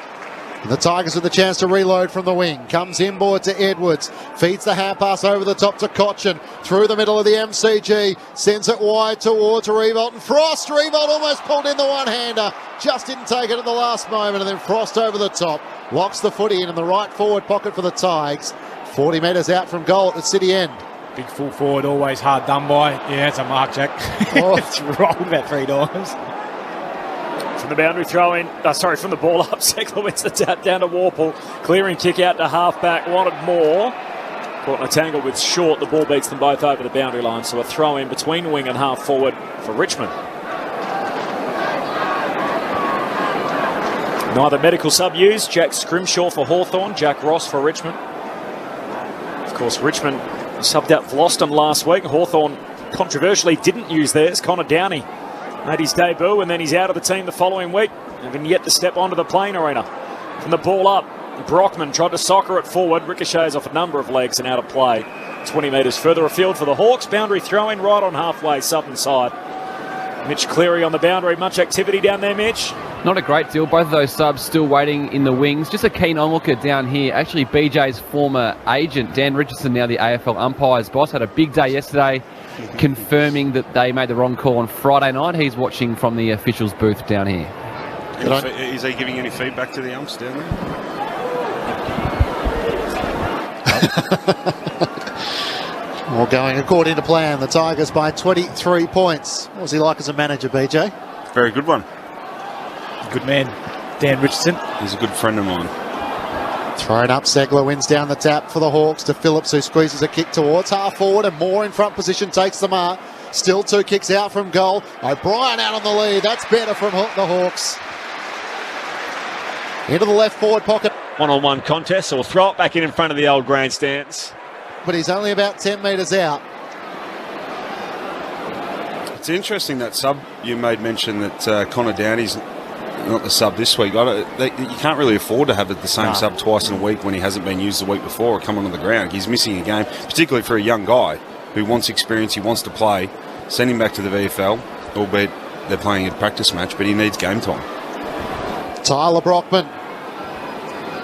And the Tigers with the chance to reload from the wing. Comes inboard to Edwards. Feeds the hand pass over the top to Cochin. Through the middle of the MCG. Sends it wide towards Revolt and Frost. Revolt almost pulled in the one-hander. Just didn't take it at the last moment. And then Frost over the top. Locks the footy in the right forward pocket for the Tigers. 40 metres out from goal at the city end. Big full forward, always hard done by. Yeah, it's a mark, Jack. It's rolled about 3 times. From the boundary throw-in, from the ball up, Segler wins the tap down to Warple. Clearing kick out to half-back, wanted more. Caught in a tangle with Short, the ball beats them both over the boundary line. So a throw-in between wing and half-forward for Richmond. Neither medical sub used. Jack Scrimshaw for Hawthorn, Jack Ross for Richmond. Of course, Richmond subbed out Vloston last week. Hawthorn controversially didn't use theirs. Connor Downey made his debut and then he's out of the team the following week. Having yet to step onto the playing arena. From the ball up, Brockman tried to soccer it forward. Ricochets off a number of legs and out of play. 20 metres further afield for the Hawks. Boundary throw-in right on halfway, southern side. Mitch Cleary on the boundary. Much activity down there, Mitch? Not a great deal. Both of those subs still waiting in the wings. Just a keen onlooker down here. Actually, BJ's former agent, Dan Richardson, now the AFL umpire's boss, had a big day yesterday confirming that they made the wrong call on Friday night. He's watching from the officials' booth down here. Is he giving any feedback to the umps down there? All going according to plan. The Tigers by 23 points. What was he like as a manager, BJ? Very good one. Good man, Dan Richardson. He's a good friend of mine. Thrown up, Segler wins down the tap for the Hawks to Phillips, who squeezes a kick towards half forward and more in front position takes the mark. Still 2 kicks out from goal. O'Brien out on the lead. That's better from the Hawks. Into the left forward pocket. One-on-one contest, so we'll throw it back in front of the old grandstands. But he's only about 10 metres out. It's interesting that sub you made mention that Connor Downey's not the sub this week. You can't really afford to have the same sub twice in a week when he hasn't been used the week before or coming on the ground. He's missing a game, particularly for a young guy who wants experience, he wants to play. Send him back to the VFL, albeit they're playing a practice match, but he needs game time. Tyler Brockman,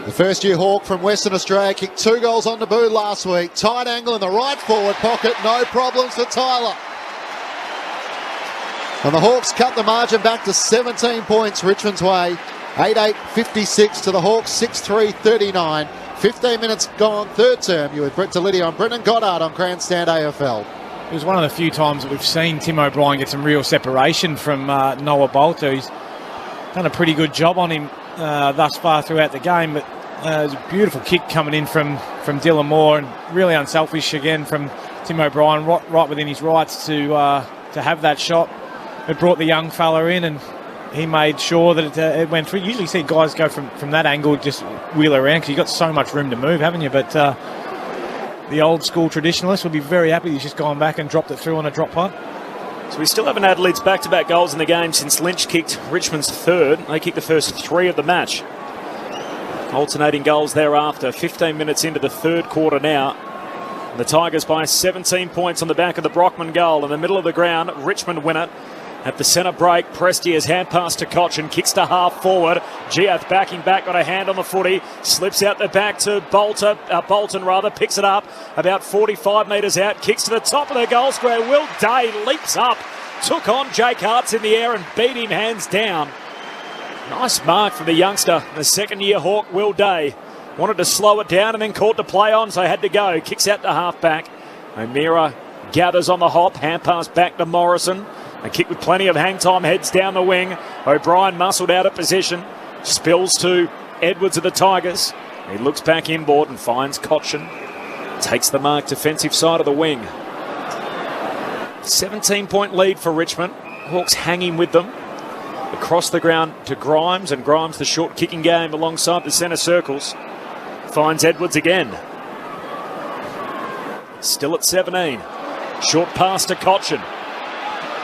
the first-year Hawk from Western Australia, kicked 2 goals on debut last week. Tight angle in the right forward pocket, no problems for Tyler. And the Hawks cut the margin back to 17 points Richmond's way. 8-8-56 to the Hawks, 6-3-39. 15 minutes gone, third term. You with Brett Delidio and Brendan Goddard on Grandstand AFL. It was one of the few times that we've seen Tim O'Brien get some real separation from Noah Bolter. He's done a pretty good job on him thus far throughout the game, but it was a beautiful kick coming in from Dylan Moore, and really unselfish again from Tim O'Brien, right within his rights to have that shot. It brought the young fella in, and he made sure that it went through. Usually you see guys go from that angle, just wheel around, because you've got so much room to move, haven't you? But the old school traditionalist would be very happy he's just gone back and dropped it through on a drop punt. So we still haven't had Leeds back-to-back goals in the game since Lynch kicked Richmond's third. They kicked the first 3 of the match. Alternating goals thereafter. 15 minutes into the third quarter now. And the Tigers by 17 points on the back of the Brockman goal. In the middle of the ground, Richmond win it. At the centre break, Presti has hand pass to Cochin, kicks to half forward. Giath backing back, got a hand on the footy, slips out the back to Bolton, picks it up about 45 metres out, kicks to the top of the goal square. Will Day leaps up, took on Jake Hartz in the air and beat him hands down. Nice mark from the youngster, the second-year Hawk, Will Day. Wanted to slow it down and then caught to play on, so had to go. Kicks out to half-back. O'Meara gathers on the hop, hand pass back to Morrison. A kick with plenty of hang time, heads down the wing. O'Brien muscled out of position. Spills to Edwards of the Tigers. He looks back inboard and finds Cochin. Takes the mark, defensive side of the wing. 17-point lead for Richmond. Hawks hanging with them. Across the ground to Grimes, and Grimes the short kicking game alongside the centre circles. Finds Edwards again. Still at 17. Short pass to Cochin.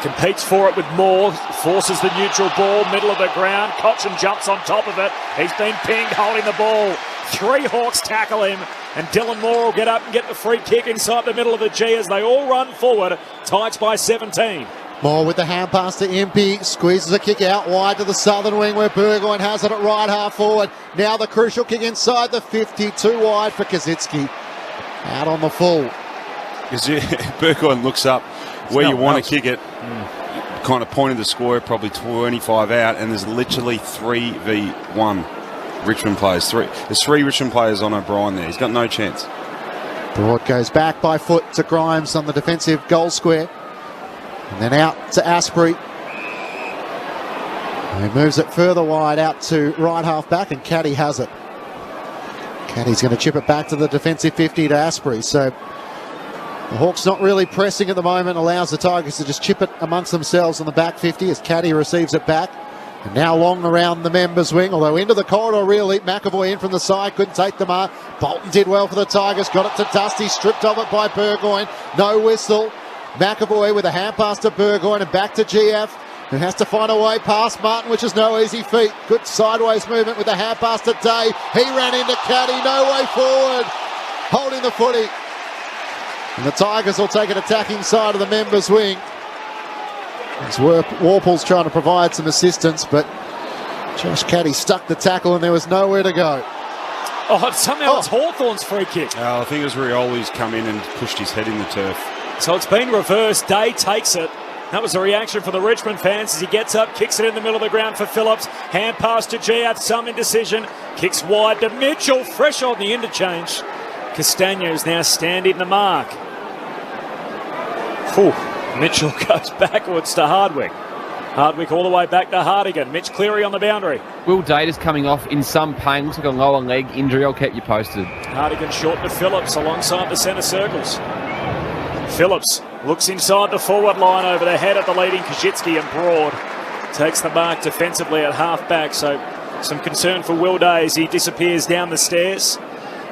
Competes for it with Moore, forces the neutral ball, middle of the ground. Cochin jumps on top of it. He's been pinged holding the ball. 3 Hawks tackle him, and Dylan Moore will get up and get the free kick inside the middle of the G as they all run forward. Tigers by 17. Moore with the hand pass to Impey, squeezes a kick out wide to the southern wing where Burgoyne has it at right half forward. Now the crucial kick inside the 50, too wide for Kazitsky. Out on the full. Burgoyne looks up where you want to kick it, kind of pointed the square, probably 25 out, and there's literally 3v1 Richmond players. There's 3 Richmond players on O'Brien there. He's got no chance. Broad goes back by foot to Grimes on the defensive goal square. And then out to Asprey. He moves it further wide out to right half back, and Caddy has it. Caddy's going to chip it back to the defensive 50 to Asprey. So the Hawks not really pressing at the moment, allows the Tigers to just chip it amongst themselves on the back 50 as Caddy receives it back. And now long around the members' wing, although into the corridor really. McAvoy in from the side, couldn't take the mark. Bolton did well for the Tigers, got it to Dusty, stripped of it by Burgoyne. No whistle. McAvoy with a hand pass to Burgoyne and back to GF, who has to find a way past Martin, which is no easy feat. Good sideways movement with a hand pass to Day. He ran into Caddy, no way forward. Holding the footy. And the Tigers will take an attacking side of the members' wing. As Warple's trying to provide some assistance, but Josh Caddy stuck the tackle and there was nowhere to go. Somehow it's Hawthorn's free kick. I think it was Rioli's come in and pushed his head in the turf. So it's been reversed. Day takes it. That was the reaction from the Richmond fans as he gets up, kicks it in the middle of the ground for Phillips. Hand pass to Giath, some indecision. Kicks wide to Mitchell, fresh on the interchange. Castagno's now standing the mark. Mitchell goes backwards to Hardwick. Hardwick all the way back to Hardigan. Mitch Cleary on the boundary. Will Davis coming off in some pain. Looks like a lower leg injury. I'll keep you posted. Hardigan short to Phillips alongside the centre circles. Phillips looks inside the forward line over the head of the leading Kazitsky, and Broad takes the mark defensively at half-back. So some concern for Will Day as he disappears down the stairs.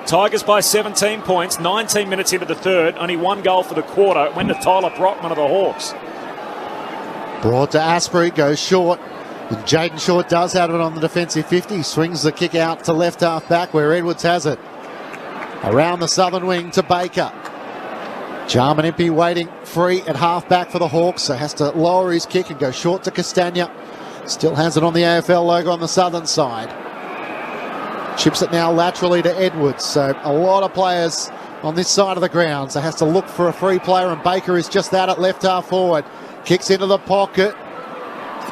Tigers by 17 points, 19 minutes into the third. Only 1 goal for the quarter. It went to Tyler Brockman of the Hawks. Broad to Asprey, goes short. And Jaden Short does have it on the defensive 50. Swings the kick out to left half back where Edwards has it. Around the southern wing to Baker. Jarman Impey waiting free at half back for the Hawks, so has to lower his kick and go short to Castagna. Still has it on the AFL logo on the southern side. Chips it now laterally to Edwards, so a lot of players on this side of the ground, so has to look for a free player, and Baker is just that at left half forward. Kicks into the pocket.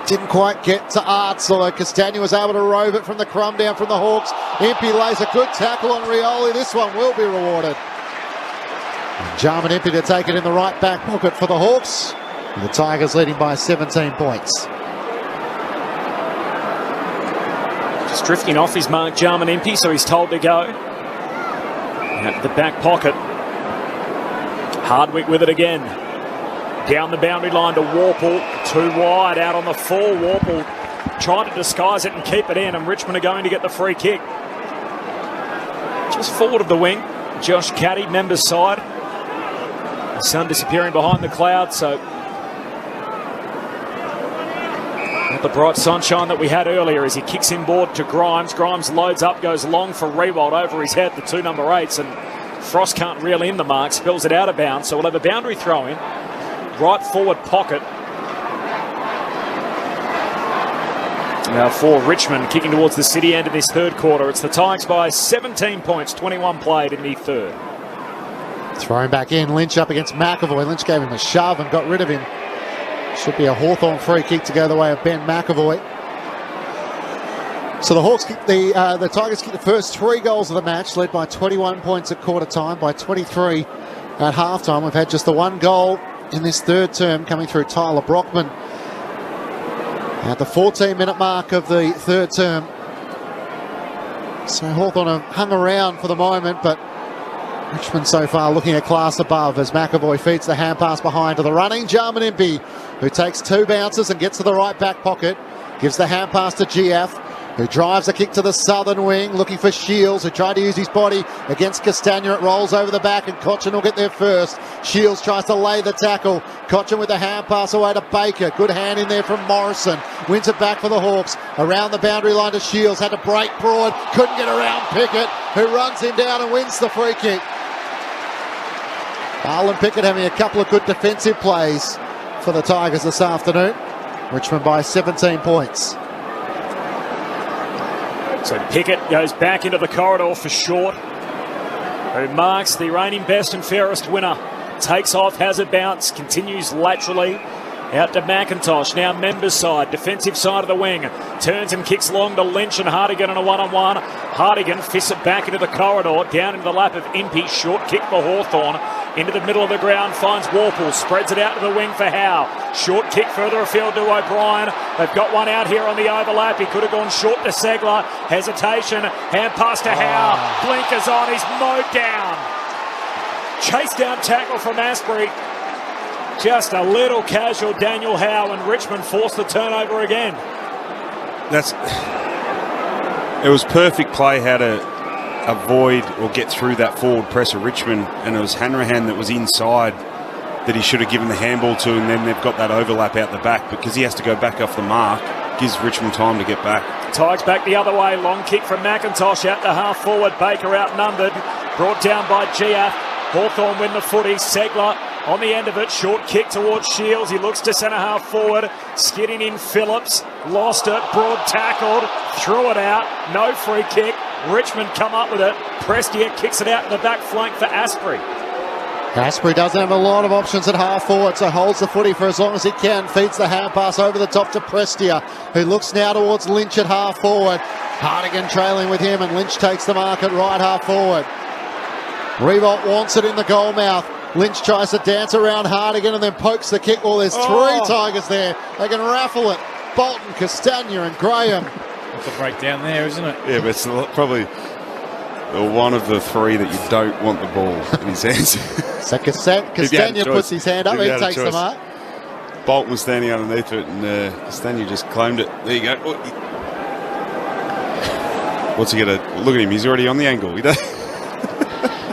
Didn't quite get to Arts, although Castagna was able to rove it from the crumb down from the Hawks. Impey lays a good tackle on Rioli. This one will be rewarded. Jarman Impey to take it in the right back pocket for the Hawks. And the Tigers leading by 17 points. Just drifting off his mark, Jarman Impey, so he's told to go. At the back pocket. Hardwick with it again. Down the boundary line to Warple. Too wide out on the full. Warple trying to disguise it and keep it in, and Richmond are going to get the free kick. Just forward of the wing, Josh Caddy, members side. The sun disappearing behind the clouds, so not the bright sunshine that we had earlier as he kicks inboard to Grimes. Grimes loads up, goes long for Rewald over his head, the two number 8s, and Frost can't reel in the mark, spills it out of bounds, so we'll have a boundary throw in. Right forward pocket. Now for Richmond, kicking towards the city end of this third quarter. It's the Tigers by 17 points, 21 played in the third. Thrown back in, Lynch up against McAvoy. Lynch gave him a shove and got rid of him. Should be a Hawthorn free kick to go the way of Ben McAvoy. So the Hawks kick the Tigers kick the first 3 goals of the match, led by 21 points at quarter time, by 23 at half time. We've had just the 1 goal in this third term coming through Tyler Brockman at the 14-minute mark of the third term. So Hawthorn have hung around for the moment, but Richmond so far looking a class above as McAvoy feeds the hand pass behind to the running Jarman Impey, who takes 2 bounces and gets to the right back pocket. Gives the hand pass to GF, who drives a kick to the southern wing, looking for Shields, who tried to use his body against Castagna. It rolls over the back, and Cochin will get there first. Shields tries to lay the tackle. Cochin with the hand pass away to Baker. Good hand in there from Morrison. Wins it back for the Hawks. Around the boundary line to Shields. Had to break broad. Couldn't get around Pickett, who runs him down and wins the free kick. Arlen Pickett having a couple of good defensive plays for the Tigers this afternoon. Richmond by 17 points. So Pickett goes back into the corridor for Short, who marks the reigning best and fairest winner. Takes off, has a bounce, continues laterally out to McIntosh. Now members side, defensive side of the wing. Turns and kicks long to Lynch and Hartigan on a one-on-one. Hartigan fists it back into the corridor, down into the lap of Impey. Short kick for Hawthorn. Into the middle of the ground, finds Warple, spreads it out to the wing for Howe. Short kick further afield to O'Brien. They've got one out here on the overlap. He could have gone short to Segler. Hesitation, hand pass to Howe. Blinkers on, he's mowed down. Chase down tackle from Asprey. Just a little casual Daniel Howe, and Richmond forced the turnover again. It was perfect play how to avoid or get through that forward press of Richmond, and it was Hanrahan that was inside that he should have given the handball to, and then they've got that overlap out the back because he has to go back off the mark. Gives Richmond time to get back. Tigers back the other way. Long kick from McIntosh out to half forward. Baker outnumbered. Brought down by Gia. Hawthorn win the footy. Segler on the end of it. Short kick towards Shields. He looks to centre half forward. Skidding in Phillips. Lost it. Broad tackled. Threw it out. No free kick. Richmond come up with it. Prestia kicks it out in the back flank for Asprey. Asprey doesn't have a lot of options at half forward, so holds the footy for as long as he can. Feeds the hand pass over the top to Prestia, who looks now towards Lynch at half forward. Hartigan trailing with him, and Lynch takes the mark at right half forward. Revolt wants it in the goal mouth. Lynch tries to dance around Hartigan and then pokes the kick. Well, there's 3 Tigers there. They can raffle it. Bolton, Castagna and Graham. That's a breakdown there, isn't it? Yeah, but it's probably one of the 3 that you don't want the ball in his hands. So Castagna puts his hand up, he takes the mark. Bolton was standing underneath it, and Castagna just claimed it. There you go. What's he going to... Look at him, he's already on the angle.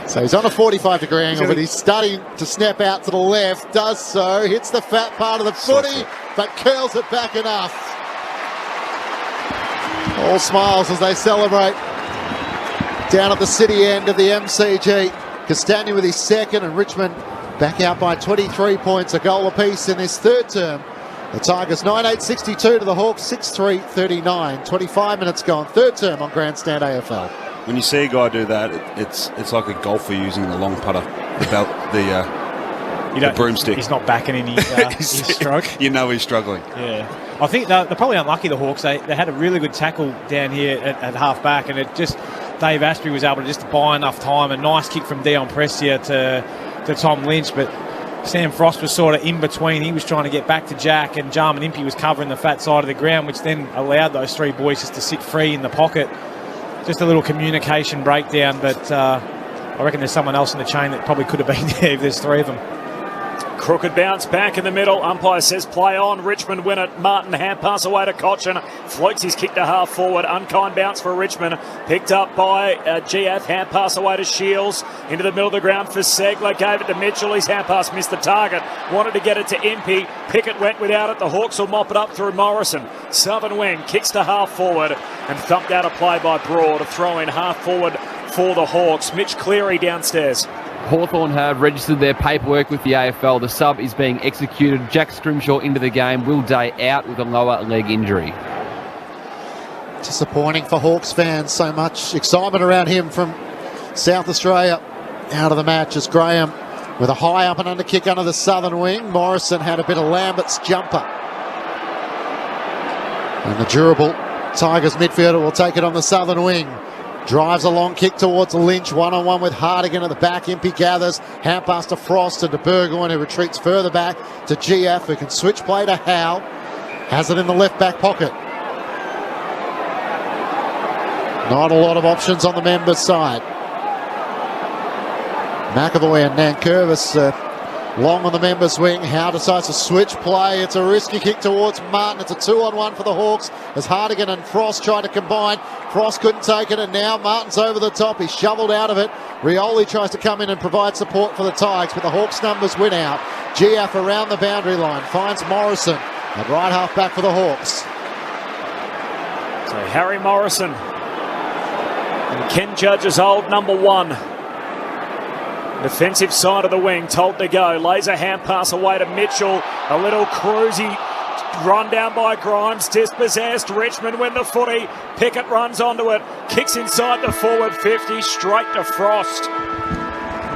So he's on a 45-degree angle, but he's starting to snap out to the left. Does so, hits the fat part of the footy, but curls it back enough. All smiles as they celebrate down at the city end of the MCG. Castagna with his second, and Richmond back out by 23 points, a goal apiece in this third term. The Tigers 9-8-62 to the Hawks 6-3-39. 25 minutes gone, third term on Grandstand AFL. When you see a guy do that, it's like a golfer using the long putter, the broomstick. He's not backing in his stroke. You know he's struggling. Yeah. I think they're probably unlucky, the Hawks. They had a really good tackle down here at half back, and Dave Asprey was able to just buy enough time. A nice kick from Dion Prestia to Tom Lynch, but Sam Frost was sort of in between. He was trying to get back to Jack, and Jarman Impey was covering the fat side of the ground, which then allowed those 3 boys just to sit free in the pocket. Just a little communication breakdown, but I reckon there's someone else in the chain that probably could have been there if there's 3 of them. Crooked bounce back in the middle. Umpire says play on. Richmond win it. Martin hand pass away to Cochin. Floats his kick to half forward. Unkind bounce for Richmond. Picked up by GF. Hand pass away to Shields. Into the middle of the ground for Segler. Gave it to Mitchell. His hand pass missed the target. Wanted to get it to Impey. Pickett went without it. The Hawks will mop it up through Morrison. Southern wing. Kicks to half forward. And thumped out a play by Broad. A throw in half forward for the Hawks. Mitch Cleary downstairs. Hawthorn have registered their paperwork with the AFL. The sub is being executed. Jack Scrimshaw into the game. Will Day out with a lower leg injury. Disappointing for Hawks fans. So much excitement around him from South Australia. Out of the match is Graham with a high up and under kick under the southern wing. Morrison had a bit of Lambert's jumper. And the durable Tigers midfielder will take it on the southern wing. Drives a long kick towards Lynch, one-on-one with Hardigan at the back. Impey gathers, hand pass to Frost and to Burgoyne, who retreats further back to GF, who can switch play to Howe. Has it in the left back pocket. Not a lot of options on the members' side. McAvoy and Nankervis long on the members' wing. Howe decides to switch play. It's a risky kick towards Martin. It's a 2-on-1 for the Hawks as Hardigan and Frost try to combine. Frost couldn't take it, and now Martin's over the top. He's shoveled out of it. Rioli tries to come in and provide support for the Tigers, but the Hawks' numbers win out. GF around the boundary line finds Morrison at right half back for the Hawks. So Harry Morrison and Ken Judge's old number 1. Defensive side of the wing, told to go. Lays a hand pass away to Mitchell. A little cruisy run down by Grimes. Dispossessed. Richmond win the footy. Pickett runs onto it. Kicks inside the forward 50. Straight to Frost.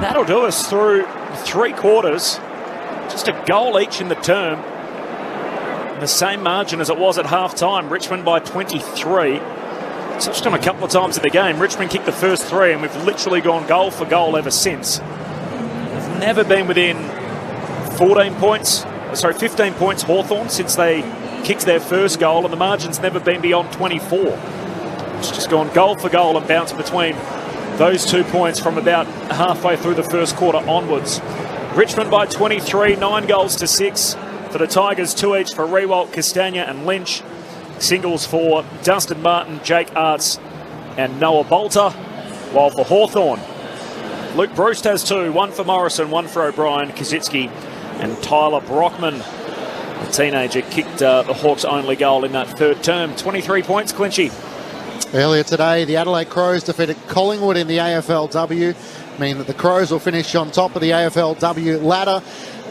That'll do us through 3 quarters. Just a goal each in the term. The same margin as it was at half-time. Richmond by 23. Touched on a couple of times in the game. Richmond kicked the first 3 and we've literally gone goal for goal ever since. They've never been within 15 points Hawthorn since they kicked their first goal, and the margin's never been beyond 24. It's just gone goal for goal and bounced between those 2 points from about halfway through the first quarter onwards. Richmond by 23, 9 goals to 6 for the Tigers, 2 each for Rewalt, Castagna and Lynch. Singles for Dustin Martin, Jake Arts and Noah Bolter. While for Hawthorn, Luke Bruce has 2, 1 for Morrison, 1 for O'Brien, Kazitsky and Tyler Brockman. The teenager kicked the Hawks' only goal in that third term. 23 points, Clinchy. Earlier today, the Adelaide Crows defeated Collingwood in the AFLW, meaning that the Crows will finish on top of the AFLW ladder.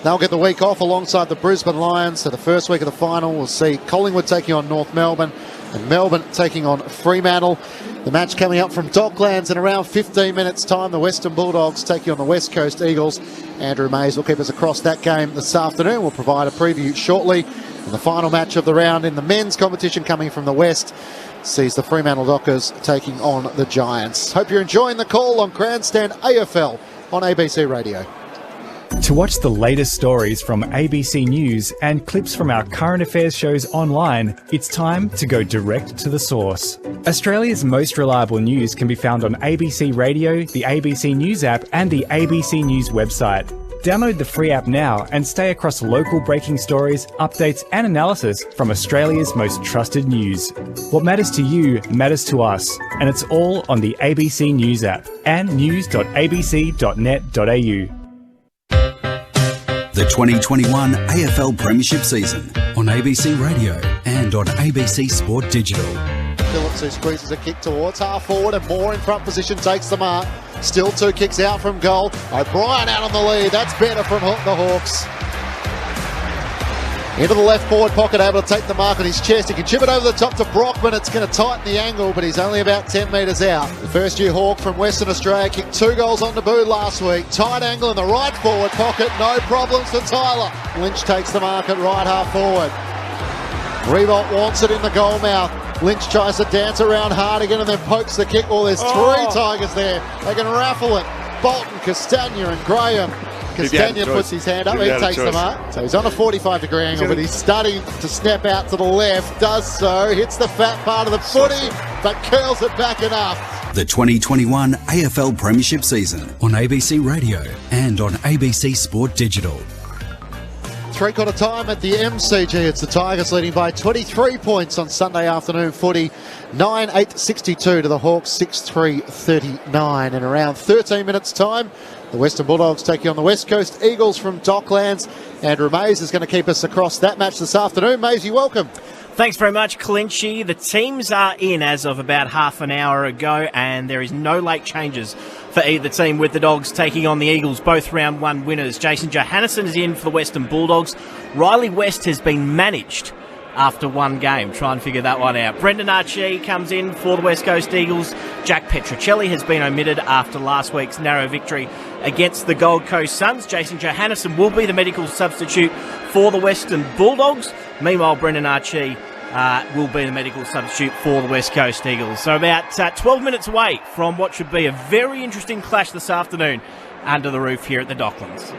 They'll get the week off alongside the Brisbane Lions. So the first week of the final, we'll see Collingwood taking on North Melbourne and Melbourne taking on Fremantle. The match coming up from Docklands in around 15 minutes' time. The Western Bulldogs taking on the West Coast Eagles. Andrew Mays will keep us across that game this afternoon. We'll provide a preview shortly. And the final match of the round in the men's competition coming from the West sees the Fremantle Dockers taking on the Giants. Hope you're enjoying the call on Grandstand AFL on ABC Radio. To watch the latest stories from ABC News and clips from our current affairs shows online, it's time to go direct to the source. Australia's most reliable news can be found on ABC Radio, the ABC News app and the ABC News website. Download the free app now and stay across local breaking stories, updates and analysis from Australia's most trusted news. What matters to you matters to us, and it's all on the ABC News app and news.abc.net.au. The 2021 AFL Premiership season on ABC Radio and on ABC Sport Digital. Phillips, who squeezes a kick towards half forward and Moore in front position takes the mark. Still 2 kicks out from goal. O'Brien out on the lead. That's better from the Hawks. Into the left forward pocket, able to take the mark on his chest. He can chip it over the top to Brockman. It's going to tighten the angle, but he's only about 10 metres out. The first-year Hawk from Western Australia kicked 2 goals on debut last week. Tight angle in the right forward pocket. No problems for Tyler. Lynch takes the mark at right half forward. Rewalt wants it in the goal mouth. Lynch tries to dance around Hardigan and then pokes the kick. Well, there's 3 Tigers there. They can raffle it. Bolton, Castagna and Graham. Castagna puts his hand up, he takes the mark. So he's on a 45-degree angle, but he's starting to snap out to the left. Does so, hits the fat part of the footy, but curls it back enough. The 2021 AFL Premiership season on ABC Radio and on ABC Sport Digital. three-quarter time at the MCG. It's the Tigers leading by 23 points on Sunday afternoon footy. 9-8-62 to the Hawks, 6-3-39. In around 13 minutes' time, the Western Bulldogs taking on the West Coast Eagles from Docklands. Andrew Mays is going to keep us across that match this afternoon. Maysy, welcome. Thanks very much, Clinchy. The teams are in as of about half an hour ago, and there is no late changes for either team, with the Dogs taking on the Eagles, both round one winners. Jason Johannesson is in for the Western Bulldogs. Riley West has been managed after one game. Try and figure that one out. Brendan Archie comes in for the West Coast Eagles. Jack Petruccelli has been omitted after last week's narrow victory against the Gold Coast Suns. Jason Johannesson will be the medical substitute for the Western Bulldogs. Meanwhile, Brendan Archie will be the medical substitute for the West Coast Eagles. So about 12 minutes away from what should be a very interesting clash this afternoon under the roof here at the Docklands.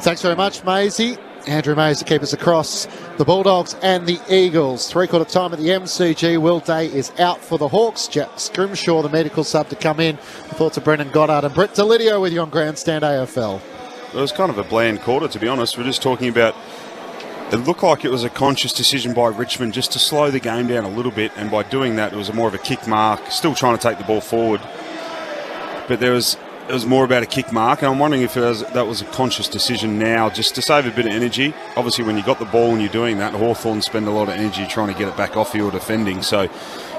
Thanks very much, Maisie. Andrew Mays to keep us across the Bulldogs and the Eagles. Three-quarter time at the MCG. Will Day is out for the Hawks. Jack Scrimshaw, the medical sub, to come in. The thoughts of Brendan Goddard and Brett Delidio with you on Grandstand AFL. It was kind of a bland quarter, to be honest. We're just talking about... It looked like it was a conscious decision by Richmond just to slow the game down a little bit, and by doing that, it was more of a kick mark, still trying to take the ball forward. But it was more about a kick mark, and I'm wondering if that was a conscious decision now, just to save a bit of energy. Obviously, when you got the ball and you're doing that, Hawthorn spend a lot of energy trying to get it back off field defending. So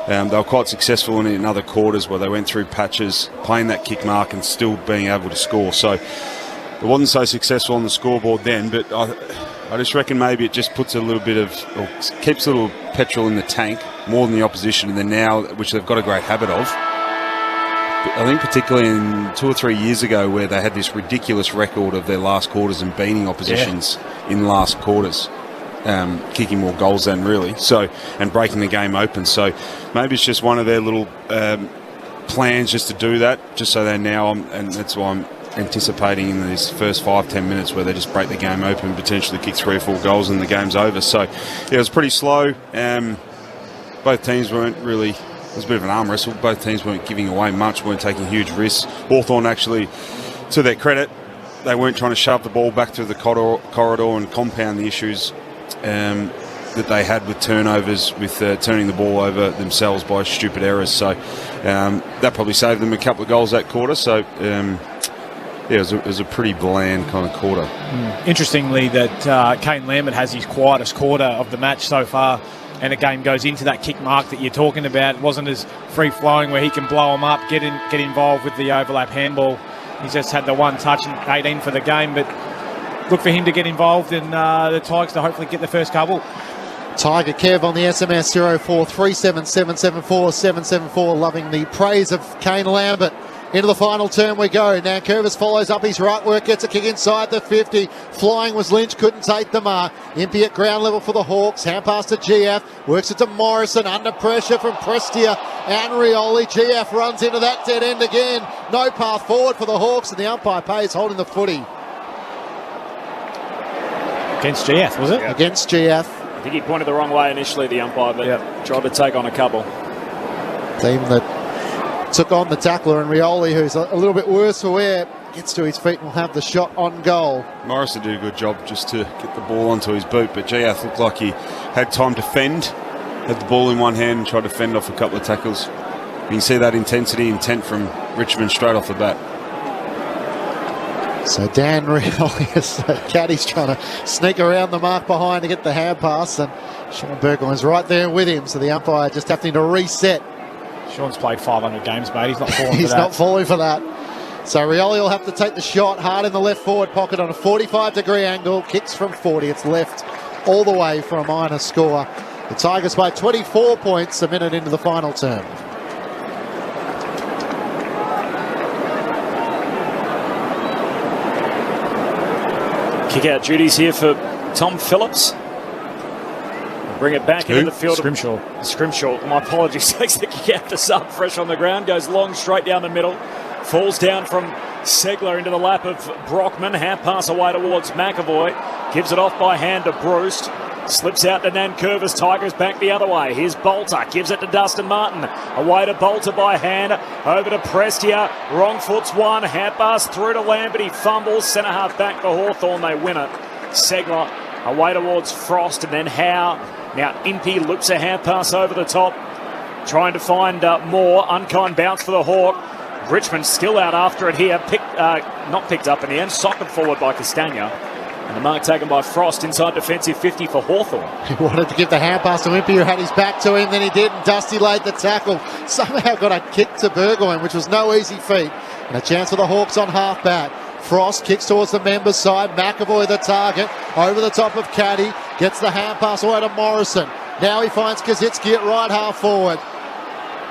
they were quite successful in other quarters where they went through patches, playing that kick mark and still being able to score. So it wasn't so successful on the scoreboard then, but I just reckon maybe it just puts a little bit of, or keeps a little petrol in the tank more than the opposition, and then now, which they've got a great habit of. I think particularly in 2 or 3 years ago, where they had this ridiculous record of their last quarters and beating oppositions in last quarters, kicking more goals than really, so, and breaking the game open. So maybe it's just one of their little plans just to do that, just so they now, and that's why I'm anticipating in these first 5-10 minutes where they just break the game open and potentially kick 3 or 4 goals and the game's over. So yeah, it was pretty slow. Both teams weren't really, it was a bit of an arm wrestle. Both teams weren't giving away much, weren't taking huge risks. Hawthorn actually, to their credit, they weren't trying to shove the ball back through the corridor and compound the issues that they had with turnovers, with turning the ball over themselves by stupid errors. So that probably saved them a couple of goals that quarter. So yeah, it was a pretty bland kind of quarter. Interestingly, that Kane Lambert has his quietest quarter of the match so far, and the game goes into that kick mark that you're talking about. It wasn't as free-flowing where he can blow them up, get involved with the overlap handball. He's just had the one touch and 18 for the game, but look for him to get involved and the Tigers to hopefully get the first couple. Tiger Kev on the SMS 0437774774, loving the praise of Kane Lambert. Into the final term we go. Now Curvis follows up his right work, gets a kick inside the 50. Flying was Lynch, couldn't take the mark. Impey at ground level for the Hawks. Hand pass to GF, works it to Morrison, under pressure from Prestia and Rioli. GF runs into that dead end again. No path forward for the Hawks, and the umpire pays holding the footy. Against GF, was it? Yep. Against GF. I think he pointed the wrong way initially, the umpire, but tried to take on a couple. Team that took on the tackler, and Rioli, who's a little bit worse for wear, gets to his feet and will have the shot on goal. Morrison did a good job just to get the ball onto his boot, but GF looked like he had time to fend, had the ball in one hand and tried to fend off a couple of tackles. You can see that intent from Richmond straight off the bat. So Dan Rioli, Caddy's trying to sneak around the mark behind to get the hand pass, and Sean Burgoyne's right there with him, so the umpire just having to reset. Sean's played 500 games, mate. He's not falling for that. He's not falling for that. So Rioli will have to take the shot hard in the left forward pocket on a 45-degree angle. Kicks from 40. It's left all the way for a minor score. The Tigers by 24 points a minute into the final term. Kick-out duties here for Tom Phillips. Bring it back into the field. Scrimshaw. My apologies. Takes the kick out the sub, fresh on the ground. Goes long, straight down the middle. Falls down from Segler into the lap of Brockman. Half pass away towards McAvoy. Gives it off by hand to Bruce. Slips out to Nankervis. Tigers back the other way. Here's Bolter. Gives it to Dustin Martin. Away to Bolter by hand. Over to Prestia. Wrong foot's one. Half pass through to Lambert. He fumbles. Centre half back for Hawthorn. They win it. Segler Away towards Frost and then Howe. Now Impey looks a hand pass over the top. Trying to find more. Unkind bounce for the Hawk. Richmond still out after it here. Not picked up in the end. Socked forward by Castagna. And the mark taken by Frost inside defensive 50 for Hawthorn. He wanted to give the hand pass to Impey, who had his back to him, then he did, and Dusty laid the tackle. Somehow got a kick to Burgoyne, which was no easy feat. And a chance for the Hawks on half-back. Frost kicks towards the members' side. McAvoy the target. Over the top of Caddy. Gets the hand pass away to Morrison. Now he finds Kazitsky at right half forward.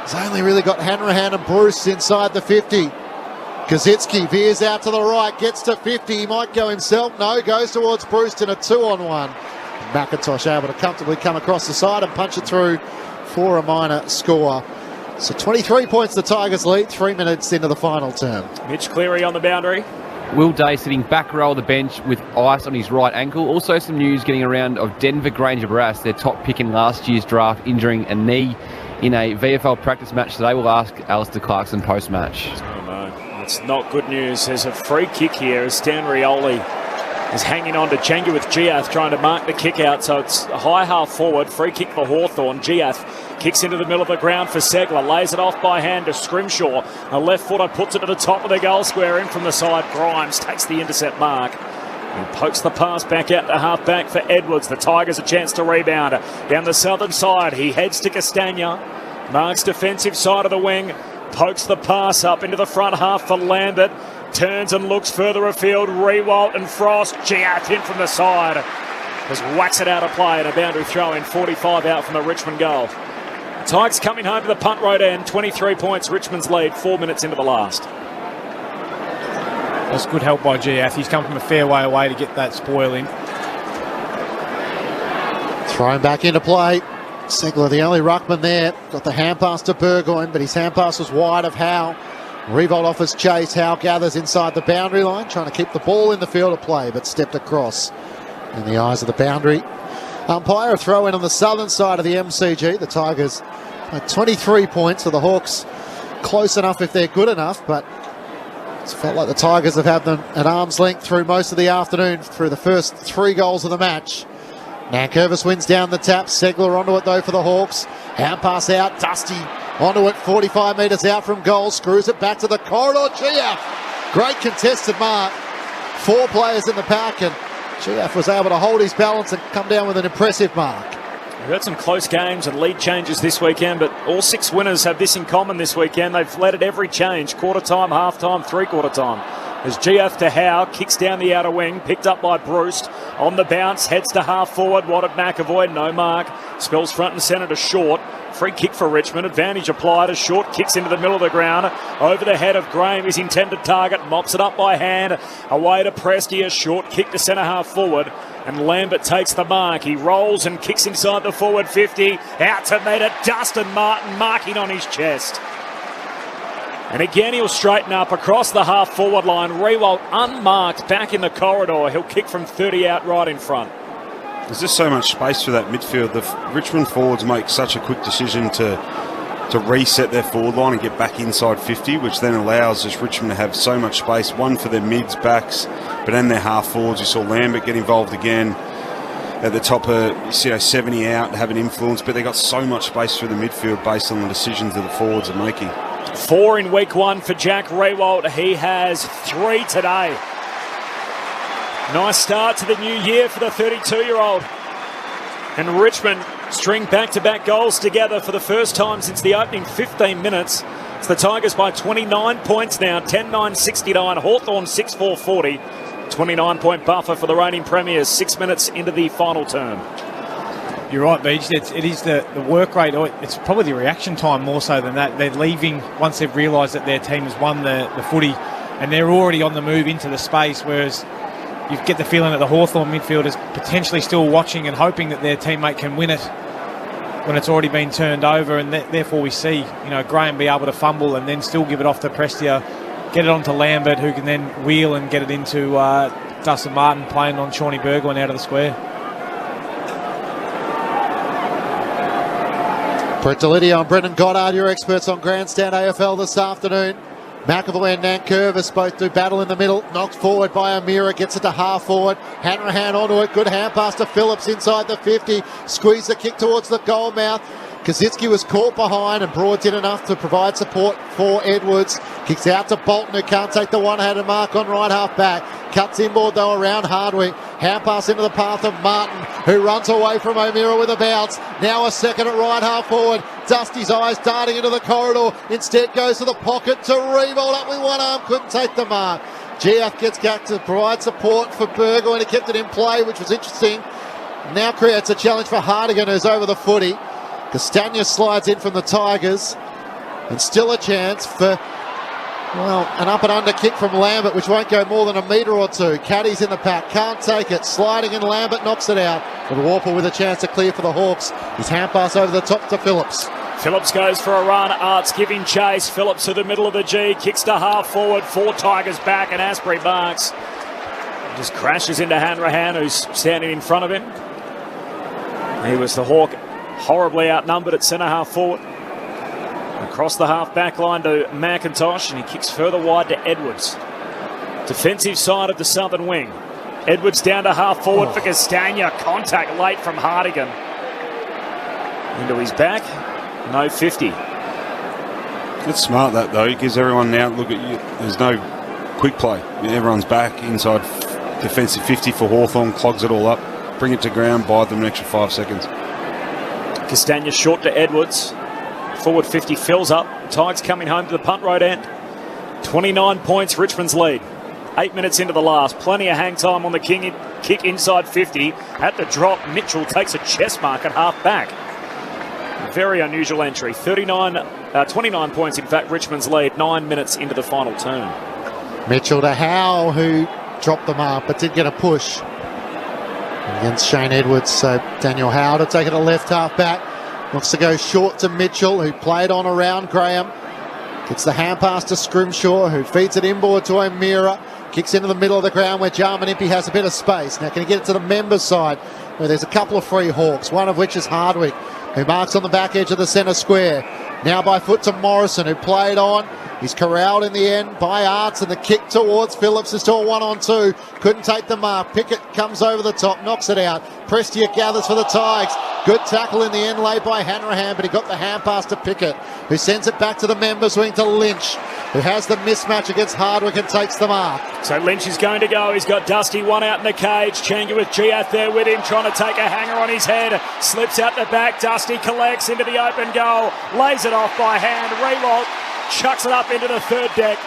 He's only really got Hanrahan and Bruce inside the 50. Kazitsky veers out to the right, gets to 50. He might go himself. No, goes towards Bruce in a 2-on-1. McIntosh able to comfortably come across the side and punch it through for a minor score. So 23 points the Tigers lead, 3 minutes into the final term. Mitch Cleary on the boundary. Will Day sitting back row of the bench with ice on his right ankle. Also some news getting around of Denver Granger Barras, their top pick in last year's draft, injuring a knee in a VFL practice match today. We'll ask Alistair Clarkson post-match. Oh no, it's not good news. There's a free kick here as Stan Rioli is hanging on to Jenga with Giath trying to mark the kick out. So it's a high half forward, free kick for Hawthorn. Giath kicks into the middle of the ground for Segler, lays it off by hand to Scrimshaw. A left footer puts it to the top of the goal square, in from the side. Grimes takes the intercept mark. He pokes the pass back out to half-back for Edwards. The Tigers a chance to rebound. Down the southern side, he heads to Castagna. Marks defensive side of the wing. Pokes the pass up into the front half for Lambert. Turns and looks further afield. Rewalt and Frost. Giath in from the side. Just whacks it out of play and a boundary throw in. 45 out from the Richmond goal. The Tigers coming home to the punt road end. 23 points. Richmond's lead 4 minutes into the last. That's good help by Giath. He's come from a fair way away to get that spoil in. Thrown back into play. Segler, the only ruckman there. Got the hand pass to Burgoyne, but his hand pass was wide of Howe. Revolt offers chase. Howe gathers inside the boundary line, trying to keep the ball in the field of play, but stepped across in the eyes of the boundary umpire. A throw in on the southern side of the MCG. The Tigers at 23 points, so the Hawks close enough if they're good enough, but it's felt like the Tigers have had them at arm's length through most of the afternoon, through the first 3 goals of the match. Nankervis wins down the tap. Segler onto it though for the Hawks. Hand pass out. Dusty onto it. 45 metres out from goal. Screws it back to the corridor. Giath. Great contested mark. 4 players in the pack, and Giath was able to hold his balance and come down with an impressive mark. We've had some close games and lead changes this weekend, but all 6 winners have this in common this weekend. They've led at every change. Quarter time, half time, 3/4 time. As Giath to Howe, kicks down the outer wing, picked up by Bruce. On the bounce, heads to half forward. What at McAvoy? No mark. Spells front and centre to Short. Free kick for Richmond. Advantage applied as Short kicks into the middle of the ground. Over the head of Graham, his intended target. Mops it up by hand. Away to Presti. A Short kick to centre half forward. And Lambert takes the mark. He rolls and kicks inside the forward 50. Out to meet it. Dustin Martin marking on his chest. And again, he'll straighten up across the half-forward line. Rewalt unmarked back in the corridor. He'll kick from 30 out right in front. There's just so much space for that midfield. The Richmond forwards make such a quick decision to reset their forward line and get back inside 50, which then allows just Richmond to have so much space. One for their mids, backs, but then their half-forwards. You saw Lambert get involved again at the top of 70 out to have an influence, but they got so much space through the midfield based on the decisions that the forwards are making. 4 in week 1 for Jack Rewalt. He has 3 today. Nice start to the new year for the 32-year-old. And Richmond string back-to-back goals together for the first time since the opening 15 minutes. It's the Tigers by 29 points now, 10-9-69. Hawthorn 6-4-40. 29-point buffer for the reigning premiers, 6 minutes into the final term. You're right, Beach. It is the work rate. It's probably the reaction time more so than that. They're leaving once they've realised that their team has won the footy, and they're already on the move into the space, whereas you get the feeling that the Hawthorn midfield is potentially still watching and hoping that their teammate can win it when it's already been turned over, and therefore we see Graham be able to fumble and then still give it off to Prestia, get it onto Lambert, who can then wheel and get it into Dustin Martin playing on Shawnee Burgoyne out of the square. Brett Delidio and Brendan Goddard, your experts on Grandstand AFL this afternoon. McAvoy and Nankervis both do battle in the middle. Knocked forward by O'Meara, gets it to half forward. Hanrahan onto it. Good hand pass to Phillips inside the 50. Squeeze the kick towards the goal mouth. Kaczynski was caught behind and Broad did enough to provide support for Edwards. Kicks out to Bolton, who can't take the one-handed mark on right half back. Cuts inboard though around Hardwick. Hand pass into the path of Martin, who runs away from O'Meara with a bounce. Now a second at right half forward. Dusty's eyes darting into the corridor. Instead goes to the pocket to Revolt up with one arm. Couldn't take the mark. GF gets back to provide support for Burgoyne. He kept it in play, which was interesting. Now creates a challenge for Hardigan, who's over the footy. Castagna slides in from the Tigers. And still a chance for, well, an up and under kick from Lambert, which won't go more than a metre or two. Caddy's in the pack, can't take it. Sliding in, Lambert knocks it out. But Warple with a chance to clear for the Hawks. His hand pass over the top to Phillips. Phillips goes for a run. Arts giving chase. Phillips to the middle of the G. Kicks to half forward. 4 Tigers back and Asprey marks. Just crashes into Hanrahan, who's standing in front of him. He was the Hawk, horribly outnumbered at centre half forward. Across the half back line to McIntosh, and he kicks further wide to Edwards. Defensive side of the southern wing. Edwards down to half forward for Castagna. Contact late from Hardigan. Into his back. No 50. It's smart that though. It gives everyone now, look at you, there's no quick play. Everyone's back inside defensive 50 for Hawthorn, clogs it all up. Bring it to ground, buy them an extra 5 seconds. Castagna short to Edwards. Forward 50 fills up. Tigers coming home to the punt road end. 29 points, Richmond's lead. 8 minutes into the last. Plenty of hang time on the kick inside 50. At the drop, Mitchell takes a chest mark at half back. Very unusual entry. 29 points, in fact, Richmond's lead. 9 minutes into the final turn. Mitchell to Howe, who dropped the mark but did get a push against Shane Edwards. So Daniel Howe to take it to left half back. Wants to go short to Mitchell, who played on around Graham. Gets the hand pass to Scrimshaw, who feeds it inboard to O'Meara. Kicks into the middle of the ground where Jarman Impey has a bit of space. Now can he get it to the members' side, where there's a couple of free Hawks, one of which is Hardwick, who marks on the back edge of the centre square. Now by foot to Morrison, who played on. He's corralled in the end by Arts, and the kick towards Phillips is to a 1-on-2. Couldn't take the mark. Pickett comes over the top, knocks it out. Prestia gathers for the Tigers. Good tackle in the end laid by Hanrahan, but he got the hand pass to Pickett, who sends it back to the members wing to Lynch, who has the mismatch against Hardwick and takes the mark. So Lynch is going to go. He's got Dusty one out in the cage. Changa with Giath there with him, trying to take a hanger on his head. Slips out the back. Dusty collects into the open goal. Lays it off by hand. Rewalt chucks it up into the third deck.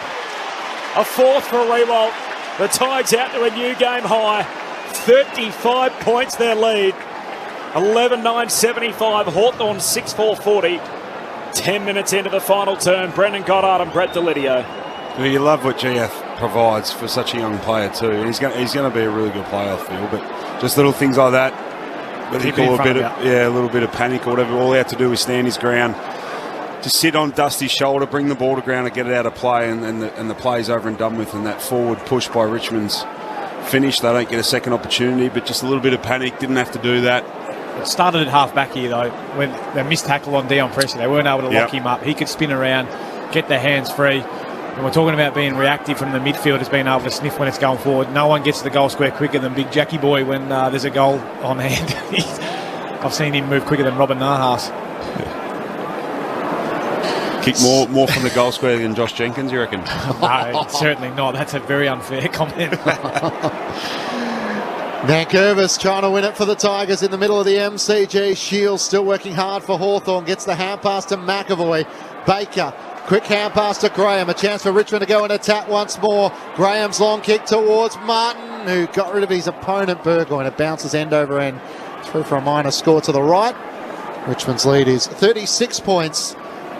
A fourth for Rewalt. The Tigers out to a new game high. 35 points their lead. 11-9-75. Hawthorn 6-4-40. 10 minutes into the final turn. Brendan Goddard and Brett Delidio. Well, you love what GF provides for such a young player too. He's going to be a really good player, I feel. But just little things like that, whether you call a little bit of panic or whatever, all he had to do was stand his ground. Just sit on Dusty's shoulder, bring the ball to ground and get it out of play, and the play's over and done with. And that forward push by Richmond's finished. They don't get a second opportunity, but just a little bit of panic. Didn't have to do that. It started at half back here though, when they missed tackle on Dion Pressley. They weren't able to lock him up. He could spin around, get their hands free. And we're talking about being reactive from the midfielders, being able to sniff when it's going forward. No one gets to the goal square quicker than Big Jackie Boy when there's a goal on hand. I've seen him move quicker than Robin Nahas. Kick more from the goal square than Josh Jenkins, you reckon? No, certainly not. That's a very unfair comment. Nankervis trying to win it for the Tigers in the middle of the MCG. Shields still working hard for Hawthorn. Gets the hand pass to McAvoy. Baker, quick hand pass to Graham. A chance for Richmond to go and attack once more. Graham's long kick towards Martin, who got rid of his opponent Burgoyne. It bounces end over end. Through for a minor score to the right. Richmond's lead is 36 points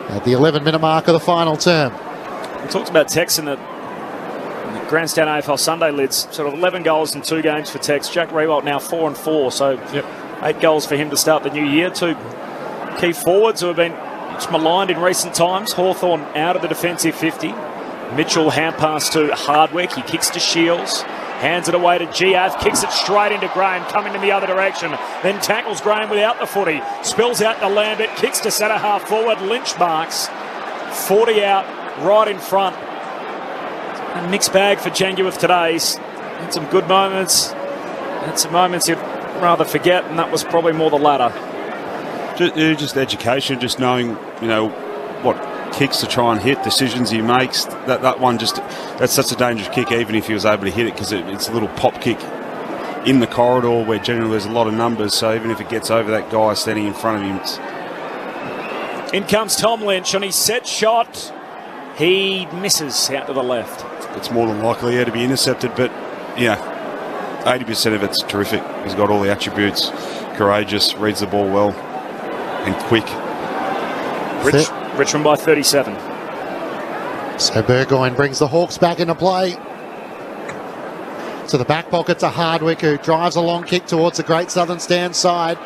at the 11-minute mark of the final term. We talked about Tex in the Grandstand AFL Sunday lids. Sort of 11 goals in 2 games for Tex. Jack Rewalt now 4-4, so 8 goals for him to start the new year. 2 key forwards who have been much maligned in recent times. Hawthorn out of the defensive 50. Mitchell hand pass to Hardwick. He kicks to Shields. Hands it away to Giath, kicks it straight into Graham, coming in the other direction. Then tackles Graham without the footy. Spills out to Lambert, kicks to centre half forward. Lynch marks. 40 out, right in front. A mixed bag for Jenguith today. He's had some good moments, had some moments you'd rather forget, and that was probably more the latter. Just education, just knowing, what kicks to try and hit, decisions he makes. That one that's such a dangerous kick, even if he was able to hit it, because it's a little pop kick in the corridor where generally there's a lot of numbers, so even if it gets over that guy standing in front of him, in comes Tom Lynch on his set shot. He misses out to the left. It's more than likely to be intercepted, but 80% of it's terrific. He's got all the attributes, courageous, reads the ball well, and quick. Richmond by 37. So Burgoyne brings the Hawks back into play. To the back pocket to Hardwick, who drives a long kick towards the Great Southern Stand side.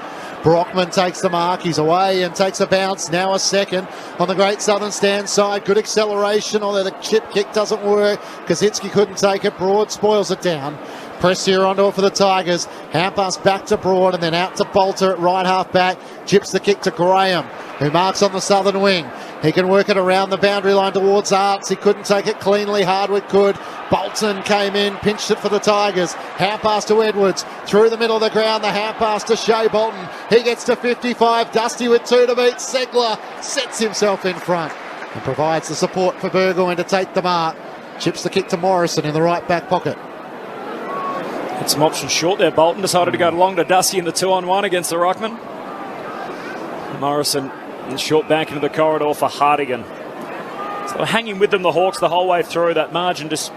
Brockman takes the mark. He's away and takes a bounce. Now a second on the Great Southern Stand side. Good acceleration, although the chip kick doesn't work. Kaczynski couldn't take it. Broad spoils it down. Prestia onto it for the Tigers. Hand pass back to Broad and then out to Bolter at right half back. Chips the kick to Graham, who marks on the southern wing. He can work it around the boundary line towards Arts. He couldn't take it cleanly. Hardwick could. Bolton came in, pinched it for the Tigers. Hand pass to Edwards. Through the middle of the ground, the hand pass to Shea Bolton. He gets to 55. Dusty with 2 to beat. Segler sets himself in front and provides the support for Burgoyne to take the mark. Chips the kick to Morrison in the right back pocket. Had some options short there. Bolton decided to go long to Dusty in the 2-on-1 against the Ruckman. Morrison in short back into the corridor for Hardigan. So hanging with them, the Hawks, the whole way through. That margin just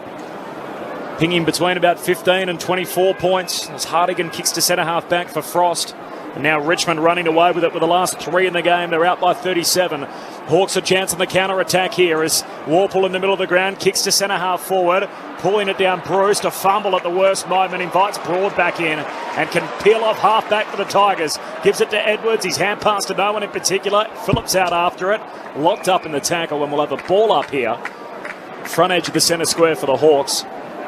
pinging between about 15 and 24 points as Hardigan kicks to centre half back for Frost. And now Richmond running away with it with the last 3 in the game. They're out by 37. Hawks a chance on the counter-attack here as Warple in the middle of the ground kicks to centre half forward. Pulling it down, Bruce to fumble at the worst moment. Invites Broad back in and can peel off half back for the Tigers. Gives it to Edwards. His hand pass to no one in particular. Phillips out after it. Locked up in the tackle, and we'll have the ball up here. Front edge of the centre square for the Hawks.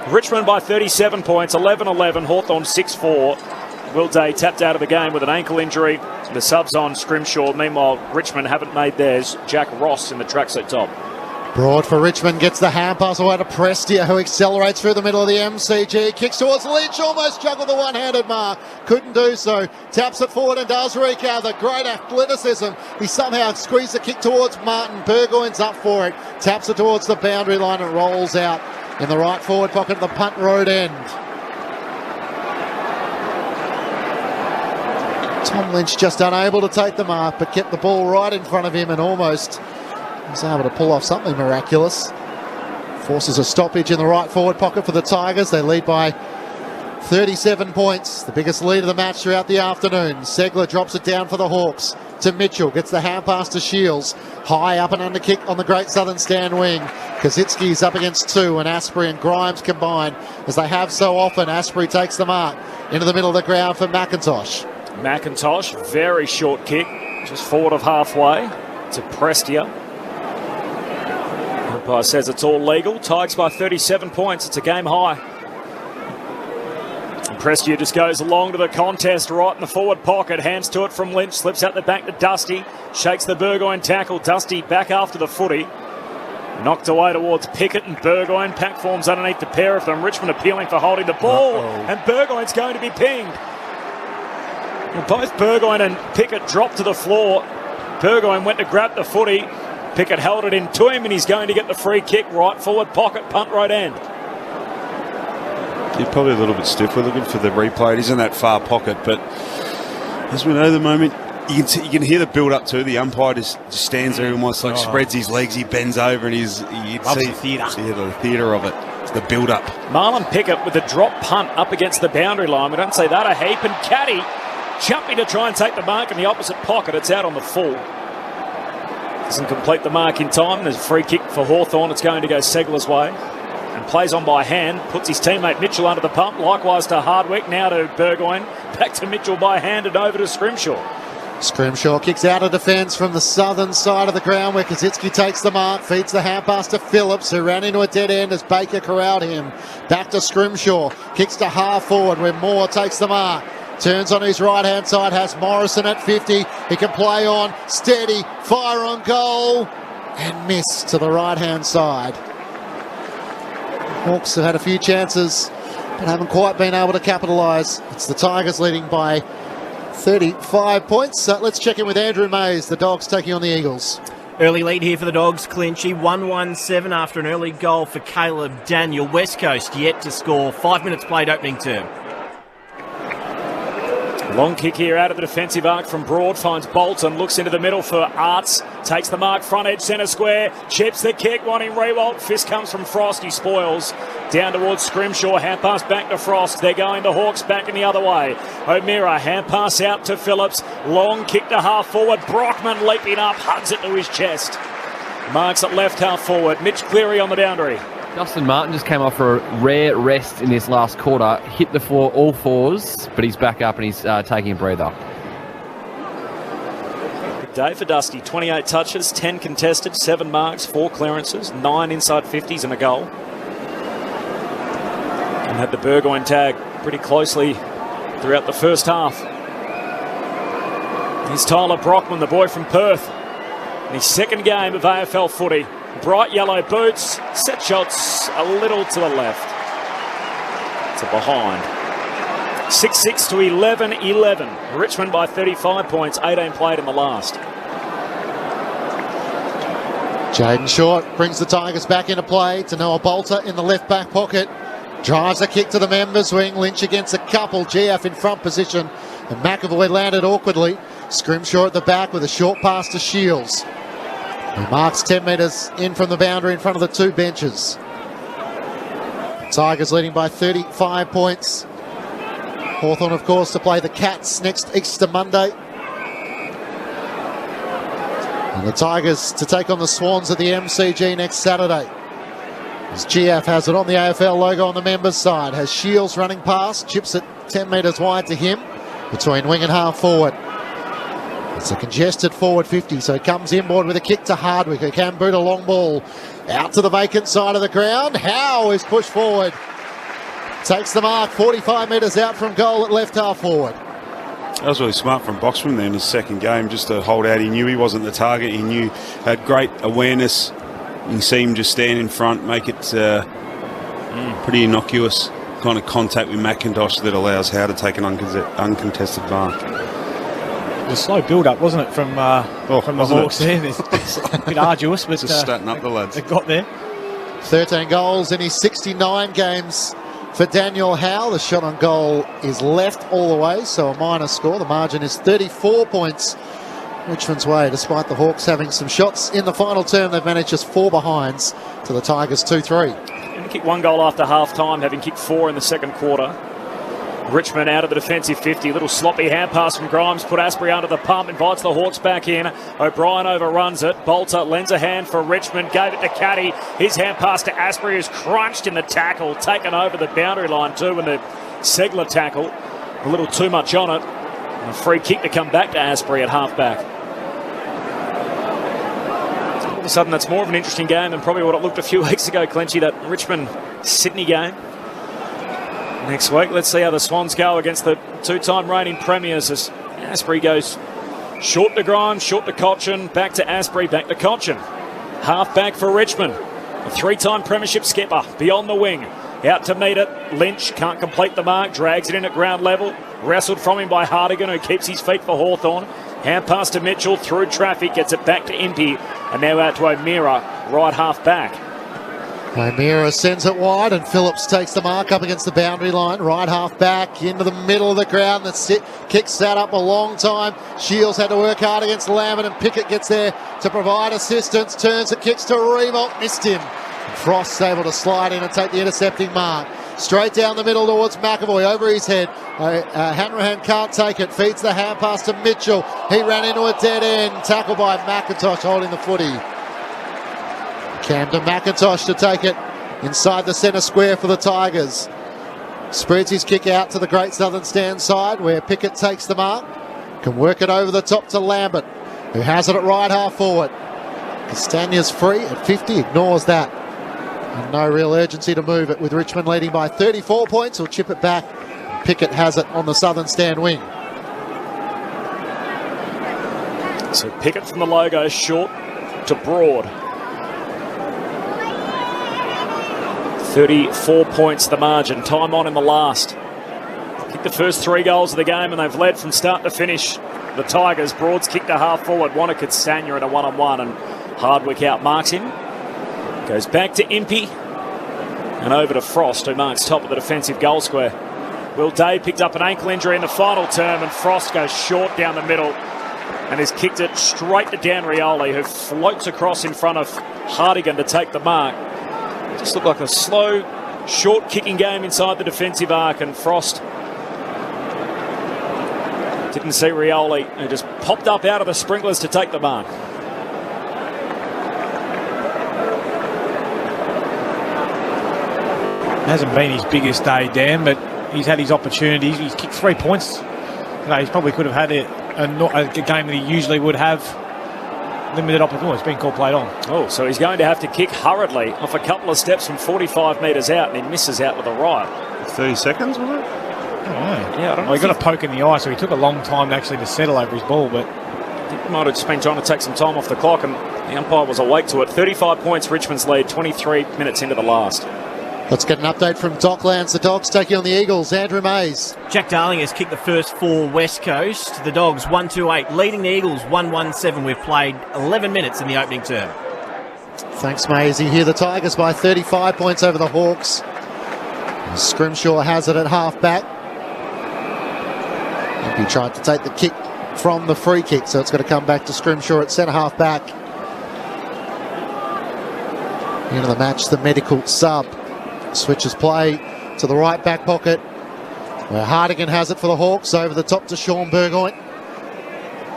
Richmond by 37 points, 11-11. Hawthorn 6-4. Will Day tapped out of the game with an ankle injury. The subs on Scrimshaw. Meanwhile, Richmond haven't made theirs. Jack Ross in the tracksuit top. Broad for Richmond, gets the hand pass away to Prestia, who accelerates through the middle of the MCG. Kicks towards Lynch, almost juggled the one-handed mark. Couldn't do so. Taps it forward and does recover. Great athleticism. He somehow squeezed the kick towards Martin. Burgoyne's up for it. Taps it towards the boundary line and rolls out in the right forward pocket of the punt road end. Tom Lynch just unable to take the mark, but kept the ball right in front of him and almost was able to pull off something miraculous. Forces a stoppage in the right forward pocket for the Tigers. They lead by 37 points, the biggest lead of the match throughout the afternoon. Segler drops it down for the Hawks to Mitchell, gets the hand pass to Shields. High up and under kick on the Great Southern Stand wing. Kaczynski's up against 2 and Asprey and Grimes combined as they have so often. Asprey takes the mark into the middle of the ground for McIntosh. McIntosh, very short kick, just forward of halfway to Prestia. Umpire says it's all legal. Tigers by 37 points. It's a game high. And Prestia just goes along to the contest right in the forward pocket. Hands to it from Lynch. Slips out the back to Dusty. Shakes the Burgoyne tackle. Dusty back after the footy. Knocked away towards Pickett and Burgoyne. Pack forms underneath the pair of them. Richmond appealing for holding the ball. And Burgoyne's going to be pinged. Well, both Burgoyne and Pickett dropped to the floor. Burgoyne went to grab the footy. Pickett held it in to him, and he's going to get the free kick. Right forward pocket, punt right end. He's probably a little bit stiff. We're looking for the replay. He's in that far pocket, but as we know, the moment you can hear the build up too. The umpire just stands there and almost like spreads his legs. He bends over and you Loves see the theatre. the theatre of it. It's the build up. Marlon Pickett with the drop punt up against the boundary line. We don't say that a heap. And Caddy jumping to try and take the mark in the opposite pocket. It's out on the full. Doesn't complete the mark in time. There's a free kick for Hawthorn. It's going to go Segler's way. And plays on by hand. Puts his teammate Mitchell under the pump. Likewise to Hardwick. Now to Burgoyne. Back to Mitchell by hand and over to Scrimshaw. Scrimshaw kicks out of defence from the southern side of the ground where Kaczynski takes the mark, feeds the hand pass to Phillips, who ran into a dead end as Baker corralled him. Back to Scrimshaw, kicks to half forward where Moore takes the mark. Turns on his right-hand side, has Morrison at 50. He can play on, steady, fire on goal, and miss to the right-hand side. Hawks have had a few chances, but haven't quite been able to capitalise. It's the Tigers leading by 35 points. Let's check in with Andrew Mays, the Dogs taking on the Eagles. Early lead here for the Dogs, Clinchy. 1-1-7 after an early goal for Caleb Daniel. West Coast yet to score. 5 minutes played opening term. Long kick here out of the defensive arc from Broad, finds Bolton, looks into the middle for Arts, takes the mark, front edge, centre square, chips the kick, wanting Rewalt, fist comes from Frost, he spoils, down towards Scrimshaw, hand pass back to Frost, they're going the Hawks back in the other way, O'Meara, hand pass out to Phillips, long kick to half forward, Brockman leaping up, hugs it to his chest, marks at left half forward, Mitch Cleary on the boundary. Justin Martin just came off for a rare rest in this last quarter, hit the floor all fours, but he's back up and he's taking a breather. Good day for Dusty. 28 touches, 10 contested, 7 marks, 4 clearances, 9 inside 50s and a goal. And had the Burgoyne tag pretty closely throughout the first half. Here's Tyler Brockman, the boy from Perth. In his second game of AFL footy. Bright yellow boots, set shots a little to the left. To behind. 6-6 to 11-11. Richmond by 35 points, 18 played in the last. Jaden Short brings the Tigers back into play to Noah Bolter in the left back pocket. Drives a kick to the members wing. Lynch against a couple. GF in front position. And McAvoy landed awkwardly. Scrimshaw at the back with a short pass to Shields. He marks 10 metres in from the boundary in front of the 2 benches. Tigers leading by 35 points. Hawthorn, of course, to play the Cats next Easter Monday. And the Tigers to take on the Swans at the MCG next Saturday. As GF has it on the AFL logo on the members' side. Has Shields running past, chips it 10 metres wide to him between wing and half forward. It's a congested forward 50, so he comes inboard with a kick to Hardwick, who can boot a long ball out to the vacant side of the ground. Howe is pushed forward. Takes the mark, 45 metres out from goal at left half forward. That was really smart from Boxman there in his second game, just to hold out. He knew he wasn't the target. He knew, had great awareness. You can see him just stand in front, make it pretty innocuous kind of contact with McIntosh that allows Howe to take an uncontested mark. It was a slow build-up, wasn't it, from the Hawks there? It's a bit arduous, but just starting up the lads. They got there. 13 goals in his 69 games for Daniel Howe. The shot on goal is left all the way, so a minor score. The margin is 34 points Richmond's way. Despite the Hawks having some shots in the final term, they've managed just 4 behinds to the Tigers 2-3. And kicked 1 goal after half-time, having kicked 4 in the second quarter. Richmond out of the defensive 50. Little sloppy hand pass from Grimes. Put Asprey under the pump. Invites the Hawks back in. O'Brien overruns it. Bolter lends a hand for Richmond. Gave it to Caddy. His hand pass to Asprey is crunched in the tackle. Taken over the boundary line too in the Segler tackle. A little too much on it. And a free kick to come back to Asprey at half-back. All of a sudden that's more of an interesting game than probably what it looked a few weeks ago, Clenchy, that Richmond-Sydney game. Next week, let's see how the Swans go against the 2-time reigning premiers as Asprey goes short to Grimes, short to Cochin, back to Asprey, back to Cochin. Half back for Richmond. A 3-time premiership skipper beyond the wing. Out to meet it. Lynch can't complete the mark, drags it in at ground level. Wrestled from him by Hardigan, who keeps his feet for Hawthorn. Hand pass to Mitchell through traffic, gets it back to Impey, and now out to O'Meara, right half back. O'Meara sends it wide and Phillips takes the mark up against the boundary line. Right half back into the middle of the ground. Kicks that up a long time. Shields had to work hard against Lambert and Pickett gets there to provide assistance. Turns it, kicks to Rewalt, missed him. Frost's able to slide in and take the intercepting mark. Straight down the middle towards McAvoy, over his head. Hanrahan can't take it, feeds the hand pass to Mitchell. He ran into a dead end. Tackled by McIntosh holding the footy. Camden McIntosh to take it inside the centre square for the Tigers. Spreads his kick out to the Great Southern Stand side where Pickett takes the mark. Can work it over the top to Lambert, who has it at right half forward. Castagna's free at 50, ignores that. And no real urgency to move it with Richmond leading by 34 points. He'll chip it back. Pickett has it on the Southern Stand wing. So Pickett from the logo, short to Broad. 34 points the margin. Time on in the last. Kicked the first 3 goals of the game and they've led from start to finish. The Tigers. Broad's kicked a half forward. Wanakert Sanya in a 1-on-1 and Hardwick outmarks him. Goes back to Impey and over to Frost, who marks top of the defensive goal square. Will Day picked up an ankle injury in the final term and Frost goes short down the middle and has kicked it straight to Dan Rioli, who floats across in front of Hardigan to take the mark. It just looked like a slow, short kicking game inside the defensive arc, and Frost didn't see Rioli, who just popped up out of the sprinklers to take the mark. Hasn't been his biggest day, Dan, but he's had his opportunities. He's kicked 3 points. He probably could have had a game that he usually would have. Limited opportunity. It's been called played on. Oh, so he's going to have to kick hurriedly off a couple of steps from 45 metres out, and he misses out with a right. 30 seconds, was it? I don't know. Yeah, I don't know. He got a poke in the eye, so he took a long time actually to settle over his ball, but I think he might have just been trying to take some time off the clock, and the umpire was awake to it. 35 points, Richmond's lead, 23 minutes into the last. Let's get an update from Docklands. The Dogs taking on the Eagles. Andrew Mays. Jack Darling has kicked the first 4 West Coast. The Dogs 1-2-8, leading the Eagles 1-1-7. We've played 11 minutes in the opening term. Thanks, Mays. You hear the Tigers by 35 points over the Hawks. Scrimshaw has it at half back. He tried to take the kick from the free kick, so it's got to come back to Scrimshaw at centre half back. Into the match, the medical sub. Switches play to the right back pocket, where Hardigan has it for the Hawks, over the top to Sean Burgoyne.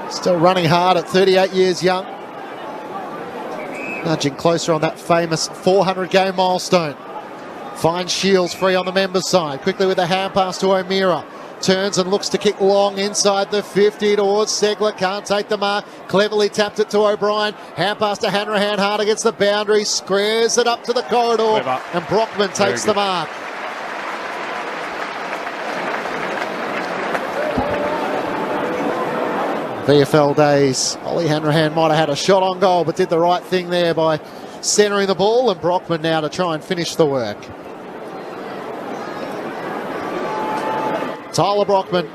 Still running hard at 38 years young. Nudging closer on that famous 400-game milestone. Finds Shields free on the members' side. Quickly with a hand pass to O'Meara. Turns and looks to kick long inside the 50 towards Segler. Can't take the mark. Cleverly tapped it to O'Brien. Hand pass to Hanrahan. Hard against the boundary. Squares it up to the corridor. Clever. And Brockman takes the mark. VFL days. Ollie Hanrahan might have had a shot on goal, but did the right thing there by centering the ball. And Brockman now to try and finish the work. Tyler Brockman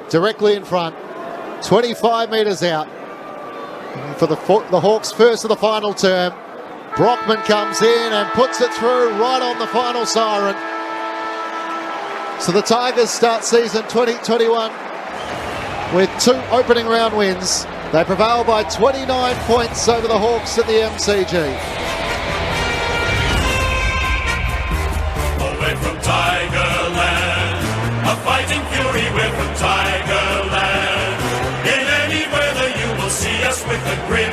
directly in front, 25 metres out. For the Hawks' first of the final term, Brockman comes in and puts it through right on the final siren. So the Tigers start season 2021 with 2 opening round wins. They prevail by 29 points over the Hawks at the MCG. Away from Tigerland. A fighting fury, we're from Tigerland. In any weather you will see us with a grin,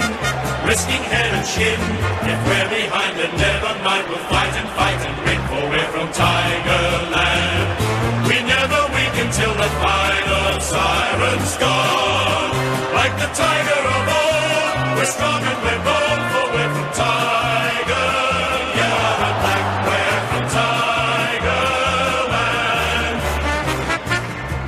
risking head and shin. If we're behind then never mind, we'll fight and win, for we're from Tigerland. We never weaken till the final siren's gone. Like the tiger of old, we're strong and we're bold, for we're from Tiger. Yellow and black, we're from Tigerland.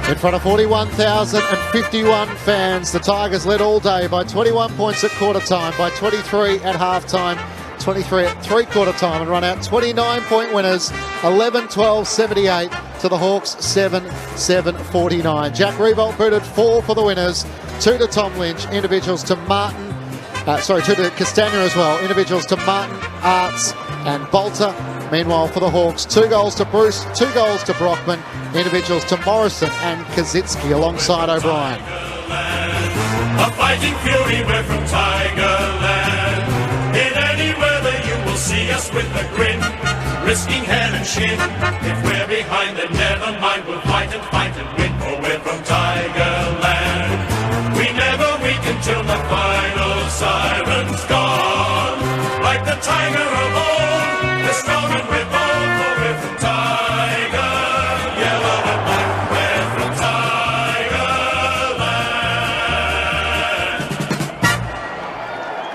In front of 41,051 fans, the Tigers led all day by 21 points at quarter time, by 23 at half time, 23 at three-quarter time, and run out 29-point winners, 11-12-78 to the Hawks, 7-7-49. Jack Revolt booted 4 for the winners, 2 to Tom Lynch, individuals to Martin, 2 to Castagna as well, individuals to Martin, Arts and Bolter. Meanwhile, for the Hawks, 2 goals to Bruce, 2 goals to Brockman, individuals to Morrison and Kaczynski alongside O'Brien. A fighting fury, we're from Tigerland. In any weather you will see us with a grin, risking head and shin. If we're behind then never mind, we'll fight and win, for we're from Tigerland. We never weaken till the final siren's gone. Like the tiger of old, we're strong and we're bold, for we're from Tiger. Yellow and black, we're from Tigerland.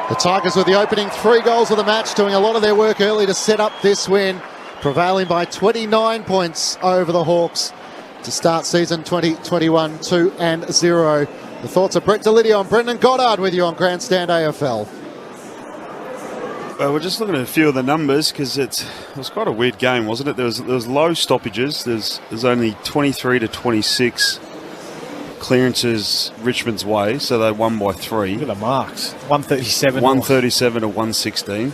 The Tigers with the opening 3 goals of the match, doing a lot of their work early to set up this win, prevailing by 29 points over the Hawks to start season 2021 2-0. The thoughts of Brett Delidio and Brendan Goddard with you on Grandstand AFL. Well, we're just looking at a few of the numbers because it was quite a weird game, wasn't it? There was low stoppages. There's only 23 to 26 clearances Richmond's way, so they won by 3. Look at the marks. 137. 137 to 116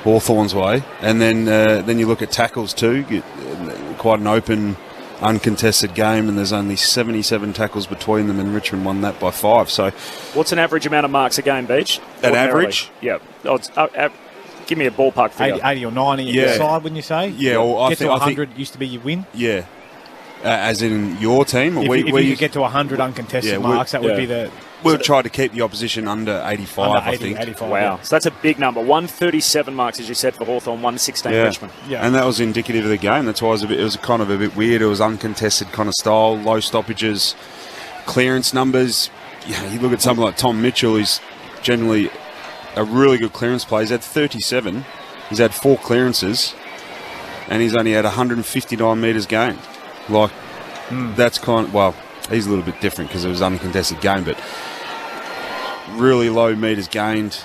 Hawthorn's way. And then you look at tackles too. Quite an open, uncontested game, and there's only 77 tackles between them, and Richmond won that by 5. So, what's an average amount of marks a game, Beach? An average? Yeah. Give me a ballpark figure. 80 or 90 Yeah. your side, wouldn't you say? Yeah, well, get to 100 used to be your win. Yeah. As in your team? Or If you get to 100 uncontested marks, that would be the... We'll try to keep the opposition under 85, Under 80, I think. 85, Wow. yeah. So that's a big number. 137 marks, as you said, for Hawthorn, 116 Richmond. Yeah. And that was indicative of the game. That's why it was kind of a bit weird. It was uncontested kind of style, low stoppages, clearance numbers. Yeah, you look at someone like Tom Mitchell, who's generally a really good clearance player. He's had 37. He's had 4 clearances, and he's only had 159 metres gained. That's kind of, well, he's a little bit different because it was an uncontested game, but really low metres gained.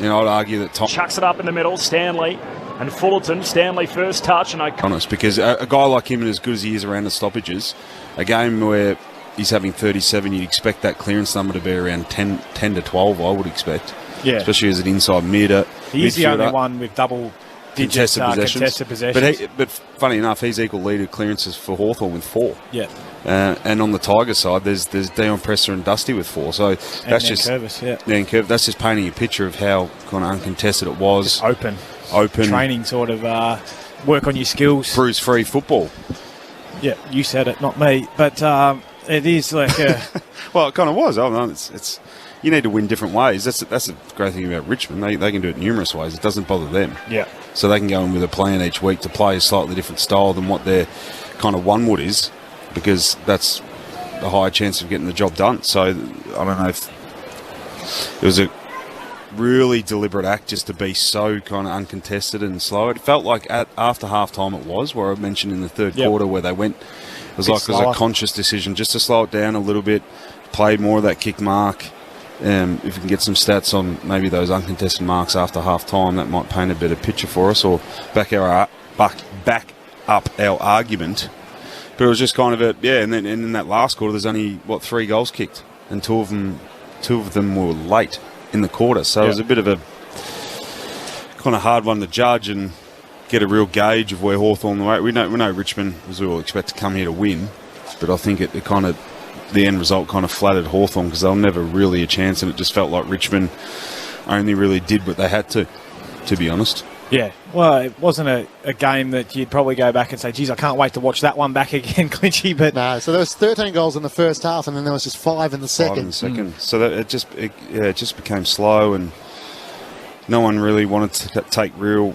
I'd argue that Tom Chucks it up in the middle, Stanley and Fullerton. Stanley first touch, and honest, because a guy like him, and as good as he is around the stoppages, a game where he's having 37, you'd expect that clearance number to be around 10 to 12, I would expect. Yeah. Especially as an inside mid. He's the only one with double digits contested possessions. But funny enough, he's equal lead of clearances for Hawthorn with 4. Yeah. And on the Tigers side, there's Dion Presser and Dusty with 4. So that's just Curvis, that's just painting a picture of how kind of uncontested it was. Just open training, sort of work on your skills. Bruise-free football. Yeah, you said it, not me. But it is like well, it kind of was. It's you need to win different ways. That's the great thing about Richmond. They can do it numerous ways. It doesn't bother them. Yeah. So they can go in with a plan each week to play a slightly different style than what their kind of one wood is, because that's a higher chance of getting the job done. So I don't know if it was a really deliberate act just to be so kind of uncontested and slow. It felt like after half-time it was, where I mentioned in the third quarter where they went, it was a conscious decision just to slow it down a little bit, play more of that kick mark. If we can get some stats on maybe those uncontested marks after half-time, that might paint a better picture for us, or back up our argument. But it was just kind of and then in that last quarter, there's only 3 goals kicked, and two of them were late in the quarter. So it was a bit of a kind of hard one to judge and get a real gauge of where Hawthorn were. We know Richmond, as we all expect, to come here to win, but I think it kind of, the end result kind of flattered Hawthorn because they were never really a chance, and it just felt like Richmond only really did what they had to be honest. Yeah, well, it wasn't a game that you'd probably go back and say, geez, I can't wait to watch that one back again, Clinchy. But no, so there was 13 goals in the first half, and then there was just 5 in the second. So that it just became slow, and no one really wanted to take real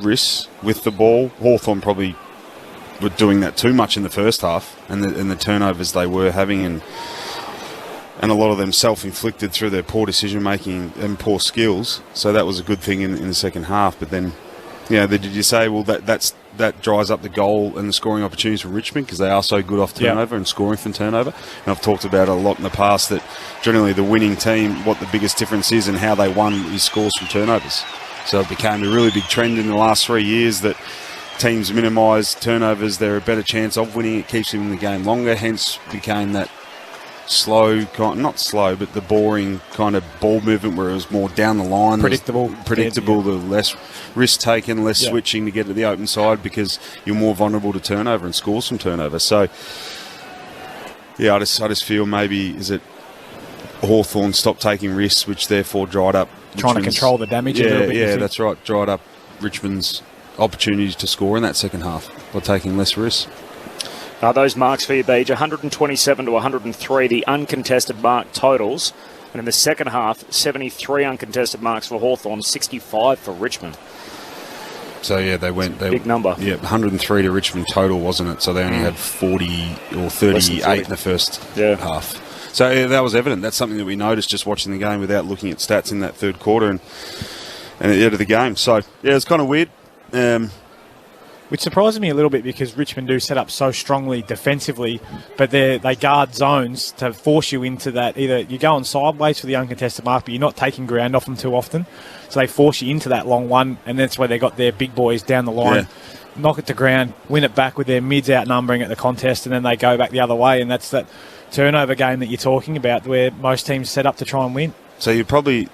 risks with the ball. Hawthorn probably were doing that too much in the first half, and the turnovers they were having, and a lot of them self-inflicted through their poor decision-making and poor skills. So that was a good thing in the second half. But then, did you say, well, that dries up the goal and the scoring opportunities for Richmond because they are so good off turnover and scoring from turnover? And I've talked about it a lot in the past that generally the winning team, what the biggest difference is and how they won is scores from turnovers. So it became a really big trend in the last 3 years that teams minimise turnovers, they're a better chance of winning. It keeps them in the game longer, hence became that slow, not slow, but the boring kind of ball movement where it was more down the line. Predictable, the less risk taken, less switching to get to the open side because you're more vulnerable to turnover and scores from turnover. So, I just feel maybe, is it Hawthorn stopped taking risks, which therefore dried up trying to control the damage a little bit. Yeah, that's right. Dried up Richmond's opportunities to score in that second half by taking less risks. Those marks for you, Beach, 127 to 103, the uncontested mark totals. And in the second half, 73 uncontested marks for Hawthorn, 65 for Richmond. So, they went... big number. Yeah, 103 to Richmond total, wasn't it? So they only had 40 or 38 in the first half. So, that was evident. That's something that we noticed just watching the game without looking at stats in that third quarter and at the end of the game. So, it's kind of weird. which surprises me a little bit because Richmond do set up so strongly defensively, but they guard zones to force you into that. Either you're going sideways for the uncontested mark, but you're not taking ground off them too often. So they force you into that long one, and that's where they got their big boys down the line, knock it to ground, win it back with their mids outnumbering at the contest, and then they go back the other way, and that's that turnover game that you're talking about where most teams set up to try and win. So you're probably,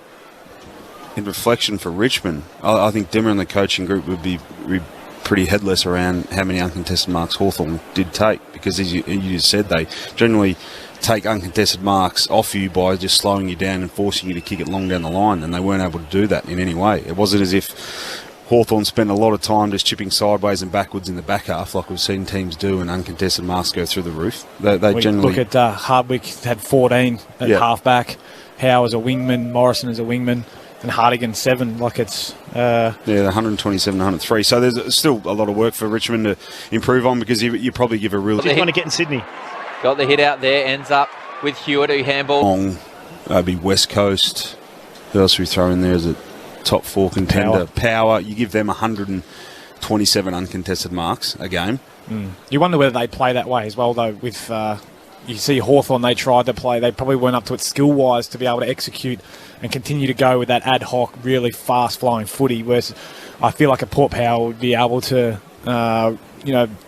in reflection for Richmond, I think Dimmer and the coaching group would be pretty headless around how many uncontested marks Hawthorn did take, because as you just said, they generally take uncontested marks off you by just slowing you down and forcing you to kick it long down the line, and they weren't able to do that in any way. It wasn't as if Hawthorn spent a lot of time just chipping sideways and backwards in the back half like we've seen teams do, and uncontested marks go through the roof. They generally look at Hardwick had 14 at half-back, Howe as a wingman, Morrison as a wingman, and Hardigan 7. Like it's... the 127, 103. So there's still a lot of work for Richmond to improve on, because you probably give a real... Just want to get in Sydney. Got the hit out there, ends up with Hewitt, who handball. Long, maybe West Coast. Who else we throw in there as a top 4 contender? Power. You give them 127 uncontested marks a game. You wonder whether they play that way as well, though. With you see Hawthorn, they tried to play. They probably weren't up to it skill-wise to be able to execute and continue to go with that ad hoc, really fast-flowing footy, whereas I feel like a Port Power would be able to...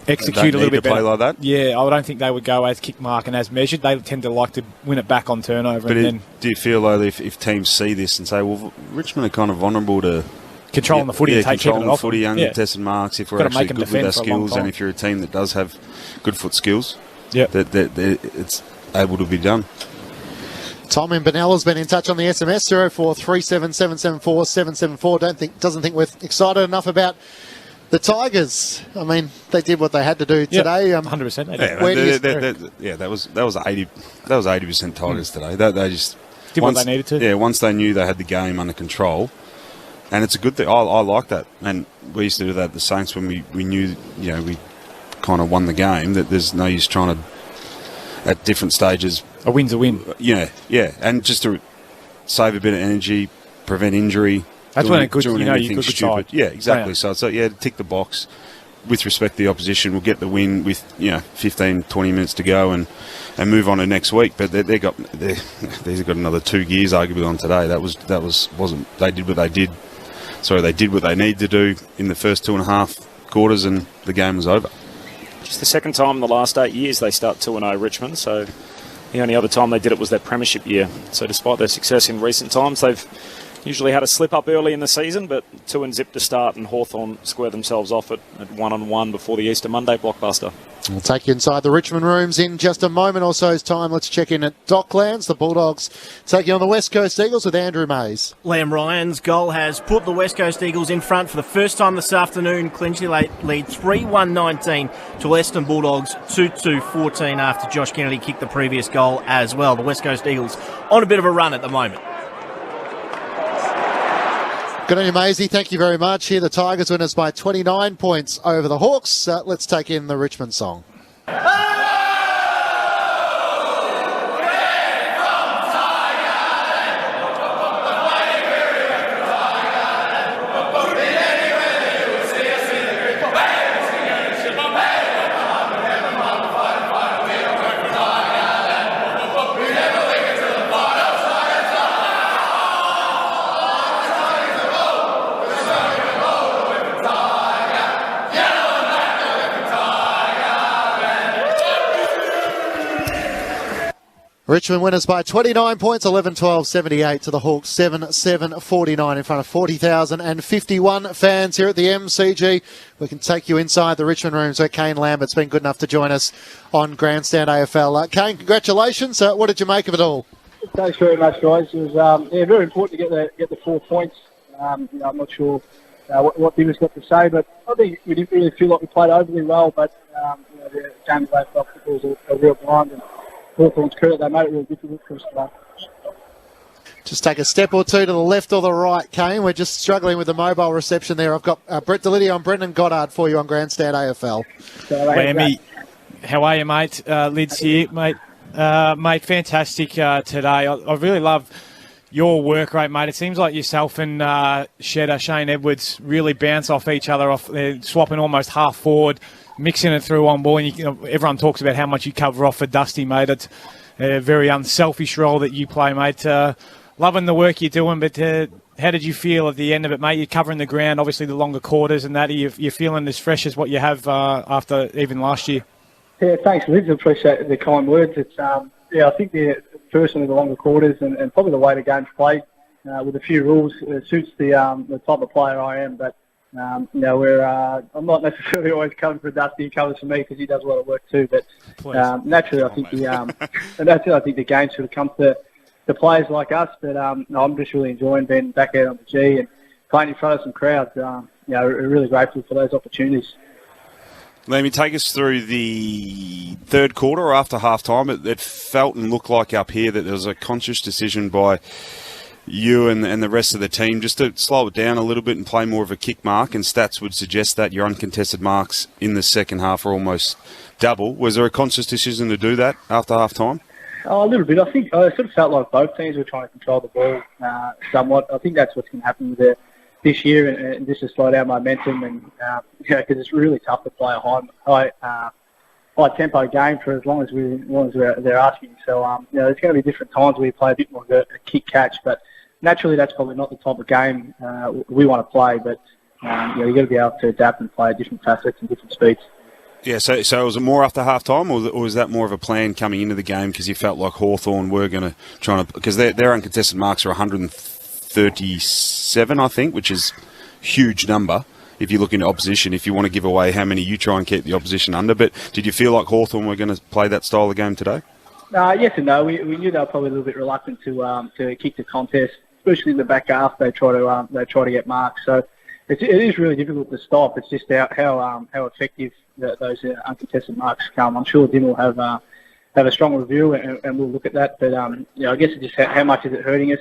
execute a little bit better. Play like that? Yeah, I don't think they would go as kick mark and as measured. They tend to like to win it back on turnover. But and then do you feel though if teams see this and say, well, Richmond are kind of vulnerable to controlling the footy, and controlling taking the it footy, off uncontested marks? If we're actually good with our skills, and if you're a team that does have good foot skills, that it's able to be done. Tom in Benella's been in touch on the SMS 0437 774 774. Doesn't think we're excited enough about the Tigers. I mean, they did what they had to do today. 100%. That was 80% Tigers today. They just did what they needed to. Yeah, once they knew they had the game under control, and it's a good thing. I like that, and we used to do that at the Saints when we knew we kind of won the game. That there's no use trying to at different stages. A win's a win. Yeah, and just to save a bit of energy, prevent injury. That's when a good, doing anything good stupid. side. Yeah, exactly. So tick the box with respect to the opposition. We'll get the win with 15, 20 minutes to go and move on to next week. But they've got another 2 gears arguably on today. They did what they did. Sorry, they did what they needed to do in the first 2.5 quarters, and the game was over. Just the second time in the last 8 years they start 2-0 Richmond. So the only other time they did it was their premiership year. So despite their success in recent times, they've usually had a slip up early in the season, but 2-0 to start, and Hawthorn square themselves off at 1-1 before the Easter Monday blockbuster. We'll take you inside the Richmond rooms in just a moment or so's time. Let's check in at Docklands. The Bulldogs taking on the West Coast Eagles with Andrew Mays. Liam Ryan's goal has put the West Coast Eagles in front for the first time this afternoon. Clinchly lead 3-1-19 to Western Bulldogs 2-2-14 after Josh Kennedy kicked the previous goal as well. The West Coast Eagles on a bit of a run at the moment. Good on you, Maisie. Thank you very much. Here the Tigers winners by 29 points over the Hawks. Let's take in the Richmond song. Richmond winners by 29 points, 11-12-78 to the Hawks, 7-7-49 in front of 40,051 fans here at the MCG. We can take you inside the Richmond rooms where Kane Lambert's been good enough to join us on Grandstand AFL. Kane, congratulations. What did you make of it all? Thanks very much, guys. It was very important to get the 4 points. I'm not sure what Dimmer's got to say, but I think we didn't really feel like we played overly well, but the game of AFL football is a real blind, and Hawthorn's credit, they made it really difficult for us today. Just take a step or two to the left or the right, Kane. We're just struggling with the mobile reception there. I've got Brett Delidio and Brendan Goddard for you on Grandstand AFL. Lammy, how are you, mate? Lids here, mate. Mate, fantastic today. I really love your work rate, mate. It seems like yourself and Shane Edwards really bounce off each other. They're swapping almost half forward, mixing it through on ball. And everyone talks about how much you cover off for Dusty, mate. It's a very unselfish role that you play, mate. Loving the work you're doing, but how did you feel at the end of it, mate? You're covering the ground, obviously the longer quarters and that. You're feeling as fresh as what you have after even last year? Yeah, thanks, Liz. I appreciate the kind words. It's I think personally the longer quarters and probably the way the game's played with a few rules suits the type of player I am. But I'm not necessarily always covering for Dusty. He covers for me because he does a lot of work too. But naturally, I think the game sort of comes to players like us. But I'm just really enjoying being back out on the G and playing in front of some crowds. We're really grateful for those opportunities. Lammy, take us through the third quarter or after half-time. It felt and looked like up here that there was a conscious decision by you and the rest of the team just to slow it down a little bit and play more of a kick mark, and stats would suggest that your uncontested marks in the second half are almost double. Was there a conscious decision to do that after half-time? Oh, a little bit. I think I sort of felt like both teams were trying to control the ball somewhat. I think that's what's going to happen with this year, and just to slow down momentum, and because it's really tough to play a high tempo game for as long as they're asking. So there's going to be different times where you play a bit more of a kick catch, but naturally that's probably not the type of game we want to play. But you've got to be able to adapt and play at different facets and different speeds. Yeah, so was it more after half-time, or was that more of a plan coming into the game because you felt like Hawthorn were going to try to... Because their uncontested marks are 137, I think, which is a huge number if you look into opposition, if you want to give away how many you try and keep the opposition under. But did you feel like Hawthorn were going to play that style of game today? Yes and no. We knew they were probably a little bit reluctant to kick the contest, especially in the back half. They try to get marks. So it is really difficult to stop. It's just how effective those uncontested marks come. I'm sure Dim will have a strong review and we'll look at that. But I guess it's just how much is it hurting us?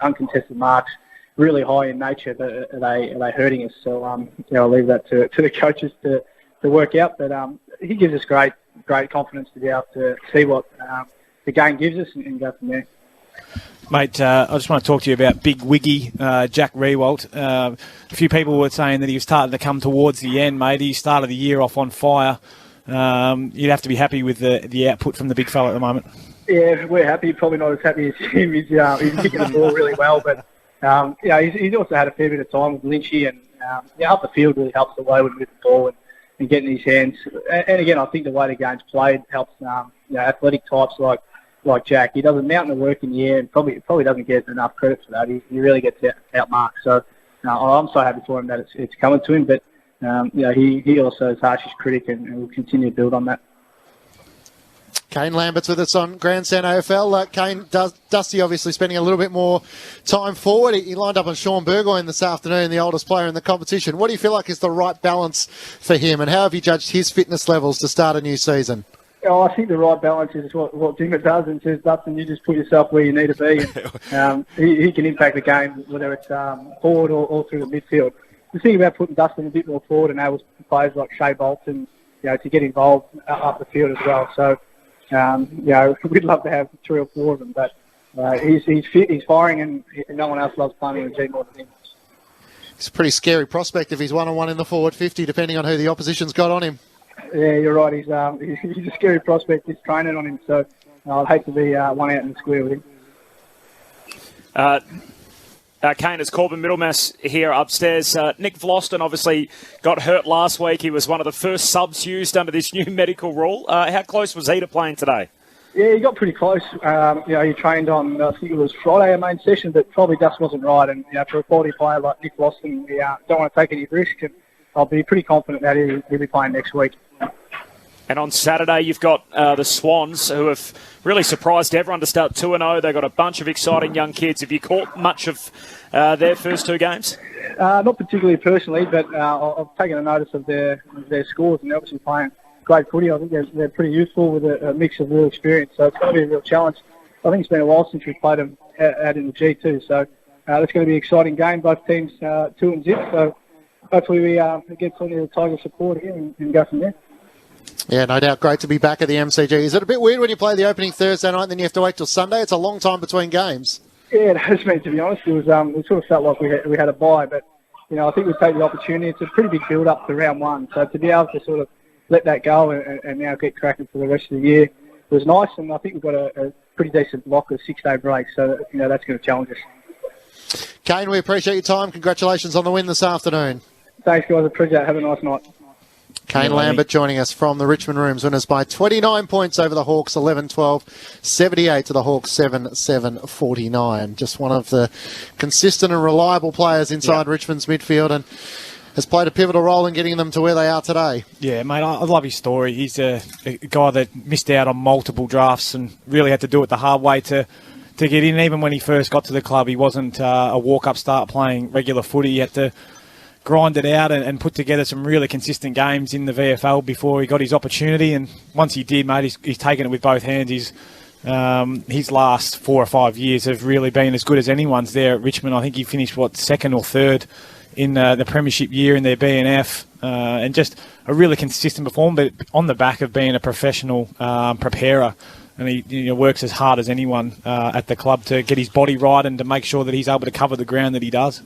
Uncontested marks, really high in nature, but are they hurting us? So I'll leave that to the coaches to work out. But he gives us great confidence to be able to see what the game gives us and go from there. Mate, I just want to talk to you about Big Wiggy, Jack Riewoldt. A few people were saying that he was starting to come towards the end, mate. He started the year off on fire. You'd have to be happy with the output from the big fella at the moment. Yeah, we're happy. Probably not as happy as him. He's kicking the ball really well, but he's also had a fair bit of time with Lynchy, and up the field really helps the way with the ball and getting his hands. And again, I think the way the game's played helps athletic types like Jack. He does a mountain of work in the air and probably doesn't get enough credit for that. He really gets outmarked. So I'm so happy for him that it's coming to him. But he also is harshest critic and will continue to build on that. Kane Lambert's with us on Grandstand AFL. Kane, Dusty obviously spending a little bit more time forward. He lined up on Sean Burgoyne this afternoon, the oldest player in the competition. What do you feel like is the right balance for him, and how have you judged his fitness levels to start a new season? Oh, I think the right balance is what Dimmer does and says, Dustin, you just put yourself where you need to be. And, he can impact the game, whether it's forward or through the midfield. The thing about putting Dustin a bit more forward and able players like Shea Bolton, to get involved up the field as well. So, we'd love to have 3 or 4 of them, but he's fit, he's firing, and no one else loves playing in the G more than him. It's a pretty scary prospect if he's 1-on-1 in the forward 50, depending on who the opposition's got on him. Yeah, you're right. He's a scary prospect. He's training on him, so I'd hate to be one out in the square with him. Kane, it's Corbin Middlemass here upstairs. Nick Vlosten obviously got hurt last week. He was one of the first subs used under this new medical rule. How close was he to playing today? Yeah, he got pretty close. He trained on, I think it was Friday, our main session, but probably just wasn't right. And for a quality player like Nick Vlosten, we don't want to take any risk. And I'll be pretty confident that he'll be playing next week. And on Saturday, you've got the Swans, who have really surprised everyone to start 2-0. They've got a bunch of exciting young kids. Have you caught much of their first 2 games? Not particularly personally, but I've taken a notice of their scores, and they're obviously playing great footy. I think they're pretty youthful with a mix of real experience, so it's going to be a real challenge. I think it's been a while since we've played them out in the G2, so it's going to be an exciting game. Both teams 2-0, so hopefully we get plenty of the Tiger support here and go from there. Yeah, no doubt. Great to be back at the MCG. Is it a bit weird when you play the opening Thursday night and then you have to wait till Sunday? It's a long time between games. Yeah, it has been, to be honest. It sort of felt like we had a bye, but I think we take the opportunity. It's a pretty big build-up to round one, so to be able to sort of let that go and now get cracking for the rest of the year was nice, and I think we've got a pretty decent block of 6-day breaks, so that's going to challenge us. Kane, we appreciate your time. Congratulations on the win this afternoon. Thanks, guys. Appreciate it. Have a nice night. Kane Lambert joining us from the Richmond Rooms, winners by 29 points over the Hawks, 11-12, 78 to the Hawks, 7-7, 49. Just one of the consistent and reliable players inside Richmond's midfield, and has played a pivotal role in getting them to where they are today. Yeah, mate, I love his story. He's a guy that missed out on multiple drafts and really had to do it the hard way to get in. Even when he first got to the club, he wasn't a walk-up start playing regular footy. He had to grind it out and put together some really consistent games in the VFL before he got his opportunity. And once he did, mate, he's taken it with both hands. His last 4 or 5 years have really been as good as anyone's there at Richmond. I think he finished, second or third in the premiership year in their BNF, and just a really consistent performance, but on the back of being a professional preparer. And he works as hard as anyone at the club to get his body right and to make sure that he's able to cover the ground that he does.